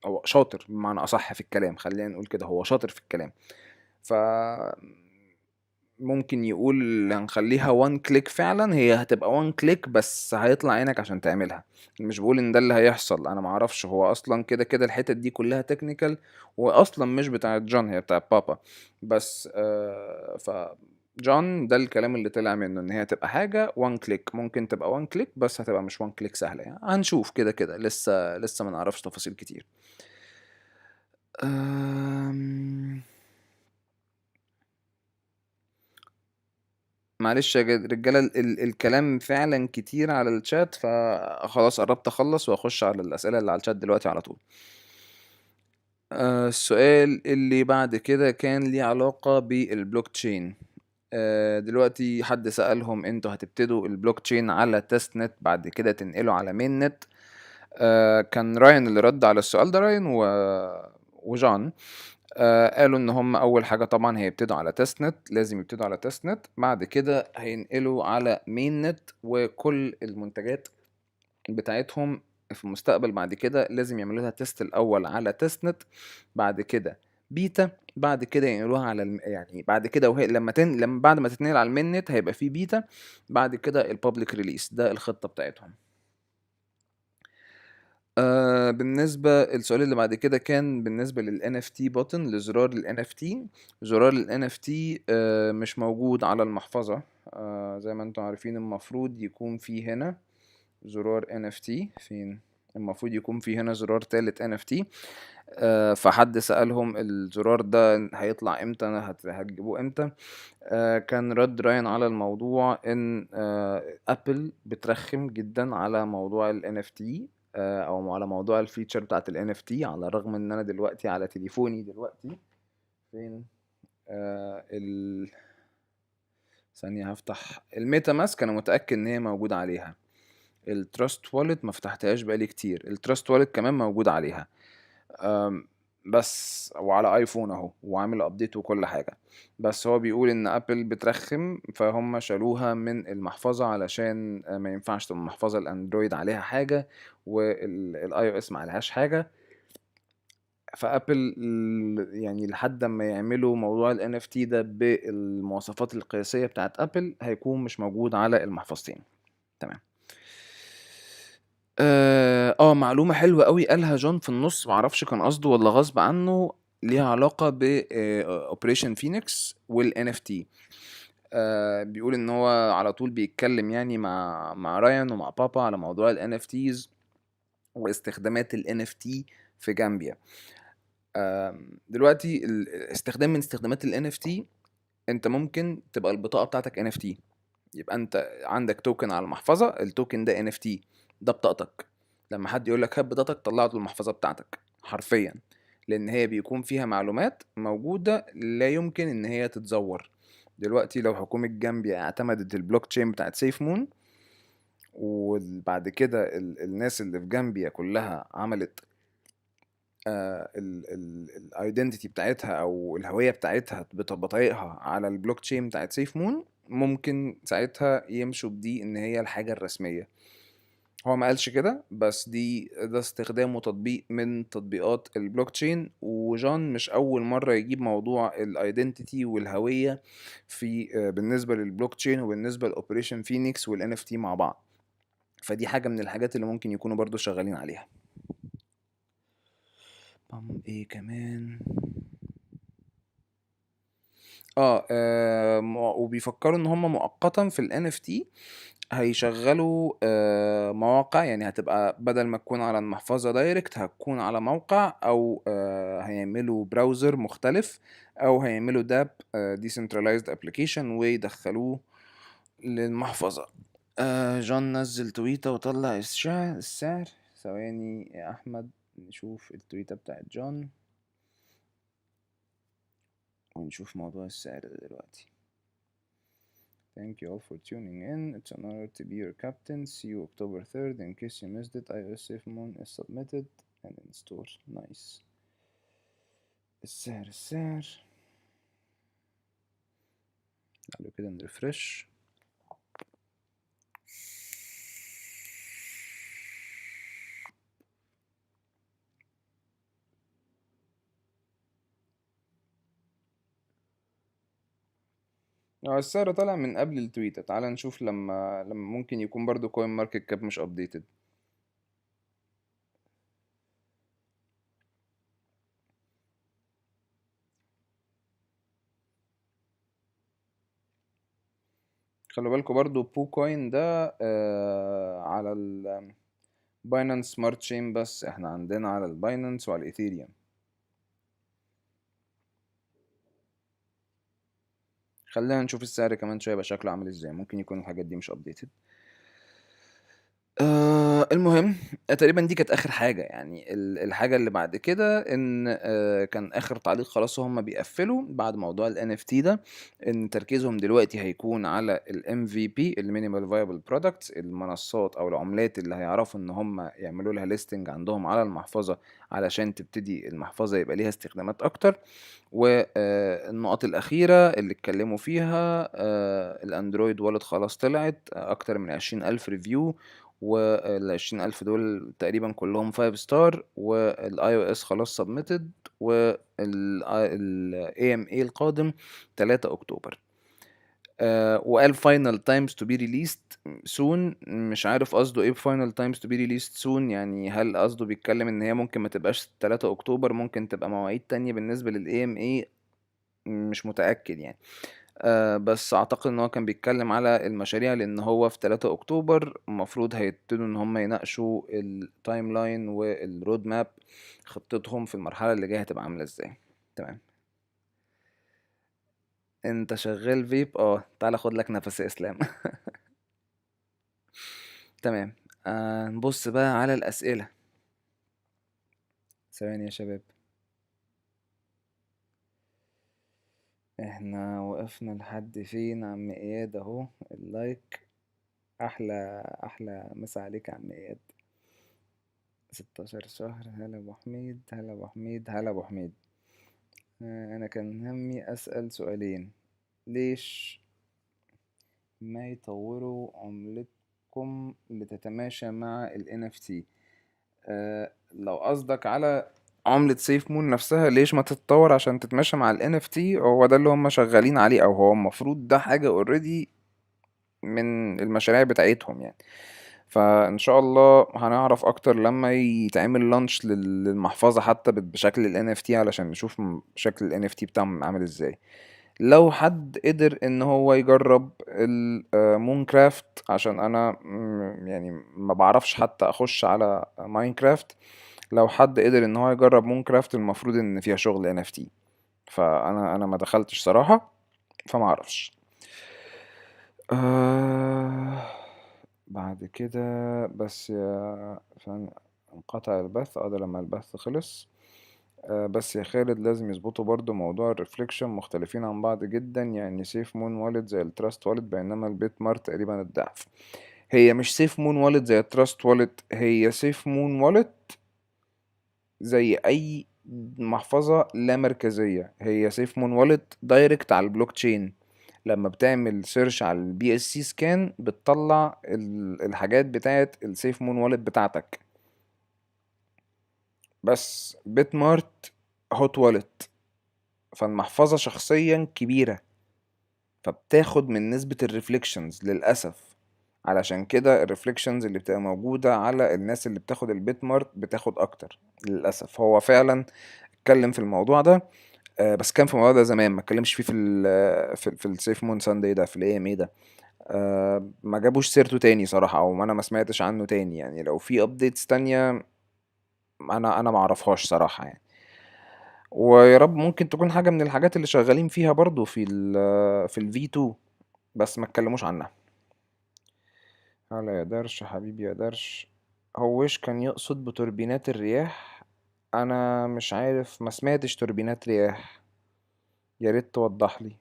هو شاطر بمعنى اصح في الكلام، خلينا نقول كده هو شاطر في الكلام. ف ممكن يقول هنخليها وان كليك، فعلا هي هتبقى وان كليك بس هيطلع عينك عشان تعملها. مش بقول ان ده اللي هيحصل، انا معرفش، هو اصلا كده كده الحتت دي كلها تكنيكال، واصلا مش بتاعت جون، هي بتاعت بابا. بس ف جون ده الكلام اللي طلع منه، ان هي تبقى حاجة وان كليك، ممكن تبقى وان كليك بس هتبقى مش وان كليك سهلة يعني. هنشوف كده كده، لسه ما نعرفش تفاصيل كتير. أم... معلش يا رجالة، الكلام فعلا كتير على الشات، فخلاص قربت اخلص واخش على الاسئلة اللي على الشات دلوقتي على طول. السؤال اللي بعد كده كان ليه علاقة بالبلوك تشين. دلوقتي حد سألهم انتوا هتبتدوا البلوك تشين على تيست نت بعد كده تنقلوا على مين نت. كان راين اللي رد على السؤال ده، راين وجان. قالوا ان هم اول حاجه طبعا هيبتدوا على تيست نت، لازم يبتدوا على تيست نت، بعد كده هينقلوا على مين نت، وكل المنتجات بتاعتهم في المستقبل بعد كده لازم يعملوا لها تيست الاول على تيست نت، بعد كده بيتا، بعد كده ينقلوها على يعني بعد كده وهي لما بعد ما تتنقل على المين نت هيبقى في بيتا، بعد كده البابليك ريليس. ده الخطه بتاعتهم. بالنسبة السؤال اللي بعد كده كان بالنسبة لل NFT button، لزرار ال NFT. زرار ال NFT مش موجود على المحفظة. زي ما انتم عارفين المفروض يكون في هنا زرار NFT. فين؟ المفروض يكون في هنا زرار تالت NFT. فحد سألهم الزرار ده هيطلع امتى، هتجيبوه امتى؟ كان رد راين على الموضوع ان ابل بترخم جدا على موضوع ال NFT، او على موضوع الفيتشر بتاعت ال NFT، على الرغم ان انا دلوقتي على تليفوني دلوقتي فين ثانية هفتح الميتا ماسك، انا متأكد ان هي موجودة عليها. التراست والت ما فتحتهاش بقالي كتير، التراست والت كمان موجود عليها. بس وعلى ايفون اهو، وعامل ابديت وكل حاجة. بس هو بيقول ان ابل بترخم، فهم شالوها من المحفظة علشان ما ينفعش تبقى المحفظة الاندرويد عليها حاجة والاي او اس ما عليهاش حاجة. فابل يعني لحد ما يعملوا موضوع ال NFT ده بالمواصفات القياسية بتاعت ابل هيكون مش موجود على المحفظتين. تمام. معلومة حلوة قوي قالها جون في النص، معرفش كان قصده ولا غصب عنه، ليها علاقة ب اوبريشن فينيكس وال NFT. بيقول ان هو على طول بيتكلم يعني مع رايان ومع بابا على موضوع ال NFTs واستخدامات ال NFT في جامبيا. دلوقتي استخدام من استخدامات ال NFT، انت ممكن تبقى البطاقة بتاعتك NFT، يبقى انت عندك توكن على المحفظة، التوكن ده NFT، ده بطاقتك. لما حد يقول لك هات بطاقتك طلعه المحفظة بتاعتك حرفيا، لان هي بيكون فيها معلومات موجودة لا يمكن ان هي تتزور. دلوقتي لو حكومة جامبيا اعتمدت البلوك تشين بتاعت سيف مون، وبعد كده الناس اللي في جامبيا كلها عملت الايدنتيتي بتاعتها او الهويه بتاعتها بطريقها على البلوك تشين بتاعت سيف مون، ممكن ساعتها يمشوا بدي ان هي الحاجه الرسميه. هو ما قالش كده، بس ده استخدام وتطبيق من تطبيقات البلوك تشين، وجون مش اول مره يجيب موضوع الايدنتيتي والهويه في بالنسبه للبلوك تشين وبالنسبه للاوبريشن فينيكس والان اف تي مع بعض. فدي حاجه من الحاجات اللي ممكن يكونوا برضو شغالين عليها. ايه كمان؟ وبيفكروا ان هم مؤقتا في ال NFT هيشغلوا مواقع، يعني هتبقى بدل ما تكون على المحفظة دايركت هتكون على موقع، او هيعملوا براوزر مختلف، او هيعملوا داب decentralized application ويدخلوه للمحفظة. جون نزل تويتة وطلع السعر. ثواني يا احمد نشوف التويتة بتاعت جون ونشوف موضوع السعر ده دلوقتي. Thank you all for tuning in. It's an honor to be your captain. See you October 3rd. In case you missed it, iOS SafeMoon is submitted and in store. Nice. السعر تعالوا كده نرفرش. هو السعر طالع من قبل التويتة. تعال نشوف لما ممكن يكون برضو كوين ماركت كاب مش ابديتد. خلوا بالكوا برضو بو كوين ده على باينانس سمارت تشين، بس احنا عندنا على الباينانس وعلى الايثيريوم. خلينا نشوف السعر كمان شويه يبقى شكله عامل ازاي، ممكن يكون الحاجات دي مش ابديتد. المهم تقريبا دي كانت اخر حاجه. يعني الحاجه اللي بعد كده ان كان اخر تعليق خلاص هم بيقفلوا بعد موضوع ال NFT ده، ان تركيزهم دلوقتي هيكون على ال MVP المينيمال فايبل برودكتس، المنصات او العملات اللي هيعرفوا ان هم يعملوا لها ليستنج عندهم على المحفظه علشان تبتدي المحفظه يبقى ليها استخدامات اكتر. والنقط الأخيرة اللي اتكلموا فيها الأندرويد والت خلاص طلعت أكتر من 20,000 ريفيو، وال20,000 دول تقريبا كلهم 5 ستار، والاي او اس خلاص سبميتد، وال AMA القادم 3 أكتوبر. وقال final times to be released soon. مش عارف قصده ايه final times to be released soon، يعني هل قصده بيتكلم ان هي ممكن ما تبقاش 3 اكتوبر، ممكن تبقى مواعيد تانية بالنسبة لل AMA، مش متأكد يعني. بس اعتقد ان هو كان بيتكلم على المشاريع، لان هو في 3 اكتوبر المفروض هيبتدوا ان هم يناقشوا التايم لاين والرود ماب، خطتهم في المرحلة اللي جاية هتبقى عاملة ازاي. تمام. انت شغال فيب؟ تعالى خد لك نفس يا اسلام. تمام. نبص بقى على الأسئلة. ثواني يا شباب، احنا وقفنا لحد فين؟ عم اياد اهو اللايك. احلى مسا عليك يا عم اياد. 16 شهر. هلا ابو حميد، هلا ابو حميد، هلا ابو حميد. انا كان همي اسأل سؤالين. ليش ما يطوروا عملتكم لتتماشى مع ال NFT؟ لو قصدك على عملة سيف مون نفسها، ليش ما تتطور عشان تتماشى مع ال NFT؟ هو ده اللي هم شغالين عليه، او هو المفروض ده حاجة اوريدي من المشاريع بتاعتهم يعني. فان شاء الله هنعرف اكتر لما يتعمل لانش للمحفظة حتى بشكل ال NFT، علشان نشوف شكل ال NFT بتاعهم عامل ازاي. لو حد قدر ان هو يجرب المون كرافت، عشان انا يعني ما بعرفش حتى اخش على ماينكرافت. لو حد قدر ان هو يجرب مون كرافت، المفروض ان فيها شغل NFT، فانا ما دخلتش صراحة، فما اعرفش. بعد كده بس يا فن انقطع البث. ده لما البث خلص. بس يا خالد لازم يظبطوا برضو موضوع الريفليكشن، مختلفين عن بعض جدا. يعني سيف مون والد زي التراست والد، بينما البيت مارت تقريبا الضعف. هي مش سيف مون والد زي التراست والد، هي سيف مون والد زي اي محفظة لا مركزية. هي سيف مون والد دايركت على البلوك تشين. لما بتعمل سيرش على البي اس سي سكان بتطلع الحاجات بتاعت السيف مون والد بتاعتك. بس بيت مارت هوت والد، فالمحفظة شخصيا كبيرة، فبتاخد من نسبة الريفليكشنز للأسف. علشان كده الريفليكشنز اللي بتبقى موجودة على الناس اللي بتاخد البيت مارت بتاخد أكتر للأسف. هو فعلا اتكلم في الموضوع ده، بس كان في الموضوع ده زمان، ما اتكلمش فيه في السيف مون ساندي ده، في الاي ام اي ده. ما جابوش سيرته تاني صراحة، او انا ما سمعتش عنه تاني. يعني لو في ابديتس تانية انا ما اعرفهاش صراحة يعني. ويا رب ممكن تكون حاجة من الحاجات اللي شغالين فيها برضو في الفي 2، بس ما اتكلموش عنها. هلا يا درش حبيبي يا درش. هوش كان يقصد بتوربينات الرياح؟ انا مش عارف، ما سمعتش توربينات رياح، يا ريت توضح لي.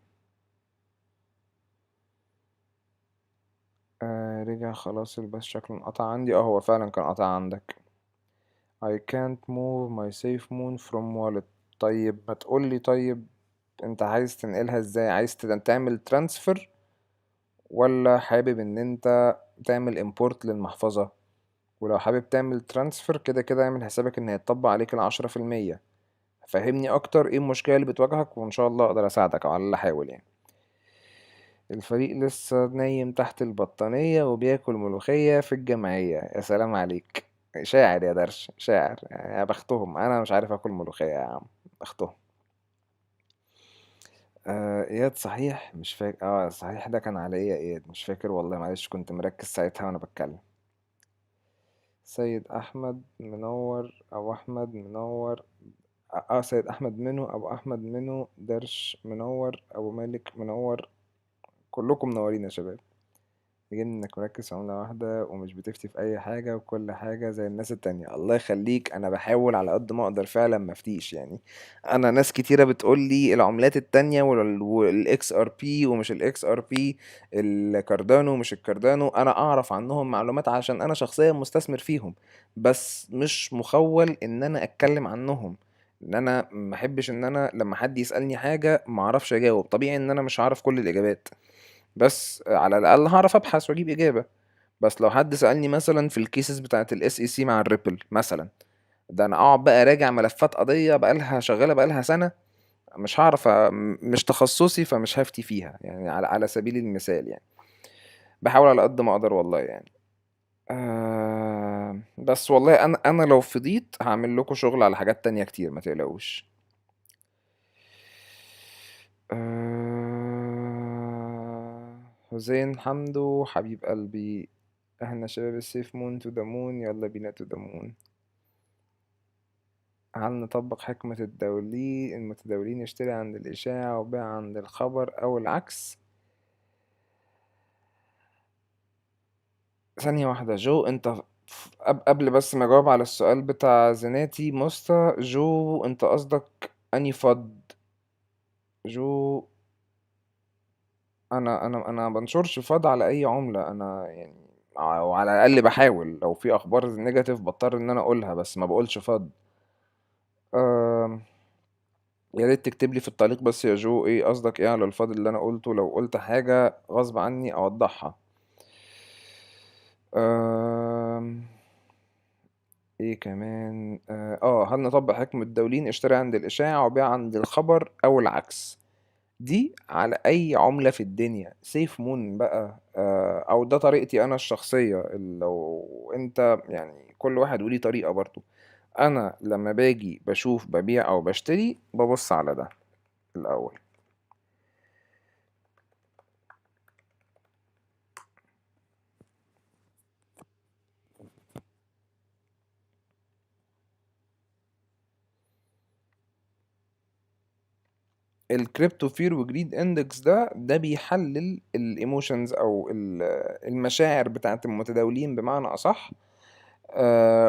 رجع خلاص البث شكله انقطع عندي. هو فعلا كان قطع عندك. I can't move my safe moon from wallet. طيب ما تقولي، طيب انت عايز تنقلها ازاي؟ عايز تعمل ترانسفر، ولا حابب ان انت تعمل import للمحفظة؟ ولو حابب تعمل ترانسفر، كده كده اعمل حسابك ان هيتطبق عليك ال10%. فهمني اكتر ايه المشكلة اللي بتواجهك، وان شاء الله اقدر اساعدك، او على الاقل احاول يعني. الفريق لسه نايم تحت البطانية وبياكل ملوخية في الجمعية. يا سلام عليك، شاعر يا درش، شاعر يعني. يا بختهم، انا مش عارف اكل ملوخية يا عم، بختهم. اياد صحيح، مش فاكر. صحيح ده كان على ايه يا اياد؟ مش فاكر والله، معلش كنت مركز ساعتها وانا بتكلم. سيد احمد منور، او احمد منور. سيد احمد منو، ابو احمد منو، درش منور، ابو مالك منور. كلكم منورين يا شباب. بيجي انك مركز في عملة واحدة ومش بتفتي في اي حاجة وكل حاجة زي الناس التانية. الله يخليك، انا بحاول على قد ما اقدر فعلا ما افتيش يعني. انا ناس كتيرة بتقول لي العملات التانية والاكس ار بي ومش الاكس ار بي، الكاردانو مش الكاردانو، انا اعرف عنهم معلومات عشان انا شخصيا مستثمر فيهم، بس مش مخول ان انا اتكلم عنهم. ان انا ما احبش ان انا لما حد يسألني حاجة ما اعرفش اجاوب. طبيعي ان انا مش هعرف كل الاجابات، بس على الاقل هعرف ابحث واجيب اجابه. بس لو حد سالني مثلا في الكيسز بتاعه الاس اي سي مع الريبل مثلا، ده انا اقعد بقى راجع ملفات قضيه بقالها شغاله بقالها سنه، مش هعرف مش تخصصي، فمش هفتي فيها يعني، على سبيل المثال يعني. بحاول على قد ما اقدر والله يعني. بس والله انا لو فضيت هعمل لكم شغل على حاجات تانية كتير، ما تقلقوش. حسين حمدو حبيب قلبي، احنا شباب السيف مون تو ذا مون، يلا بينا تو ذا مون. هل نطبق حكمة المتداولين يشتري عند الإشاعة وبيع عند الخبر أو العكس؟ ثانية واحدة جو، انت قبل بس ما اجاوب على السؤال بتاع زناتي مستا جو، انت قصدك اني فض جو؟ انا بنشرش فض على اي عملة انا يعني، وعلى الاقل بحاول لو في اخبار نيجاتيف بضطر ان انا اقولها، بس ما بقولش فض. أم... يا ريت تكتب لي في التعليق بس يا جو ايه قصدك ايه على الفاضل اللي انا قلته، لو قلت حاجة غصب عني اوضحها. أم... ايه كمان؟ هل نطبق حكم الدولين اشتري عند الاشاعة وبيع عند الخبر او العكس؟ دي على اي عملة في الدنيا، سيف مون بقى او ده طريقتي انا الشخصية. لو انت يعني كل واحد وليه طريقة برضو. انا لما باجي بشوف ببيع او بشتري ببص على ده الاول. الكريبتو فير وجريد اندكس ده بيحلل الايموشنز او المشاعر بتاعت المتداولين بمعنى اصح.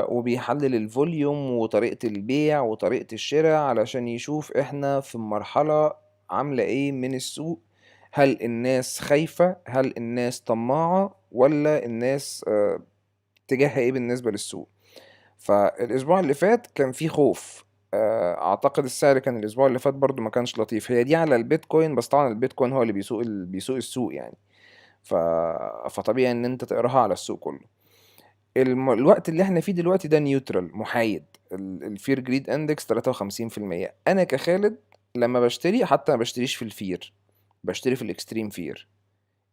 وبيحلل الفوليوم وطريقة البيع وطريقة الشراء علشان يشوف احنا في مرحلة عاملة ايه من السوق. هل الناس خايفة، هل الناس طماعة، ولا الناس اتجاهها ايه بالنسبة للسوق. فالاسبوع اللي فات كان في خوف. اعتقد السعر كان الاسبوع اللي فات برضو ما كانش لطيف. هي دي على البيتكوين، بس طبعا البيتكوين هو اللي بيسوق السوق يعني. ف... فطبيعي ان انت تقراها على السوق كله. الوقت اللي احنا فيه دلوقتي ده نيوترال محايد. الفير جريد اندكس 53%. انا كخالد لما بشتري حتى ما بشتريش في الفير، بشتري في الاكستريم فير.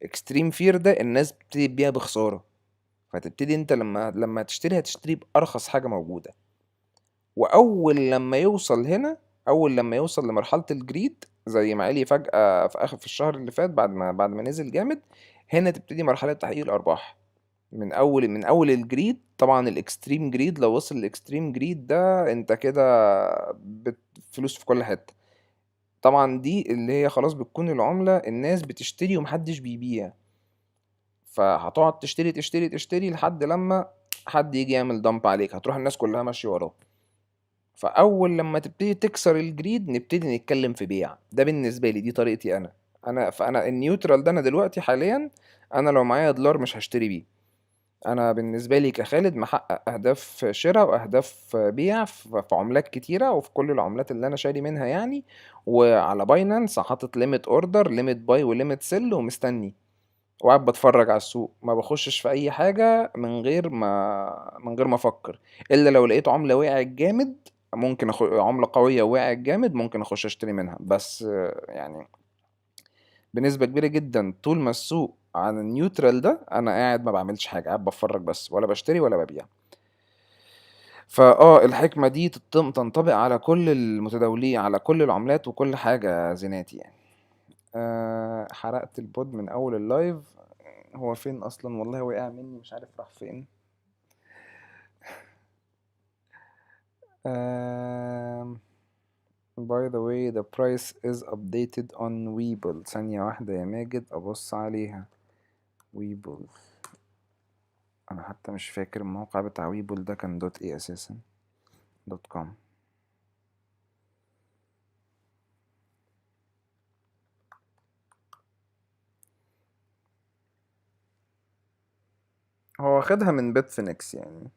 اكستريم فير ده الناس بتبتدي تبيع بخسارة، فتبتدي انت لما تشتري هتشتري بأرخص حاجة موجودة. واول لما يوصل هنا، اول لما يوصل لمرحلة الجريد زي ما قالي فجأة في الشهر اللي فات بعد ما نزل جامد، هنا تبتدي مرحلة تحقيق الارباح. من اول الجريد. طبعا الاكستريم جريد لو وصل الاكستريم جريد ده انت كده فلوس في كل حتة. طبعا دي اللي هي خلاص بتكون العملة الناس بتشتري ومحدش بيبيع، فهتقعد تشتري تشتري تشتري لحد لما حد يجي يعمل دمب عليك، هتروح الناس كلها ماشية وراه. فاول لما تبتدي تكسر الجريد نبتدي نتكلم في بيع. ده بالنسبة لي، دي طريقتي فانا النيوترال ده انا دلوقتي حاليا، انا لو معايا دولار مش هشتري بيه. انا بالنسبه لي كخالد محقق اهداف شراء واهداف بيع في عملات كتيره، وفي كل العملات اللي انا شاري منها يعني. وعلى باينانس حاطط ليميت اوردر، ليميت باي، وليميت سيل، ومستني وقاعد بتفرج على السوق. ما بخشش في اي حاجه من غير ما افكر، الا لو لقيت عمله وقعت جامد، عمله قويه وقعت جامد ممكن اخش اشتري منها. بس يعني بنسبة كبيرة جدا طول ما السوق عن النيوترال ده انا قاعد ما بعملش حاجة، قاعد بتفرج بس، ولا بشتري ولا ببيع. الحكمة دي تنطبق على كل المتداولين، على كل العملات وكل حاجة زيناتي يعني. حرقت البود من اول اللايف. هو فين اصلا؟ والله وقع مني مش عارف راح فين. by the way the price is updated on Webull. ثانية واحدة يا ماجد ابص عليها. Webull، انا حتى مش فاكر الموقع بتاع Webull ده كان دوت ايه اساسا. دوت كوم. هو واخدها من بيتفينكس يعني.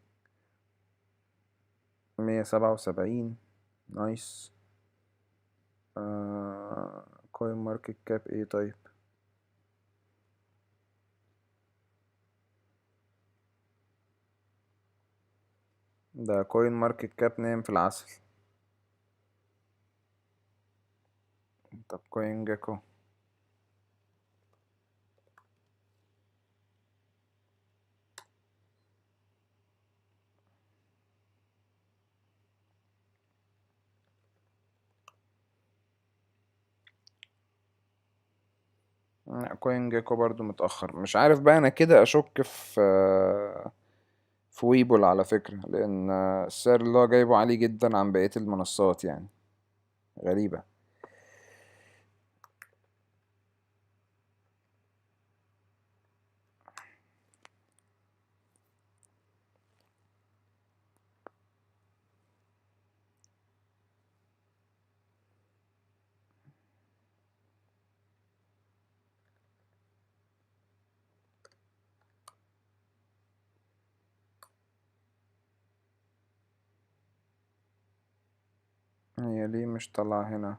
177. نايس. كوين ماركت كاب ايه طيب؟ ده كوين ماركت كاب نايم في العسل. طب كوين جاكو. كوين جاكو برضو متأخر. مش عارف بقى، انا كده اشك في ويبول على فكرة، لان السعر اللي هو جايبه عالي جدا عن بقية المنصات يعني. غريبة. هي ليه مش طالعة هنا؟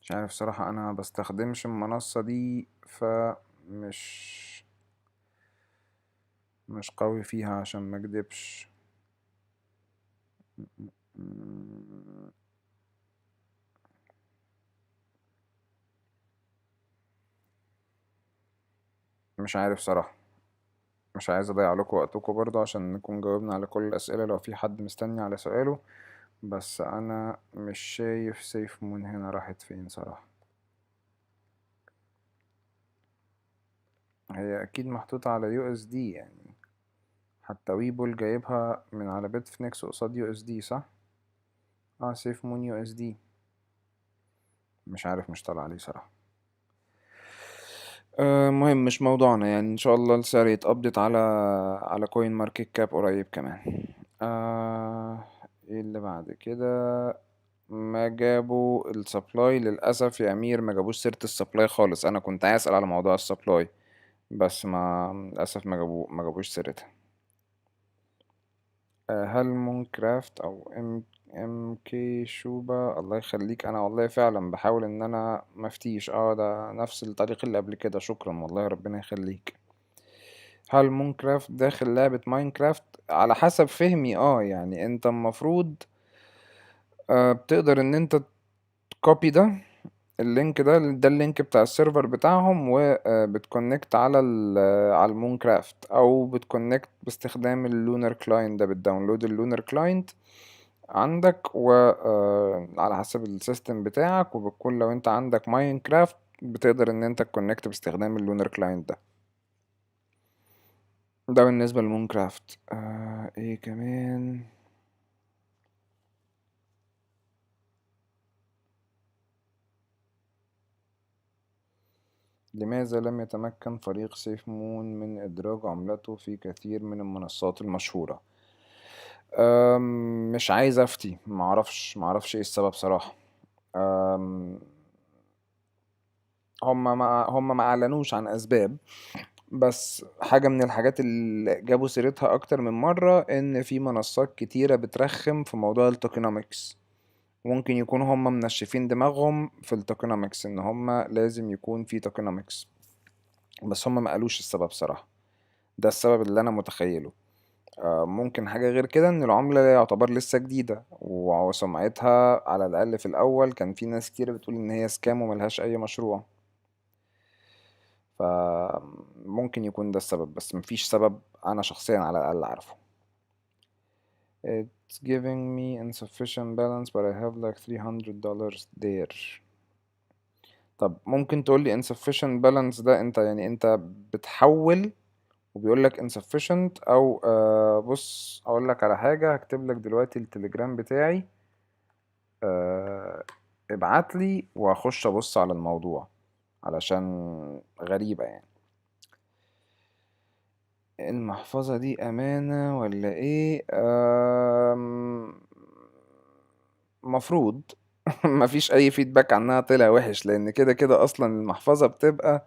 مش عارف صراحة، انا ما بستخدمش المنصة دي، مش قوي فيها عشان ما اكدبش. مش عارف صراحة. مش عايز اضيع لكم وقتكم برضه عشان نكون جاوبنا على كل الاسئلة لو في حد مستني على سؤاله. بس انا مش شايف سيف مون هنا راحت فين صراحة. هي اكيد محطوطة على يو اس دي يعني. حتى ويبول جايبها من على بيتفنكس قصاد يو اس دي صح. سيف مون يو اس دي. مش عارف، مش طالع عليه صراحة. مهم مش موضوعنا يعني. ان شاء الله السعر يتقبضت على كوين ماركت كاب قريب كمان. ايه اللي بعد كده؟ ما جابوا السبلاي للاسف يا امير، ما جابوش سيرة السبلاي خالص. انا كنت عايز اسال على موضوع السبلاي بس ما للاسف ما جابوش سيرتها. هل مون كرافت او ام كي شوبا، الله يخليك. انا والله فعلا بحاول ان انا مفتيش. ده نفس الطريق اللي قبل كده. شكرا والله، ربنا يخليك. هل مون كرافت داخل لعبة ماينكرافت؟ على حسب فهمي يعني انت المفروض بتقدر ان انت تكوبي ده اللينك ده اللينك بتاع السيرفر بتاعهم، وبتكونكت على المون كرافت، او بتكونكت باستخدام اللونر كلاينت ده. بتداونلود اللونر كلاينت عندك وعلى حسب السيستم بتاعك، وبتكون لو انت عندك ماينكرافت بتقدر ان انت تكونكت باستخدام اللونر كلاينت ده بالنسبة للمونكرافت. ايه كمان؟ لماذا لم يتمكن فريق سيف مون من إدراج عملته في كثير من المنصات المشهورة؟ مش عايز أفتي، معرفش ايه السبب صراحة. هم ما أعلنوش عن أسباب، بس حاجة من الحاجات اللي جابوا سيرتها أكتر من مرة إن في منصات كتيرة بترخم في موضوع التوكنومكس. ممكن يكونوا هم منشفين دماغهم في التوكنومكس، إن هم لازم يكون في توكنومكس. بس هم ما قالوش السبب صراحة. ده السبب اللي انا متخيله. ممكن حاجة غير كده ان العملة يعتبر لسه جديدة وسمعتها على الاقل في الاول كان في ناس كتير بتقول ان هي سكام وملهاش اي مشروع. فممكن يكون ده السبب بس مفيش سبب انا شخصيا على الاقل عارفه. It's giving me insufficient balance but I have like $300 there. طب ممكن تقولي insufficient balance ده انت يعني انت بتحول وبيقولك insufficient او بص اقولك على حاجة هكتب لك دلوقتي التليجرام بتاعي. ابعتلي واخش ابص على الموضوع علشان غريبة يعني. المحفظة دي أمانة ولا إيه؟ مفروض مفيش أي فيدباك عنها طلع وحش لأن كده كده أصلا المحفظة بتبقى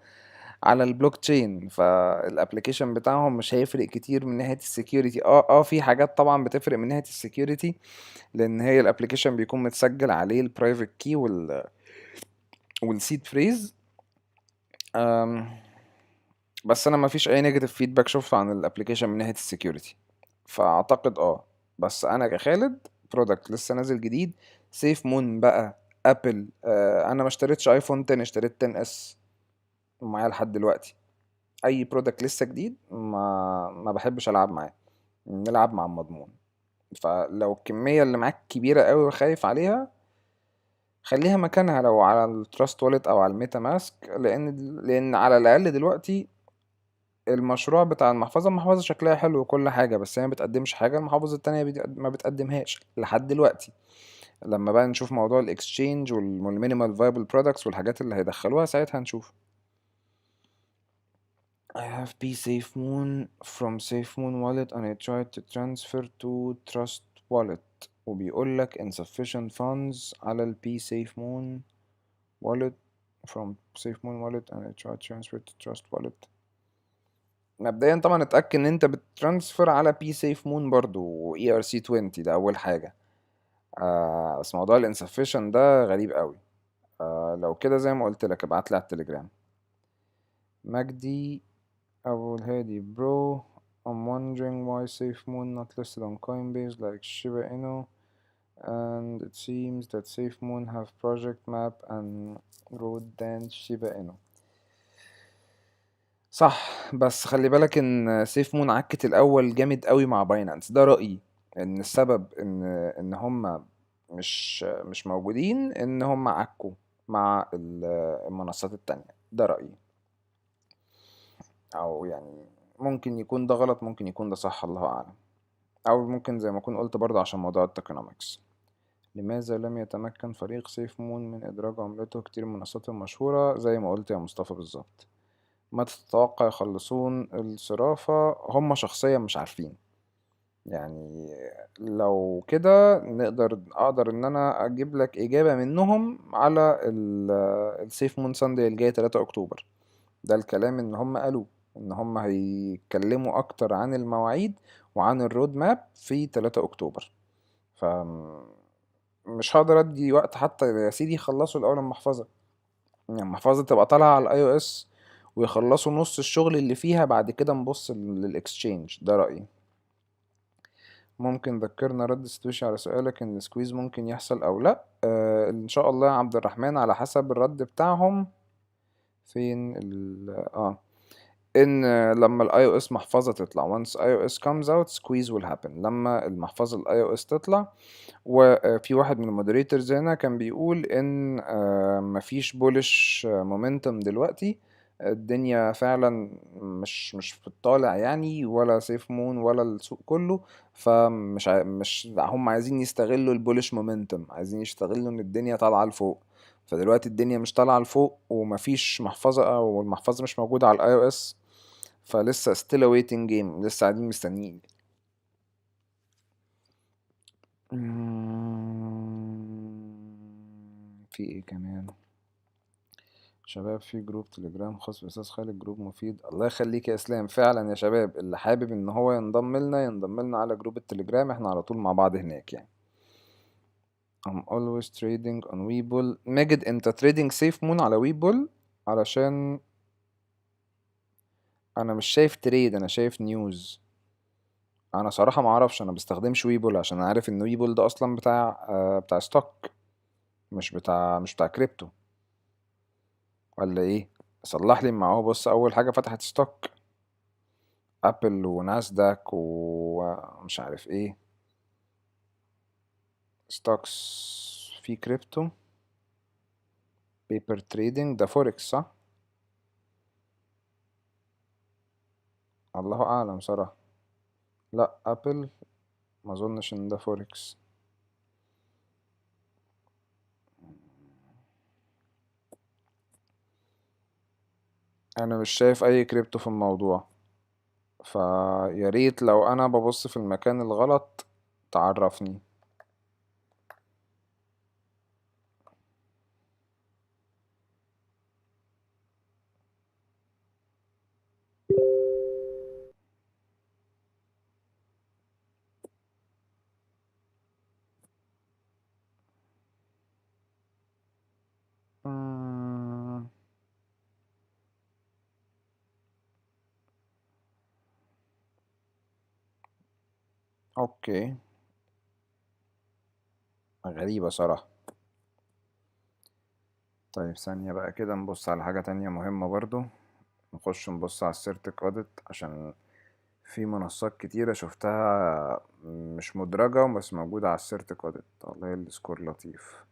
على البلوك تشين فالابليكيشن بتاعهم مش هيفرق كتير من ناحية السكيورتي. في حاجات طبعا بتفرق من ناحية السكيورتي لأن هي الابليكيشن بيكون متسجل عليه البرايفت كي والسيد فريز. بس انا مفيش اي نيجاتيف فيدباك شفته عن الابليكيشن من ناحيه السكيورتي فاعتقد بس انا كخالد برودكت لسه نازل جديد سيف مون بقى ابل. انا ما اشتريتش ايفون 10 اشتريت 10 اس ومعايا لحد دلوقتي. اي برودكت لسه جديد ما بحبش العب معاه نلعب مع المضمون. فلو الكميه اللي معاك كبيره قوي وخايف عليها خليها مكانها لو على التراست والت او على الميتا ماسك لان على الاقل دلوقتي المشروع بتاع المحفظة شكلها حلو وكل حاجة بس هي ما بتقدمش حاجة المحافظ التانية ما بتقدمهاش لحد دلوقتي. لما بقى نشوف موضوع الاكسشينج والمينيمال فايبل برودكتس والحاجات اللي هيدخلوها ساعتها هنشوف. I have P SafeMoon from SafeMoon wallet and I tried to transfer to Trust wallet وبيقول لك insufficient funds على ال P SafeMoon wallet from SafeMoon wallet and I tried to transfer to Trust wallet. مبدئيا طبعا اتأكد ان انت بتترانسفر على بي سيف مون برضو اي ار سي 20 ده اول حاجة. بس موضوع الانسفيشن ده غريب قوي. لو كده زي ما قلت لك ابعتلي على التليجرام. مجدي ابو الهادي برو I'm wondering why SafeMoon not listed on Coinbase like Shiba Inu and it seems that SafeMoon have project map and road than Shiba Inu. صح بس خلي بالك ان سيف مون عكت الاول جامد قوي مع باينانس ده رأيي ان السبب ان هم مش موجودين ان هم عكوا مع المنصات التانية ده رأيي. او يعني ممكن يكون ده غلط ممكن يكون ده صح الله اعلم او ممكن زي ما اكون قلت برضه عشان موضوع التوكنومكس. لماذا لم يتمكن فريق سيف مون من ادراج عملته كتير من المنصات المشهورة زي ما قلت يا مصطفى بالظبط. ما تتوقع يخلصون الصرافة هم شخصيا مش عارفين يعني. لو كده اقدر ان انا اجيب لك اجابة منهم على السيف مون ساندي الجاي 3 اكتوبر. ده الكلام ان هم قالوا ان هم هيتكلموا اكتر عن المواعيد وعن الرود ماب في 3 اكتوبر. ف مش هقدر ادي وقت حتى يا سيدي يخلصوا الاول المحفظة يعني المحفظة تبقى طالعة على الاي او اس ويخلصوا نص الشغل اللي فيها بعد كده نبص للاكسشينج ده رأيي. ممكن ذكرنا رد ستوشي على سؤالك ان السكويز ممكن يحصل او لا. ان شاء الله يا عبد الرحمن على حسب الرد بتاعهم فين ان لما الاي او اس محفظة تطلع once iOS comes out squeeze will happen لما المحفظة الاي او اس تطلع. وفي واحد من المودريتورز هنا كان بيقول ان مفيش بولش مومنتم دلوقتي الدنيا فعلا مش في الطالع يعني ولا سيف مون ولا السوق كله. فمش مش هم عايزين يستغلوا البولش مومنتم عايزين يستغلوا ان الدنيا طالعه لفوق. فدلوقتي الدنيا مش طالعه لفوق ومفيش محفظه او المحفظه مش موجوده على الاي او اس فلسه still a waiting game لسه قاعدين مستنيين. في ايه كمان شباب في جروب تليجرام خاص بأستاذ خالد جروب مفيد. الله يخليك يا اسلام فعلا يا شباب اللي حابب ان هو ينضم لنا على جروب التليجرام احنا على طول مع بعض هناك يعني. I'm always trading on Webull. ماجد انت trading safe moon على Webull علشان انا مش شايف تريد، انا شايف نيوز. انا صراحة ما اعرفش، انا بستخدمش ويبول عشان عارف ان ويبول ده اصلا بتاع ستوك، مش بتاع كريبتو، ولا ايه؟ صلح لي. ما هو بص، اول حاجة فتحت ستوك، ابل وناسداك ومش عارف ايه، ستوكس في كريبتو، بيبر تريدنج، ده فوركس صح؟ الله اعلم صراحة. لا ابل ما اظنش ان ده فوركس. انا مش شايف اي كريبتو في الموضوع، فيا ريت لو انا ببص في المكان الغلط تعرفني. مم، اوكي، غريبة صراحة. طيب ثانية بقى كده نبص على حاجة تانية مهمة برضو، نخش نبص على السيرتك اوديت، عشان في منصات كتيرة شفتها مش مدرجة بس موجودة على السيرتك اوديت. والله السكور لطيف.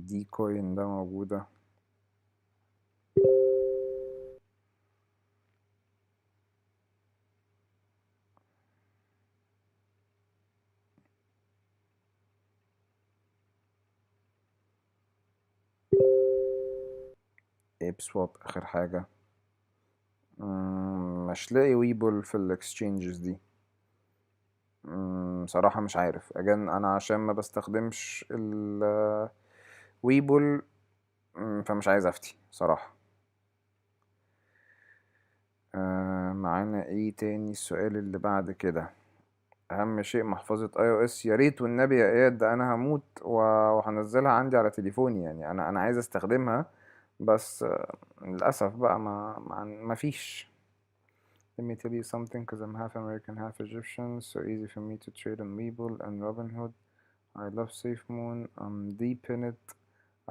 دي كوين ده موجودة. ايب سواب اخر حاجة. مش لاقي ويبل في الاكسشينجز دي. صراحة مش عارف، اجان انا عشان ما بستخدمش ويبل، فمش عايز افتي صراحة. معانا ايه تاني؟ السؤال اللي بعد كده، اهم شيء محفظة اي او اس. يا ريت والنبي يا اياد، ده انا هموت وهنزلها عندي على تليفوني. يعني انا عايز استخدمها، بس للاسف بقى ما فيش. Let me tell you something, cause I'm half American, half Egyptian, so easy for me to trade on Webull and Robinhood. I love SafeMoon, I'm deep in it.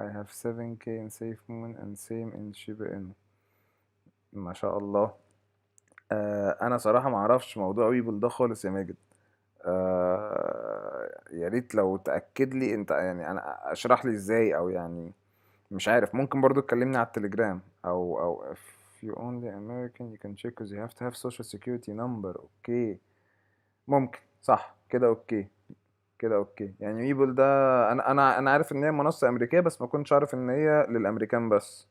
I have 7K in SafeMoon and same in Shiba Inu. ما شاء الله. انا صراحة ما اعرفش موضوع ويبل ده خالص يا ماجد. يا ريت لو تأكد لي انت، يعني انا اشرح لي ازاي، او يعني مش عارف. ممكن برضو تكلمني على التليجرام، او if you only American you can check cause you have to have social security number. اوكي، ممكن صح كده. اوكي كده اوكي. يعني ويبل ده انا عارف ان هي منصة امريكية، بس ما كنتش عارف ان هي للامريكان بس.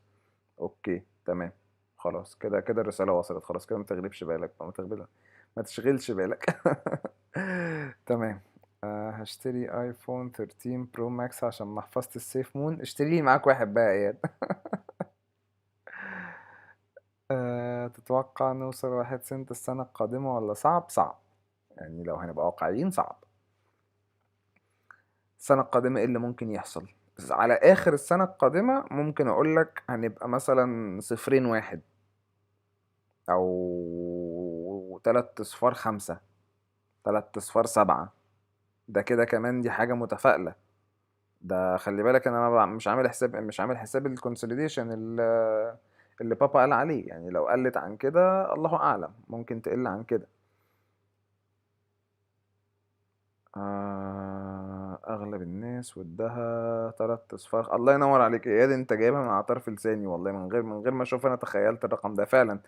اوكي تمام، خلاص كده كده الرسالة وصلت. خلاص كده ما تغلبش بالك بقى، ما تشغلش بالك. تمام. هشتري ايفون 13 برو ماكس عشان محفظة السيف مون. اشتري لي معاك واحد بقى يا اياد. تتوقع نوصل 1 سنت السنة القادمة ولا صعب؟ صعب، يعني لو هنبقى واقعيين صعب. السنة القادمة ايه اللي ممكن يحصل؟ بس على اخر السنة القادمة ممكن اقولك هنبقى مثلا 0-1، او 3-5، 3-7. ده كده كمان دي حاجة متفائلة. ده خلي بالك انا مش عامل حساب الكونسوليديشن اللي بابا قال عليه. يعني لو قلت عن كده الله اعلم، ممكن تقل عن كده. اغلب الناس ودها 3 اصفار. الله ينور عليك يا اياد، انت جايبها من على طرف لساني والله. من غير ما اشوف انا تخيلت الرقم ده فعلا.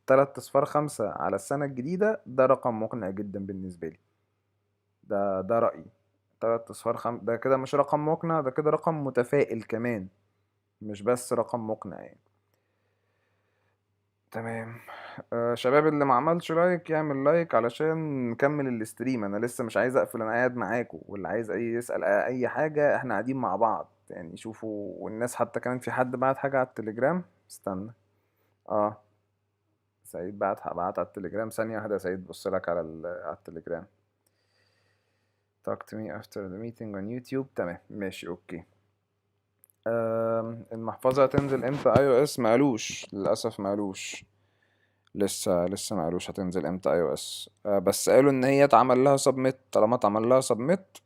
3-5 على السنة الجديدة، ده رقم مقنع جدا بالنسبة لي. ده رأيي. 3-5 ده كده مش رقم مقنع، ده كده رقم متفائل كمان، مش بس رقم مقنع يعني. تمام. شباب اللي ما عملش لايك يعمل لايك علشان نكمل الاستريم. انا لسه مش عايز اقفل، انا قاعد معاكم، واللي عايز يسأل اي حاجة احنا قاعدين مع بعض يعني. شوفوا، والناس حتى كمان في حد بعت حاجة على التليجرام. استنى. اه سعيد بعت على التليجرام. ثانية واحدة يا سعيد، بص لك على التليجرام. talk to me after the meeting on YouTube. تمام ماشي اوكي. المحفظة هتنزل امتى iOS؟ مقالوش للأسف، مقالوش لسه مقالوش هتنزل امتى iOS. بس قالوا ان هي اتعمل لها submit. طالما اتعمل لها submit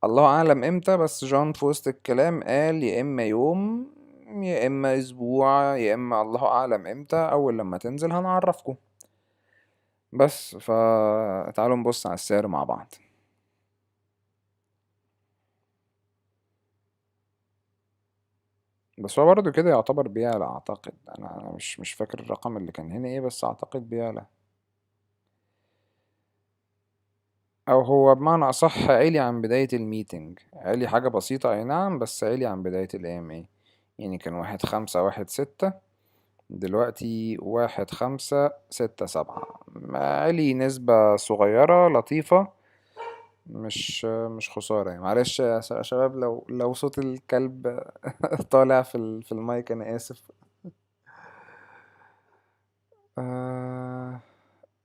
الله اعلم امتى، بس جون في وسط الكلام قال يا اما يوم يا اما اسبوع يا اما الله اعلم امتى. اول لما تنزل هنعرفكم. بس فتعالوا نبص على السعر مع بعض. بس هو برضه كده يعتبر بيعلى اعتقد. انا مش فاكر الرقم اللي كان هنا ايه، بس اعتقد بيعلى، او هو بمعنى اصح عالي عن بداية الميتنج. عالي حاجة بسيطة اي نعم، بس عالي عن بداية AMA. يعني كان 1.5 1.6، دلوقتي 1.5 6 7. عالي نسبة صغيرة لطيفة، مش خسارة يعني. معلش يا شباب لو صوت الكلب طالع في المايك، انا اسف.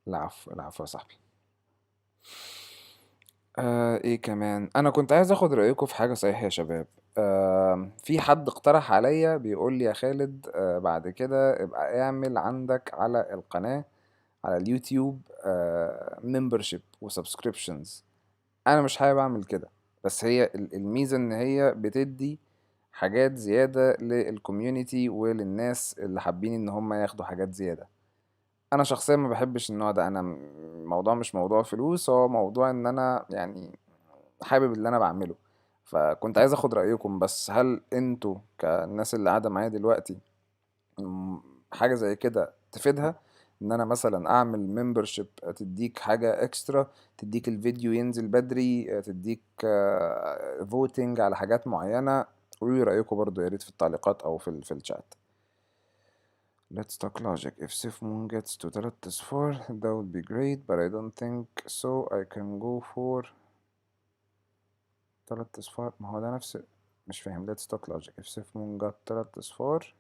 العفو العفو يا صاحبي. ايه كمان، انا كنت عايز اخد رأيكم في حاجة صحيح يا شباب. في حد اقترح عليا بيقول لي يا خالد بعد كده ابقى اعمل عندك على القناة على اليوتيوب ممبرشيب وسبسكريبشنز. انا مش حابب اعمل كده، بس هي الميزة ان هي بتدي حاجات زيادة للكوميونيتي وللناس اللي حابين ان هم ياخدوا حاجات زيادة. انا شخصيا ما بحبش النوع ده. انا الموضوع مش موضوع فلوس، هو موضوع ان انا يعني حابب اللي انا بعمله. فكنت عايز اخد رأيكم، بس هل انتوا كالناس اللي قاعدة معايا دلوقتي م- حاجة زي كده تفيدها؟ ان انا مثلا اعمل ممبرشيب تديك حاجة اكسترا، تديك الفيديو ينزل بدري، تديك فوتينج على حاجات معينة. قولوا لي رأيكم برضو يا ريت في التعليقات او في الشات. Let's talk logic. If SAFEMOON gets to 3 أصفار that would be great, but I don't think so. I can go for 3 أصفار. ما هو ده نفس، مش فاهم. Let's talk logic. If SAFEMOON got 3 أصفار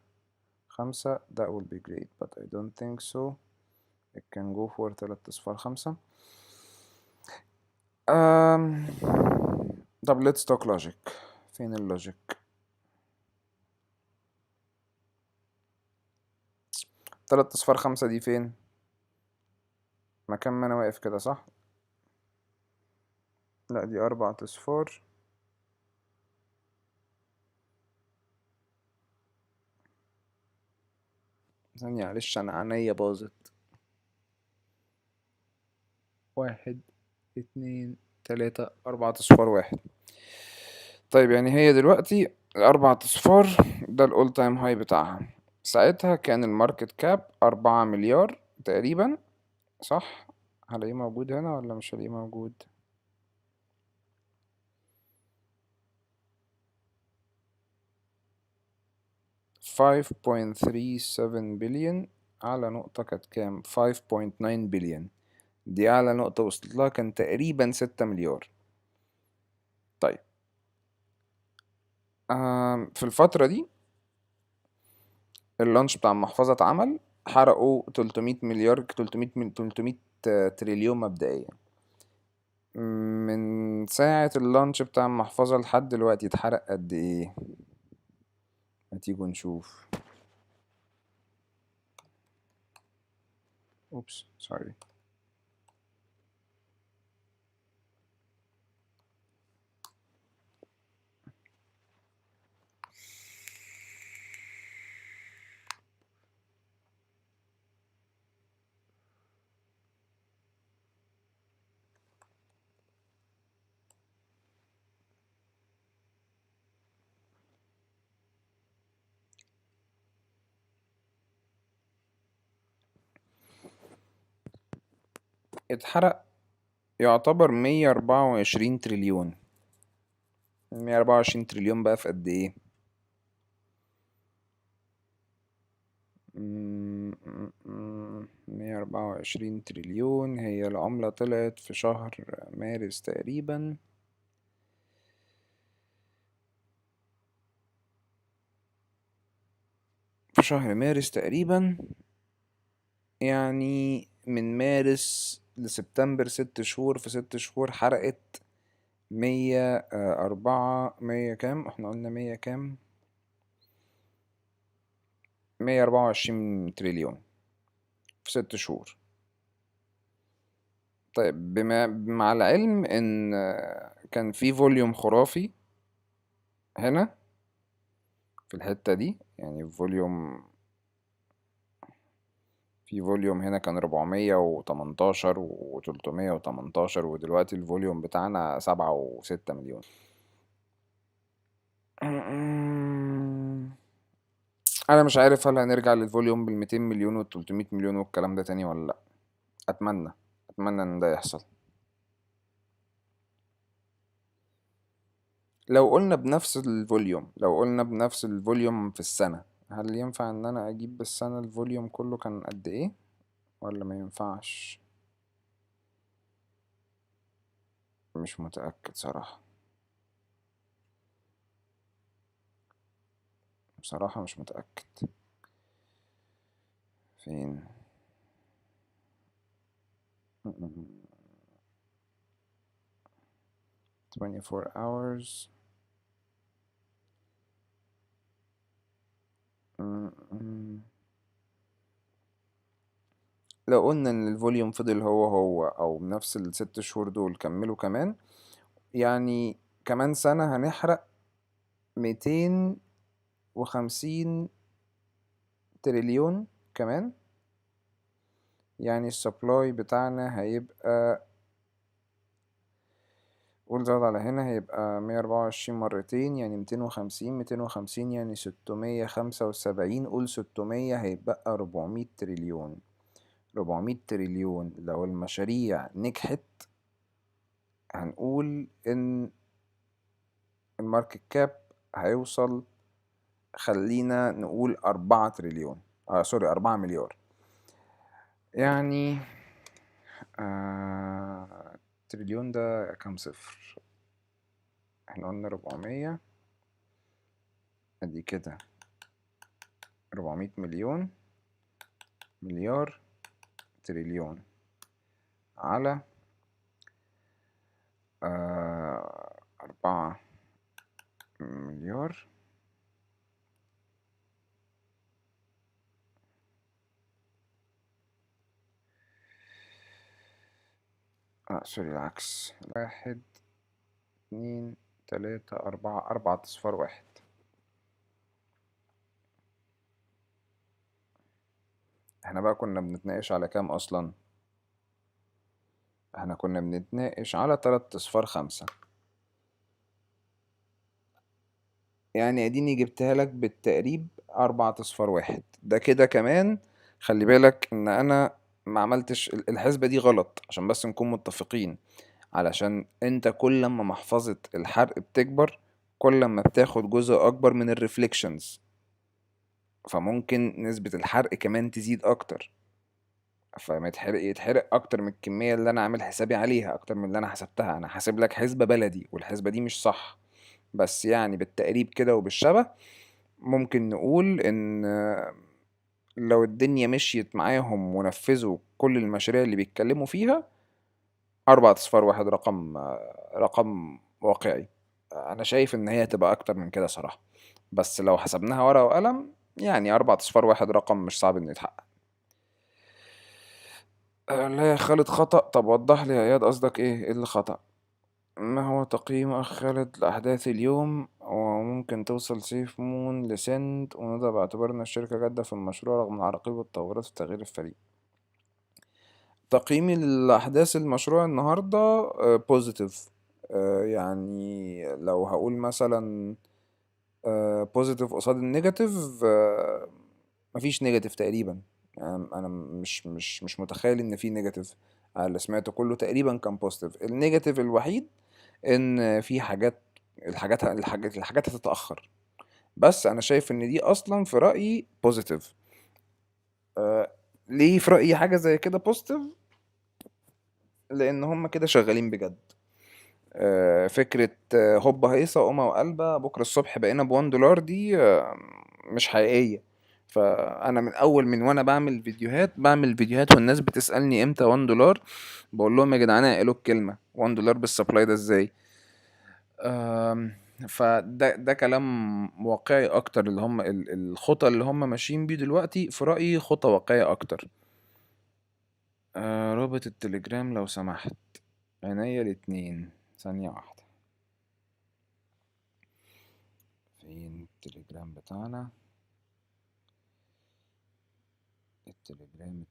5 that would be great, but I don't think so. It can go for 3 أصفار 5. طب let's talk logic. فين اللوجيك؟ 3 أصفار 5 دي فين؟ مكان ما أنا واقف كده صح؟ لا دي 4 أصفار. ثانية معلش أنا عينيا باظت. 1 2 3 4 أصفار 1. طيب يعني هي دلوقتي 4 أصفار ده الأول تايم هاي بتاعها. ساعتها كان الماركت كاب 4 مليار تقريبا صح؟ هلاقيه موجود هنا ولا مش هلاقيه موجود؟ $5.37 بليون. أعلى نقطة كانت كام؟ 5.9 بليون. دي أعلى نقطة وصلت لها كان تقريبا 6 مليار. طيب في الفترة دي اللانش بتاع المحفظة اتعمل، حرقوا 300 مليار 300 تريليون مبدئيا. من ساعة اللانش بتاع المحفظة لحد دلوقتي اتحرق قد ايه؟ هتيجوا نشوف. اوبس سوري. اتحرق يعتبر 124 تريليون. 124 تريليون بقى في قد ايه؟ 124 تريليون هي العملة طلعت في شهر مارس تقريبا. في شهر مارس تقريبا، يعني من مارس لسبتمبر 6 شهور. في 6 شهور حرقت 100 كام احنا قلنا 100 كام 124 تريليون في 6 شهور. طيب مع العلم ان كان في فوليوم خرافي هنا في الحتة دي، يعني في فوليوم هنا كان 418 و318، ودلوقتي الفوليوم بتاعنا 7 و6 مليون. انا مش عارف هل هنرجع للفوليوم بال200 مليون وال300 مليون والكلام ده تاني ولا لا. اتمنى ان ده يحصل. لو قلنا بنفس الفوليوم في السنة، هل ينفع ان انا اجيب بالسنة الفوليوم كله كان قد ايه ولا ما ينفعش؟ مش متأكد صراحة. بصراحة مش متأكد. فين 24 hours. لو قلنا ان الفوليوم فضل هو او بنفس ال6 شهور دول كملوا كمان، يعني كمان سنة هنحرق 250 تريليون كمان. يعني السبلاي بتاعنا هيبقى، قول زود على هنا، هيبقى 124 مرتين يعني 250 يعني 675. قول 600 هيبقى 400 تريليون. 400 تريليون لو المشاريع نجحت هنقول ان الماركت كاب هيوصل، خلينا نقول 4 تريليون، سوري 4 مليار. يعني تريليون ده كام صفر؟ احنا قلنا 400، ادي كده 400 مليون، مليار، تريليون على 4 مليار. سوري العكس، 1 2 3 4 4 اصفار 1. احنا بقى كنا بنتناقش على كام اصلا؟ احنا كنا بنتناقش على 3 اصفار 5. يعني اديني جبتها لك بالتقريب 4 اصفار 1. ده كده كمان خلي بالك ان انا ما عملتش الحسبة دي غلط، عشان بس نكون متفقين. علشان انت كل ما محفظة الحرق بتكبر كل ما بتاخد جزء اكبر من الريفليكشنز، فممكن نسبة الحرق كمان تزيد اكتر، فما يتحرق اكتر من الكمية اللي انا عامل حسابي عليها، اكتر من اللي انا حسبتها. انا حاسب لك حسبة بلدي والحسبة دي مش صح، بس يعني بالتقريب كده وبالشبه ممكن نقول ان لو الدنيا مشيت معاهم ونفذوا كل المشاريع اللي بيتكلموا فيها 4 اصفار 1 رقم واقعي. انا شايف ان هي تبقى اكتر من كده صراحة، بس لو حسبناها ورقة وقلم يعني 4 اصفار 1 رقم مش صعب انه يتحقق. لا يا خالد خطأ. طب وضح لي يا اياد قصدك ايه اللي خطأ؟ ما هو تقييم أخ خالد لأحداث اليوم؟ وممكن توصل سيف مون لسنت ونضع باعتبار إن الشركة جادة في المشروع رغم العراقيل والتطورات في تغيير الفريق. تقييمي لأحداث المشروع النهاردة بوزيتيف. يعني لو هقول مثلا بوزيتيف قصاد النيجاتيف، مفيش نيجاتيف تقريبا. يعني أنا مش متخيل إن في نيجاتيف. اللي سمعته كله تقريبا كان بوزيتيف. النيجاتيف الوحيد ان في الحاجات هتتأخر، بس انا شايف ان دي اصلا في رأيي بوزيتيف. ليه في رأيي حاجة زي كده بوزيتيف؟ لان هم كده شغالين بجد. فكرة هوبا هيصة قومة وقلبة بكرة الصبح بقينا ب$1 دي مش حقيقية. فانا من اول وانا بعمل فيديوهات والناس بتسألني امتى $1، بقول لهم يا جدعان اقلوا الكلمة $1 بالسبلاي ده ازاي؟ فده كلام واقعي اكتر، اللي هم الخطى اللي هم ماشيين بيه دلوقتي في رأيي خطى واقعية اكتر. رابط التليجرام لو سمحت، عينيا الاتنين، ثانية واحدة. فين التليجرام بتاعنا؟ التليجرام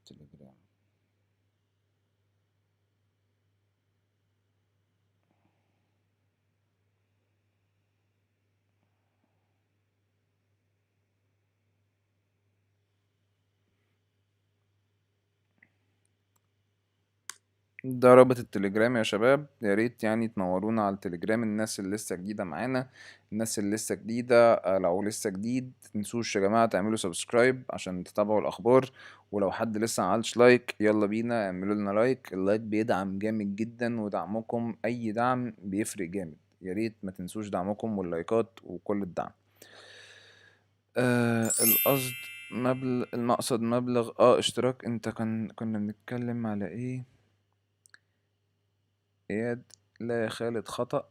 ده رابط التليجرام يا شباب، يا ريت يعني تنورونا على التليجرام. الناس اللي لسه جديدة معانا، الناس اللي لسه جديدة، لو لسه جديد متنسوش يا جماعة تعملوا سبسكرايب عشان تتابعوا الأخبار. ولو حد لسه معملش لايك، يلا بينا اعملوا لنا لايك، اللايك بيدعم جامد جدا، ودعمكم أي دعم بيفرق جامد. يا ريت ما تنسوش دعمكم واللايكات وكل الدعم. القصد المقصد مبلغ اشتراك. انت كنا بنتكلم على ايه؟ اياد، لا يا خالد خطأ.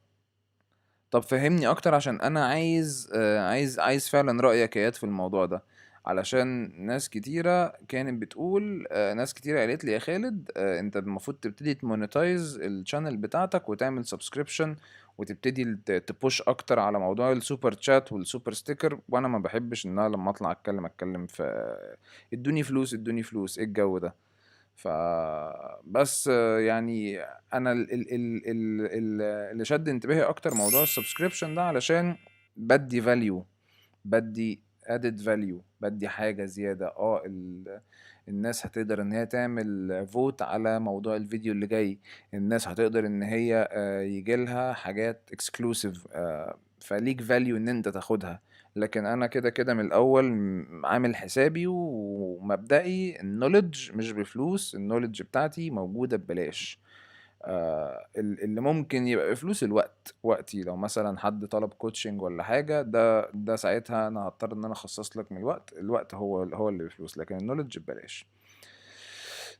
طب فهمني اكتر عشان انا عايز فعلا رأيك يا اياد في الموضوع ده، علشان ناس كتيرة كانت بتقول، ناس كتيرة قالت لي يا خالد انت المفروض تبتدي تمونيتايز الشانل بتاعتك وتعمل سبسكريبشن، وتبتدي تبوش اكتر على موضوع السوبر تشات والسوبر ستيكر. وانا ما بحبش ان انا لما اطلع اتكلم في ادوني فلوس ادوني فلوس، ايه الجو ده؟ فبس يعني انا اللي شد انتباهي اكتر موضوع السبسكريبشن ده، علشان بدي فاليو، بدي added value، بدي حاجة زيادة. الناس هتقدر ان هي تعمل فوت على موضوع الفيديو اللي جاي، الناس هتقدر ان هي يجيلها حاجات اكسكلوسيف، فليك فاليو ان انت تاخدها. لكن انا كده كده من الاول عامل حسابي ومبدئي النوليدج مش بفلوس، النوليدج بتاعتي موجودة ببلاش. اللي ممكن يبقى بفلوس الوقت، وقتي لو مثلا حد طلب كوتشنج ولا حاجة، ده ساعتها انا هضطر ان انا اخصص لك من الوقت هو اللي بفلوس، لكن النوليدج ببلاش.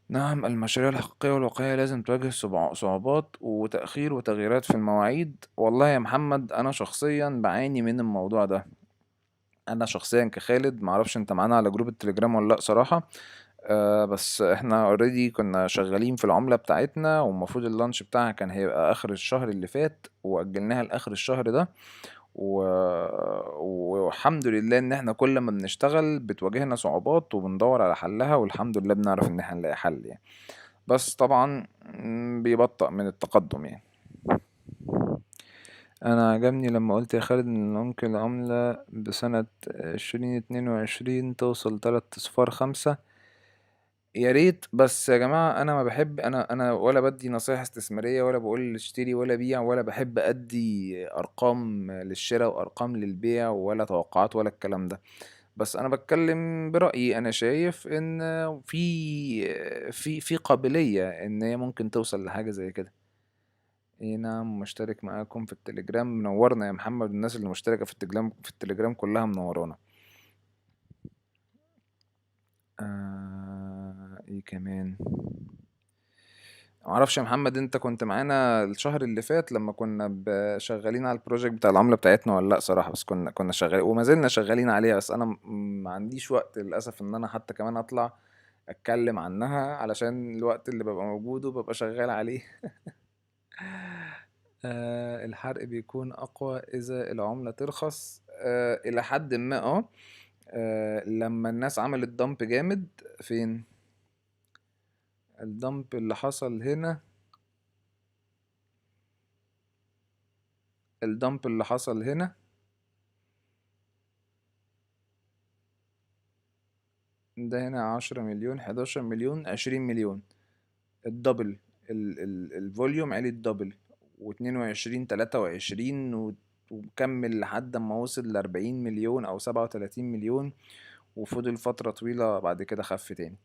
نعم، المشاريع الحقيقية والواقعية لازم تواجه صعوبات وتأخير وتغييرات في المواعيد. والله يا محمد أنا شخصيا بعاني من الموضوع ده، أنا شخصيا كخالد. معرفش أنت معانا على جروب التليجرام ولا لأ صراحة. بس احنا اوريدي كنا شغالين في العملة بتاعتنا، والمفروض اللانش بتاعها كان هيبقى آخر الشهر اللي فات، وأجلناها لآخر الشهر ده. والحمد لله ان احنا كل ما بنشتغل بتواجهنا صعوبات وبندور على حلها، والحمد لله بنعرف ان احنا نلاقي حل يعني. بس طبعا بيبطأ من التقدم يعني. انا عجبني لما قلت يا خالد ان ممكن العملة بسنة 2022 توصل 3.5. يا ريت، بس يا جماعة انا ما بحب، انا ولا بدي نصايح استثمارية، ولا بقول اشتري ولا بيع، ولا بحب ادي ارقام للشراء وارقام للبيع، ولا توقعات ولا الكلام ده. بس انا بتكلم برأيي، انا شايف ان في قابلية ان هي ممكن توصل لحاجة زي كده. ايه نعم، مشترك معاكم في التليجرام، منورنا يا محمد. الناس اللي مشتركة في التليجرام كلها منورانا. ايه كمان؟ معرفش يا محمد انت كنت معانا الشهر اللي فات لما كنا شغالين على البروجكت بتاع العملة بتاعتنا ولا لا صراحة؟ بس كنا شغالين وما زلنا شغالين عليها، بس انا ما عنديش وقت للاسف ان انا حتى كمان اطلع اتكلم عنها، علشان الوقت اللي ببقى موجود وببقى شغال عليه. الحرق بيكون اقوى اذا العملة ترخص، الى حد ما. لما الناس عملت دمب جامد. فين الدمب اللي حصل هنا؟ الدمب اللي حصل هنا ده هنا 10 مليون، 11 مليون، 20 مليون. الدبل، الفوليوم عالي الدبل، و22 23 ومكمل لحد ما وصل ل40 مليون أو 37 مليون، وفضل فترة طويلة بعد كده خف تاني.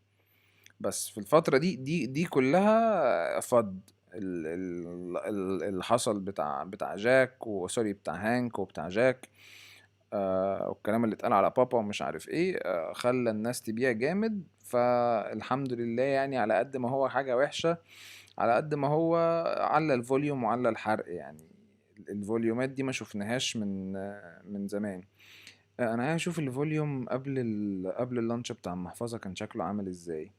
بس في الفترة دي كلها فض اللي حصل بتاع جاك وسوري بتاع هانك وبتاع جاك، والكلام اللي اتقال على بابا ومش عارف ايه، خلى الناس تبيع جامد. فالحمد لله يعني، على قد ما هو حاجة وحشة، على قد ما هو على الفوليوم وعلى الحرق يعني. الفوليومات دي ما شفناهاش من زمان. انا عايز اشوف الفوليوم قبل اللانش بتاع المحفظة كان شكله عامل ازاي.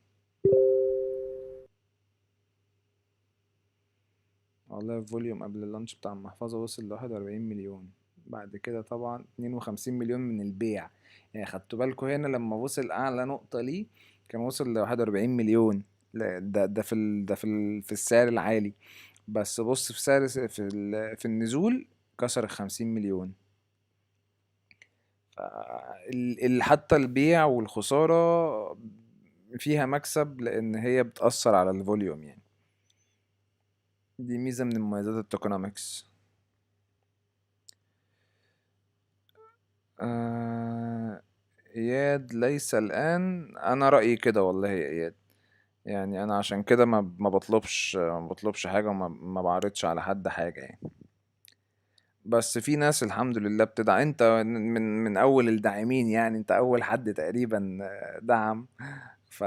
والله الفوليوم قبل اللانش بتاع المحفظة وصل ل41 مليون، بعد كده طبعا 52 مليون من البيع. يعني خدتوا بالكوا هنا لما وصل اعلى نقطة ليه كان وصل ل41 مليون. ده في السعر العالي. بس بص في سعر في النزول كسر 50 مليون. حتى البيع والخسارة فيها مكسب لأن هي بتأثر على الفوليوم يعني. دي ميزة من مميزات التوكونومكس. إياد ليس الآن. أنا رأيي كده والله يا إياد. يعني أنا عشان كده ما بطلبش حاجة وما بعرضش على حد حاجة يعني. بس في ناس الحمد لله بتدعم. انت من اول الداعمين يعني، انت اول حد تقريبا دعم. ف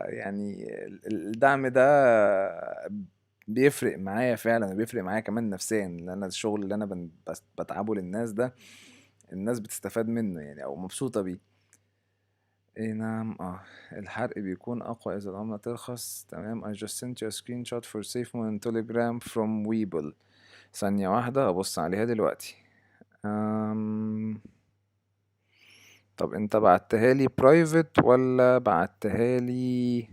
يعني الدعم ده بيفرق معايا فعلا، وبيفرق معايا كمان نفسيا، لان انا الشغل اللي انا بتعبه للناس ده الناس بتستفاد منه يعني او مبسوطة بيه. اي نعم. الحرق بيكون اقوى اذا العملة ترخص. تمام. I just sent you a screenshot for SAFEMOON Telegram from Webull. ثانية واحدة أبص عليها دلوقتي. طب أنت بعتها لي برايفت ولا بعتها لي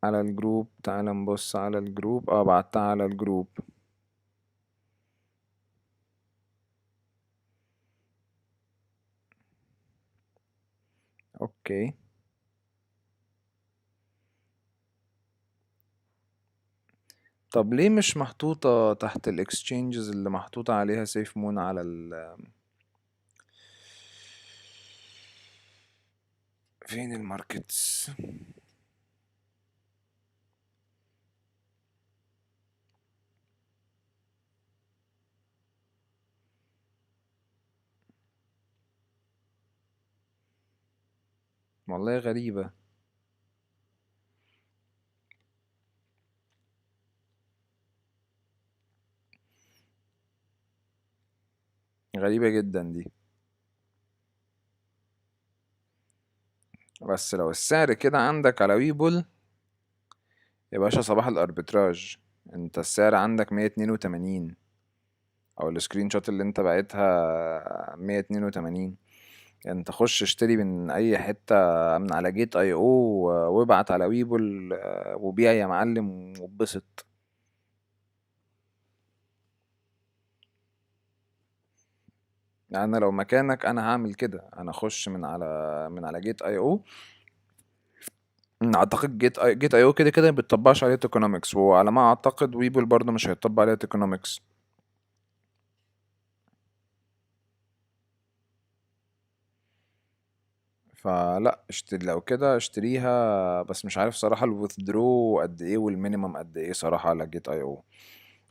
على الجروب؟ تعال نبص على الجروب. بعتها على الجروب. اوكي. طب ليه مش محطوطة تحت الاكسشينجز اللي محطوطة عليها سيف مون على فين الماركتس؟ والله غريبة. غريبة جدا دي. بس لو السعر كده عندك على ويبول يا باشا صباح الاربتراج. انت السعر عندك 182، او السكرين شوت اللي انت بعتها 182. انت خش اشتري من اي حتة من على جيت اي او وابعت على ويبول وبيع يا معلم واتبسط. يعني انا لو مكانك انا هعمل كده. انا اخش من على جيت اي او. اعتقد جيت اي او كده كده ما بتطبقش عليه ايكونومكس، وعلى ما اعتقد ويبول برضه مش هيطبق عليه ايكونومكس. فلا اشتري لو كده اشتريها. بس مش عارف صراحة الوثدرو قد ايه والمينيمم قد ايه صراحة على جيت اي او.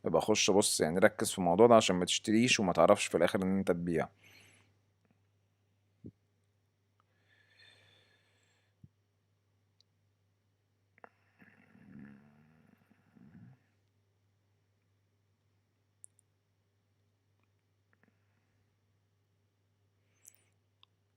يبقى خش بص يعني ركز في الموضوع ده عشان ما تشتريش وما تعرفش في الاخر ان انت تبيع.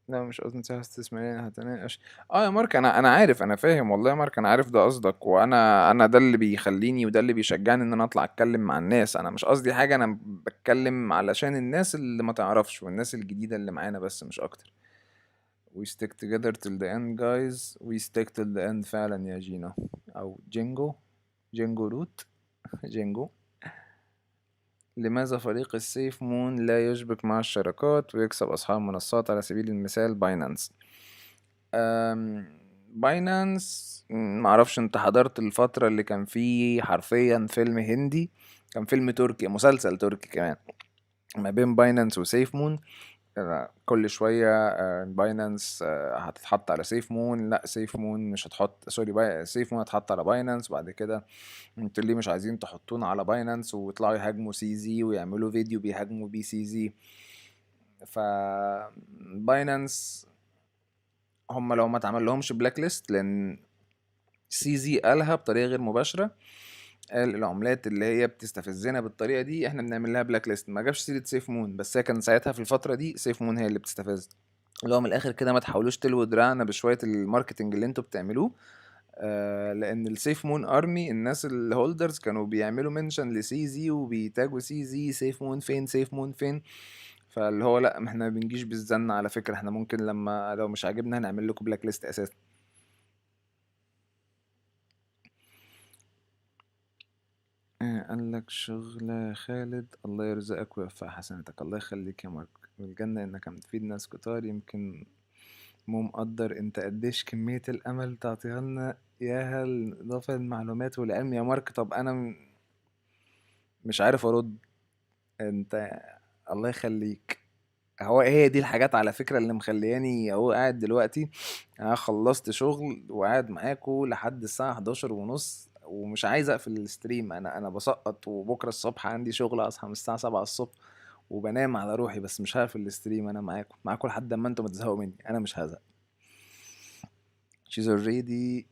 لا مش قصدي نصيحة استثمارية هتناقش. اه يا مارك، انا عارف، انا فاهم والله يا مارك، انا عارف ده قصدك. وانا ده اللي بيخليني وده اللي بيشجعني ان انا اطلع اتكلم مع الناس. انا مش قصدي حاجة، انا بتكلم علشان الناس اللي ما تعرفش والناس الجديدة اللي معانا بس مش اكتر. we stick together till the end guys. we stick till the end فعلا يا جينا او جينجو روت جينجو. لماذا فريق السيف مون لا يشبك مع الشراكات ويكسب أصحاب منصات على سبيل المثال باينانس؟ باينانس معرفش انت حضرت الفترة اللي كان فيه حرفيا فيلم هندي، كان فيلم تركي، مسلسل تركي كمان، ما بين باينانس وسيف مون. كل شوية باينانس هتتحط على سيف مون، لا سيف مون مش هتحط، سوري سيف مون هتحط على باينانس. بعد كده انتوا ليه مش عايزين تحطونا على باينانس؟ ويطلعوا يهاجموا سي زي ويعملوا فيديو بيهاجموا بي سي زي. ف باينانس هم لو ما اتعمل لهمش بلاك ليست، لان سي زي قالها بطريقة غير مباشرة قال العملات اللي هي بتستفزنا بالطريقه دي احنا بنعمل لها بلاك ليست. ما جابش سيره سيف مون، بس هي كان ساعتها في الفتره دي سيف مون هي اللي بتستفز. اللي هو من الاخر كده ما تحاولوش تلووا دراعنا بشويه الماركتنج اللي انتوا بتعملوه. لان السيف مون ارمي الناس الهولدرز كانوا بيعملوا منشن لسي زي وبيتاجوا سي زي سيف مون فين سيف مون فين. فاللي هو لا احنا ما بنجيش بالزن على فكره، احنا ممكن لما لو مش عاجبنا هنعمل لكم بلاك ليست اساسا. قال لك شغلة خالد الله يرزقك ويوفق حسناتك. الله يخليك يا مارك، والجنة انك عم تفيد ناس كتار. يمكن مو مقدر انت قديش كمية الامل تعطيها لنا اياها الاضافة للمعلومات والعلم يا مارك. طب انا مش عارف ارد. انت الله يخليك. هي دي الحاجات على فكرة اللي مخلياني اهو قاعد دلوقتي. انا خلصت شغل وقاعد معاكو لحد الساعة 11:30 ومش عايز اقفل الستريم. انا بسقط، وبكرة الصبح عندي شغل اصحى من الساعة 7 الصبح وبنام على روحي، بس مش هقفل الستريم. انا معاكو لحد ما انتوا ما تزهقوا مني. انا مش هزهق. She's already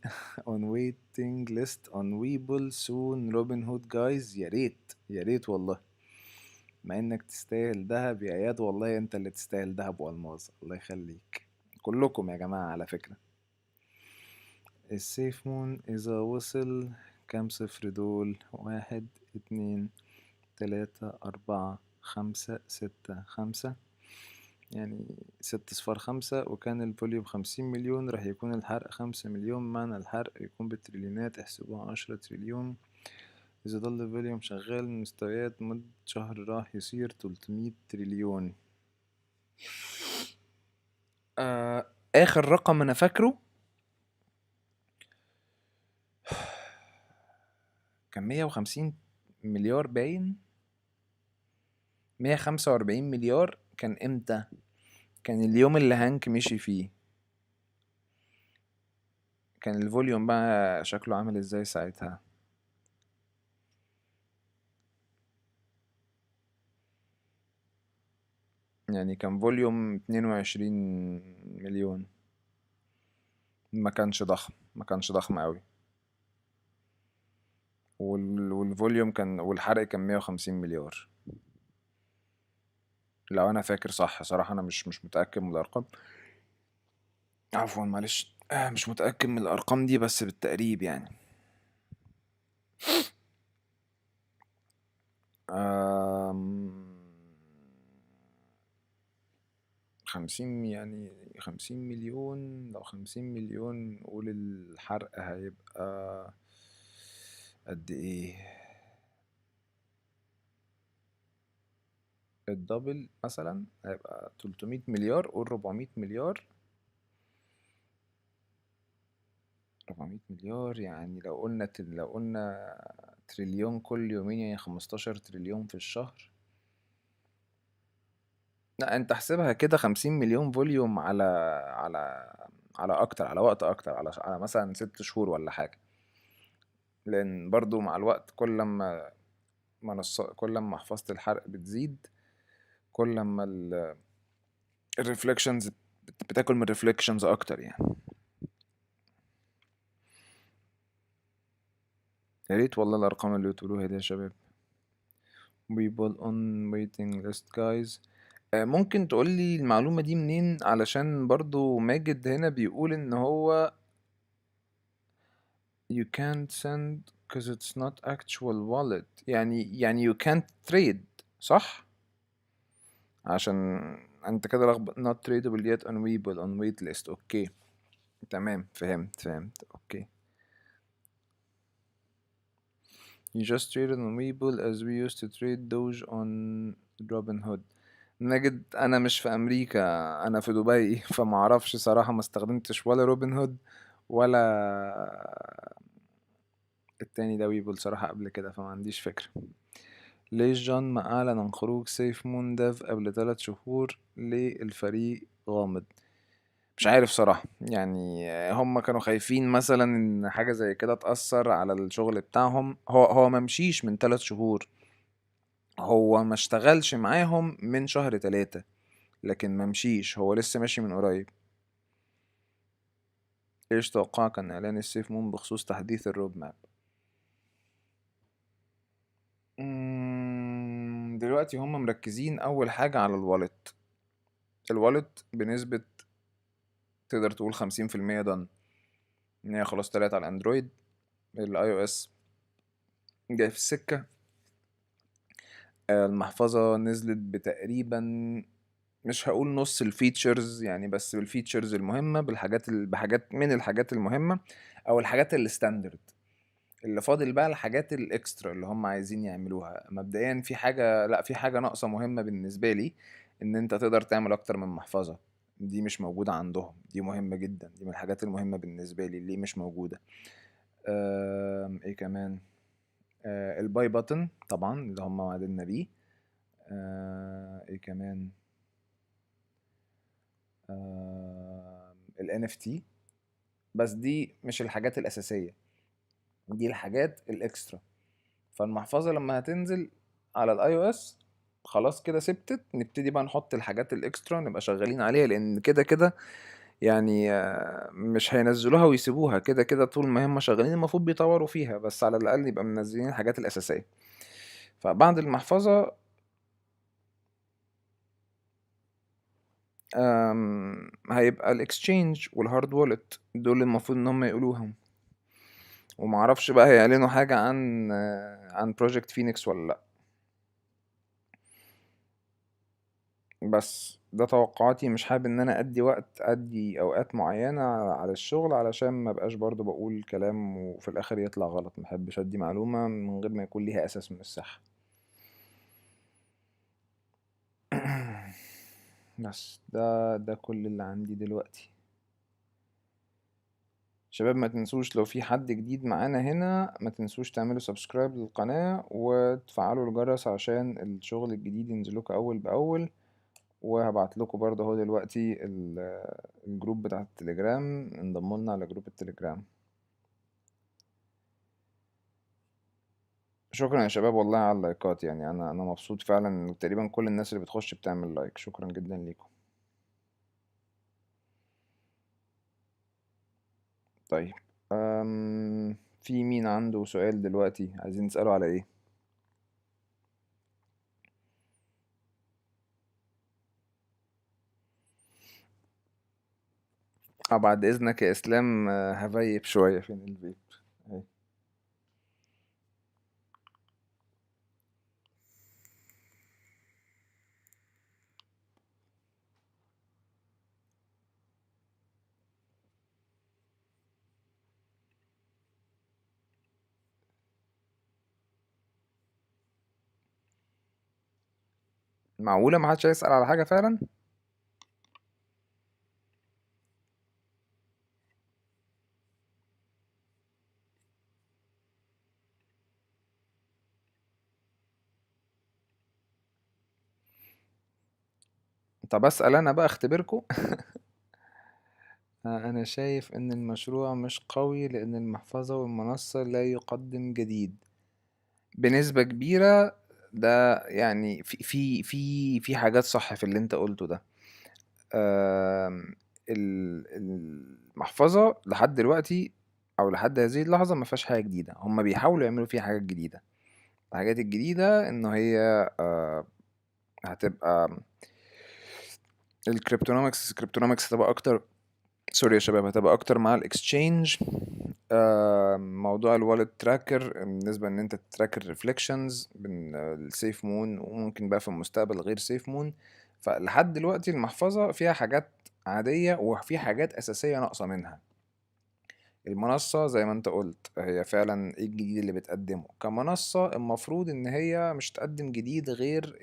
on waiting list on Webull soon Robin Hood guys. يا ريت يا ريت والله. مع انك تستاهل دهب يا اياد، والله انت اللي تستاهل دهب والماظ. الله يخليك كلكم يا جماعة على فكرة. السيف مون اذا وصل كام صفر دول؟ 1 2 3 4 5 6 5 يعني 6 صفار 5. وكان الفوليوم 50 مليون، راح يكون الحرق 5 مليون. معنى الحرق يكون بالتريليونات، احسبوها 10 تريليون. إذا ضل الفوليوم شغال مستويات مدة شهر راح يصير 300 تريليون. آخر رقم أنا فاكره كان 150 مليار باين، 145 مليار. كان امتى؟ كان اليوم اللي هانك مشي فيه. كان الفوليوم بقى شكله عامل ازاي ساعتها؟ يعني كان فوليوم 22 مليون. ما كانش ضخم، ما كانش ضخم قوي. والفوليوم كان والحرق كان 150 مليار لو انا فاكر صح. صراحة انا مش متأكد من الارقام. عفوا معلش، مش متأكد من الارقام دي بس بالتقريب يعني. 50 يعني 50 مليون. لو 50 مليون قول الحرق هيبقى قد ايه؟ الدبل مثلا هيبقى 300 مليار. قول 400 مليار. 400 مليار يعني لو قلنا تريليون كل يومين يعني 15 تريليون في الشهر. لا انت احسبها كده 50 مليون فوليوم على على اكتر، على وقت اكتر، على مثلا 6 شهور ولا حاجة. لان برضو مع الوقت كل ما حفاظة الحرق بتزيد، كل ما الريفلكشنز بتاكل من الريفلكشنز اكتر يعني. يا ريت والله الارقام اللي بتقولوها دي يا شباب. people on waiting list guys. ممكن تقولي المعلومة دي منين؟ علشان برضو ماجد هنا بيقول ان هو you can't send cause it's not actual wallet. يعني you can't trade صح؟ عشان انت كده لخبط. not tradable yet on Webull on wait list. اوكي تمام، فهمت اوكي. you just traded on Webull as we used to trade Doge on Robinhood. نجد انا مش في امريكا، انا في دبي فما اعرفش صراحة. ما استخدمتش ولا روبن هود ولا التاني ده ويبول صراحة قبل كده، فما عنديش فكرة. ليش جون ما اعلن عن خروج سيف مون ديف قبل 3 شهور؟ ليه الفريق غامض؟ مش عارف صراحة. يعني هم كانوا خايفين مثلا ان حاجة زي كده تأثر على الشغل بتاعهم. هو ما مشيش من 3 شهور، هو ما اشتغلش معاهم من شهر 3، لكن ما مشيش، هو لسه ماشي من قريب. ايش توقعك عن اعلان السيف مون بخصوص تحديث الرود ماب؟ دلوقتي هم مركزين اول حاجة على الوالت بنسبة تقدر تقول 50% دن، ان هي خلاص طلعت على الاندرويد. الاي او اس جاي في السكة. المحفظة نزلت بتقريبا، مش هقول نص الفيتشرز يعني، بس بالفيتشرز المهمة، بحاجات من الحاجات المهمة او الحاجات الستاندرد. اللي فاضل بقى الحاجات الاكسترا اللي هم عايزين يعملوها. مبدئيا في حاجة ناقصة مهمة بالنسبة لي، ان انت تقدر تعمل اكتر من محفظة. دي مش موجودة عندهم، دي مهمة جدا، دي من الحاجات المهمة بالنسبة لي اللي مش موجودة. ايه كمان؟ الباي بutton طبعا اللي هم وعدنا بيه. ايه كمان؟ ال NFT. بس دي مش الحاجات الأساسية، دي الحاجات الإكسترا. فالمحفظة لما هتنزل على الاي او اس خلاص كده ثبتت، نبتدي بقى نحط الحاجات الإكسترا نبقى شغالين عليها، لأن كده كده يعني مش هينزلوها ويسيبوها. كده كده طول ما هم شغالين المفروض بيطوروا فيها، بس على الأقل يبقى منزلين الحاجات الأساسية. فبعد المحفظة هيبقى الاكسشينج والهارد وولت، دول المفروض ان هم يقولوهم. ومعرفش بقى هيعلنوا حاجة عن بروجكت فينيكس ولا لأ. بس ده توقعاتي. مش حابب ان انا ادي اوقات معينة على الشغل، علشان ما بقاش برضو بقول كلام وفي الاخر يطلع غلط. محبش ادي معلومة من غير ما يكون ليها اساس من الصحة. بس ده كل اللي عندي دلوقتي. شباب ما تنسوش لو في حد جديد معانا هنا، ما تنسوش تعملوا سبسكرايب للقناة وتفعلوا الجرس عشان الشغل الجديد ينزلوك اول باول. وهبعت لكم برضه اهو دلوقتي الجروب بتاع التليجرام، انضموا لنا على جروب التليجرام. شكرا يا شباب والله على اللايكات، يعني انا مبسوط فعلا. تقريبا كل الناس اللي بتخش بتعمل لايك، شكرا جدا ليكم. طيب في مين عنده سؤال دلوقتي عايزين نسأله على ايه؟ بعد اذنك يا اسلام، هفيب شوية. فين الفيب؟ اهي. معقولة محدش هيسأل على حاجة فعلا؟ طب اسأل انا بقى، اختبركم. انا شايف ان المشروع مش قوي لان المحفظة والمنصة لا يقدم جديد بنسبة كبيرة. ده يعني في حاجات صح في اللي انت قلته ده. المحفظة لحد دلوقتي او لحد هذه اللحظة ما فيهاش حاجة جديدة. هم بيحاولوا يعملوا فيها حاجات جديدة. الحاجات الجديدة انه هي هتبقى الكريبتونومكس هتبقى اكتر. سوري يا شباب، هتبقى اكتر مع الاكسشينج. موضوع الوالت تراكر بالنسبه ان انت تتراك الريفليكشنز من السيف مون، وممكن بقى في المستقبل غير سيف مون. فلحد دلوقتي المحفظه فيها حاجات عاديه وفي حاجات اساسيه ناقصه منها. المنصه زي ما انت قلت هي فعلا ايه الجديد اللي بتقدمه كمنصه؟ المفروض ان هي مش تقدم جديد غير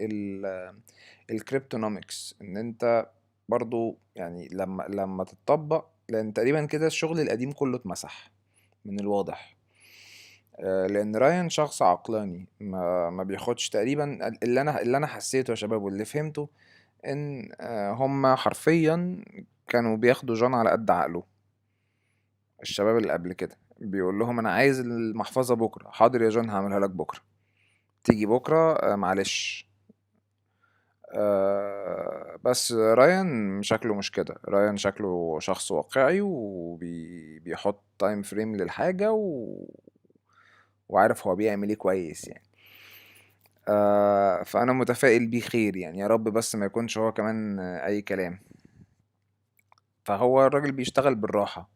الكريبتونومكس. ان انت برضو يعني لما تتطبق، لان تقريبا كده الشغل القديم كله اتمسح من الواضح. لان رايان شخص عقلاني ما بياخدش تقريبا. اللي انا حسيته يا شباب واللي فهمته ان هم حرفيا كانوا بياخدوا جون على قد عقله. الشباب اللي قبل كده بيقول لهم انا عايز المحفظة بكرة، حاضر يا جون هعملها لك بكرة. تيجي بكرة معلش. بس رايان شكله مش كده. رايان شكله شخص واقعي وبيحط تايم فريم للحاجة وعارف هو بيعمل ايه كويس يعني. فانا متفائل بيه خير يعني، يا رب بس ما يكونش هو كمان اي كلام. فهو الراجل بيشتغل بالراحة.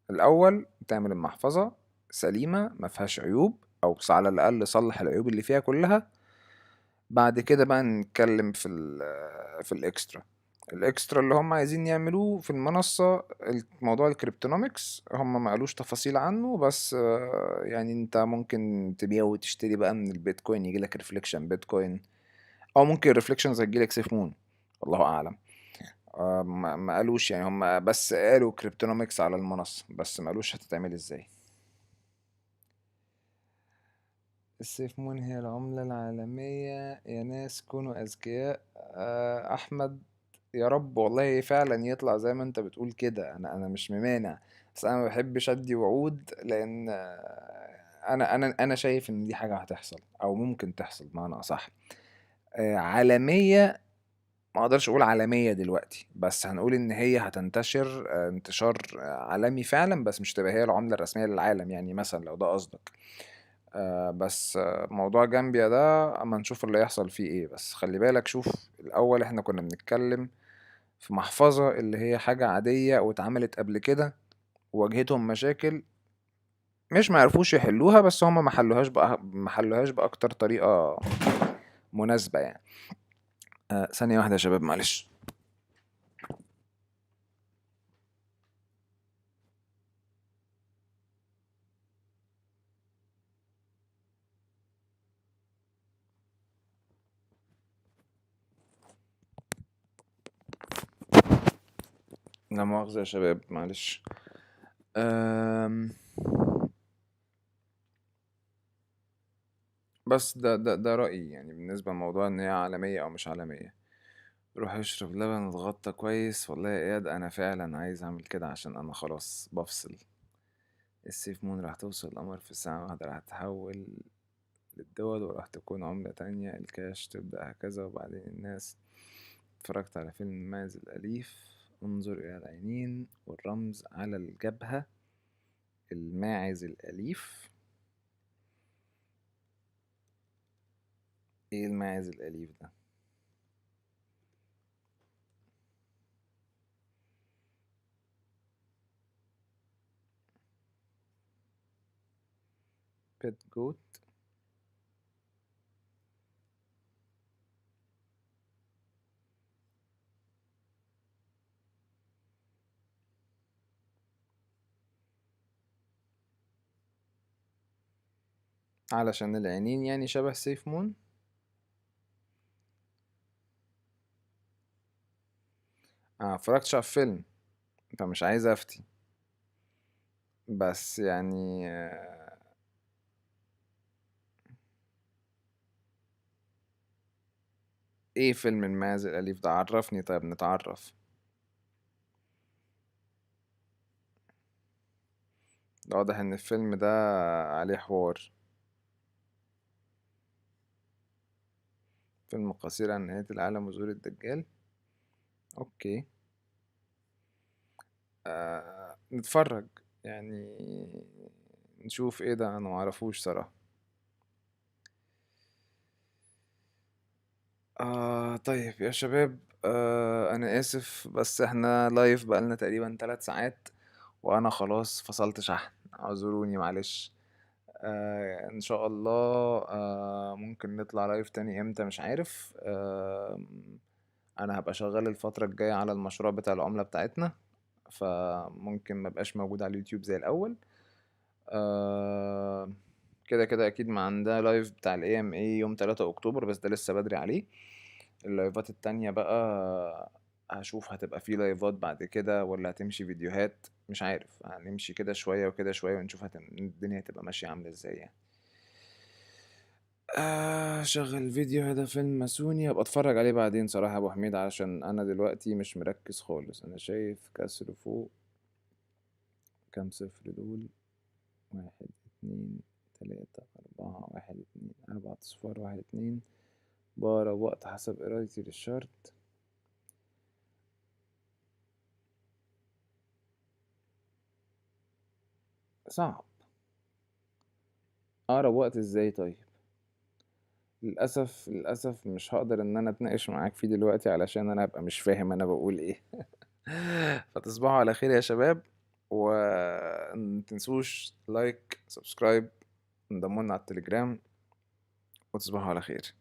الاول تعمل المحفظة سليمة ما فيهاش عيوب، او على الاقل صلح العيوب اللي فيها كلها. بعد كده بقى نتكلم في الاكسترا. الاكسترا اللي هم عايزين يعملوه في المنصة، موضوع الكريبتونومكس هم ما قالوش تفاصيل عنه، بس يعني انت ممكن تبيع وتشتري بقى من البيتكوين، يجيلك ريفليكشن بيتكوين، او ممكن ريفليكشن زي يجيلك سيف مون، الله اعلم. ما قالوش يعني، هم بس قالوا كريبتونومكس على المنصة، بس ما قالوش هتتعمل ازاي. السيف مون هي العملة العالمية يا ناس، كونوا أذكياء. أحمد، يا رب والله فعلا يطلع زي ما انت بتقول كده، انا مش ممانع، بس انا ما بحبش ادي وعود، لان انا شايف ان دي حاجة هتحصل او ممكن تحصل بمعنى اصح. عالمية، ما اقدرش اقول عالمية دلوقتي، بس هنقول ان هي هتنتشر انتشار عالمي فعلا، بس مش تبقى هي العملة الرسمية للعالم يعني، مثلا لو ده قصدك. بس موضوع جامبيا ده اما نشوف اللي يحصل فيه ايه. بس خلي بالك، شوف الاول احنا كنا بنتكلم في محفظة اللي هي حاجة عادية واتعملت قبل كده وواجهتهم مشاكل، مش معرفوش يحلوها، بس هما محلوهاش بأكتر طريقة مناسبة يعني. ثانية واحدة يا شباب معلش. لا مؤاخذة يا شباب معلش. أم... بس ده رأيي يعني بالنسبة لموضوع ان هي عالمية او مش عالمية. روح اشرب لبن اتغطى كويس. والله يا اياد انا فعلا عايز اعمل كده، عشان انا خلاص بفصل. السيف مون راح توصل القمر في ساعة واحدة، راح تحول للدول وراح تكون عملة تانية، الكاش تبدأ هكذا. وبعدين الناس، اتفرجت على فيلم الماعز الأليف، انظر إلى العينين والرمز على الجبهة. الماعز الأليف؟ ايه الماعز الأليف ده؟ بيت جوت؟ علشان العينين يعني شبه سيف مون؟ مفرجتش على الفيلم فمش عايز افتي، بس يعني ايه فيلم الماعز الأليف ده؟ عرفني طيب نتعرف. ده واضح ان الفيلم ده عليه حوار. فيلم قصير عن نهاية العالم وظهور الدجال. اوكي. نتفرج يعني، نشوف ايه ده، انا معرفوش صراحة. طيب يا شباب، انا اسف بس احنا لايف بقالنا تقريبا 3 ساعات وانا خلاص فصلت شحن، اعذروني معلش. ان شاء الله ممكن نطلع لايف تاني امتى مش عارف. انا هبقى شغال الفترة الجاية على المشروع بتاع العملة بتاعتنا، فممكن ما بقاش موجود على اليوتيوب زي الاول. كده كده اكيد ما عندها لايف بتاع الاي ام اي يوم 3 اكتوبر، بس ده لسه بدري عليه. اللايفات التانية بقى هشوف هتبقى في لايفات بعد كده ولا هتمشي فيديوهات، مش عارف. هنمشي كده شوية وكده شوية ونشوف الدنيا هتبقى ماشية عاملة ازاي يعني. شغل فيديو، هذا فيلم ماسوني، هبقى اتفرج عليه بعدين صراحة يا ابو حميد، علشان انا دلوقتي مش مركز خالص. انا شايف كسر فوق. كام صفر دول؟ 1 2 3 4 1 2 4 صفار 1 2. بقرب وقت حسب قرايتي للشرط. صعب. أقرب وقت ازاي طيب؟ للاسف مش هقدر ان انا اتناقش معاك فيه دلوقتي علشان انا ابقى مش فاهم انا بقول ايه. فتصبحوا على خير يا شباب، ومتنسوش لايك سبسكرايب، انضموا لنا على التليجرام، وتصبحوا على خير.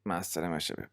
مع السلامة يا شباب.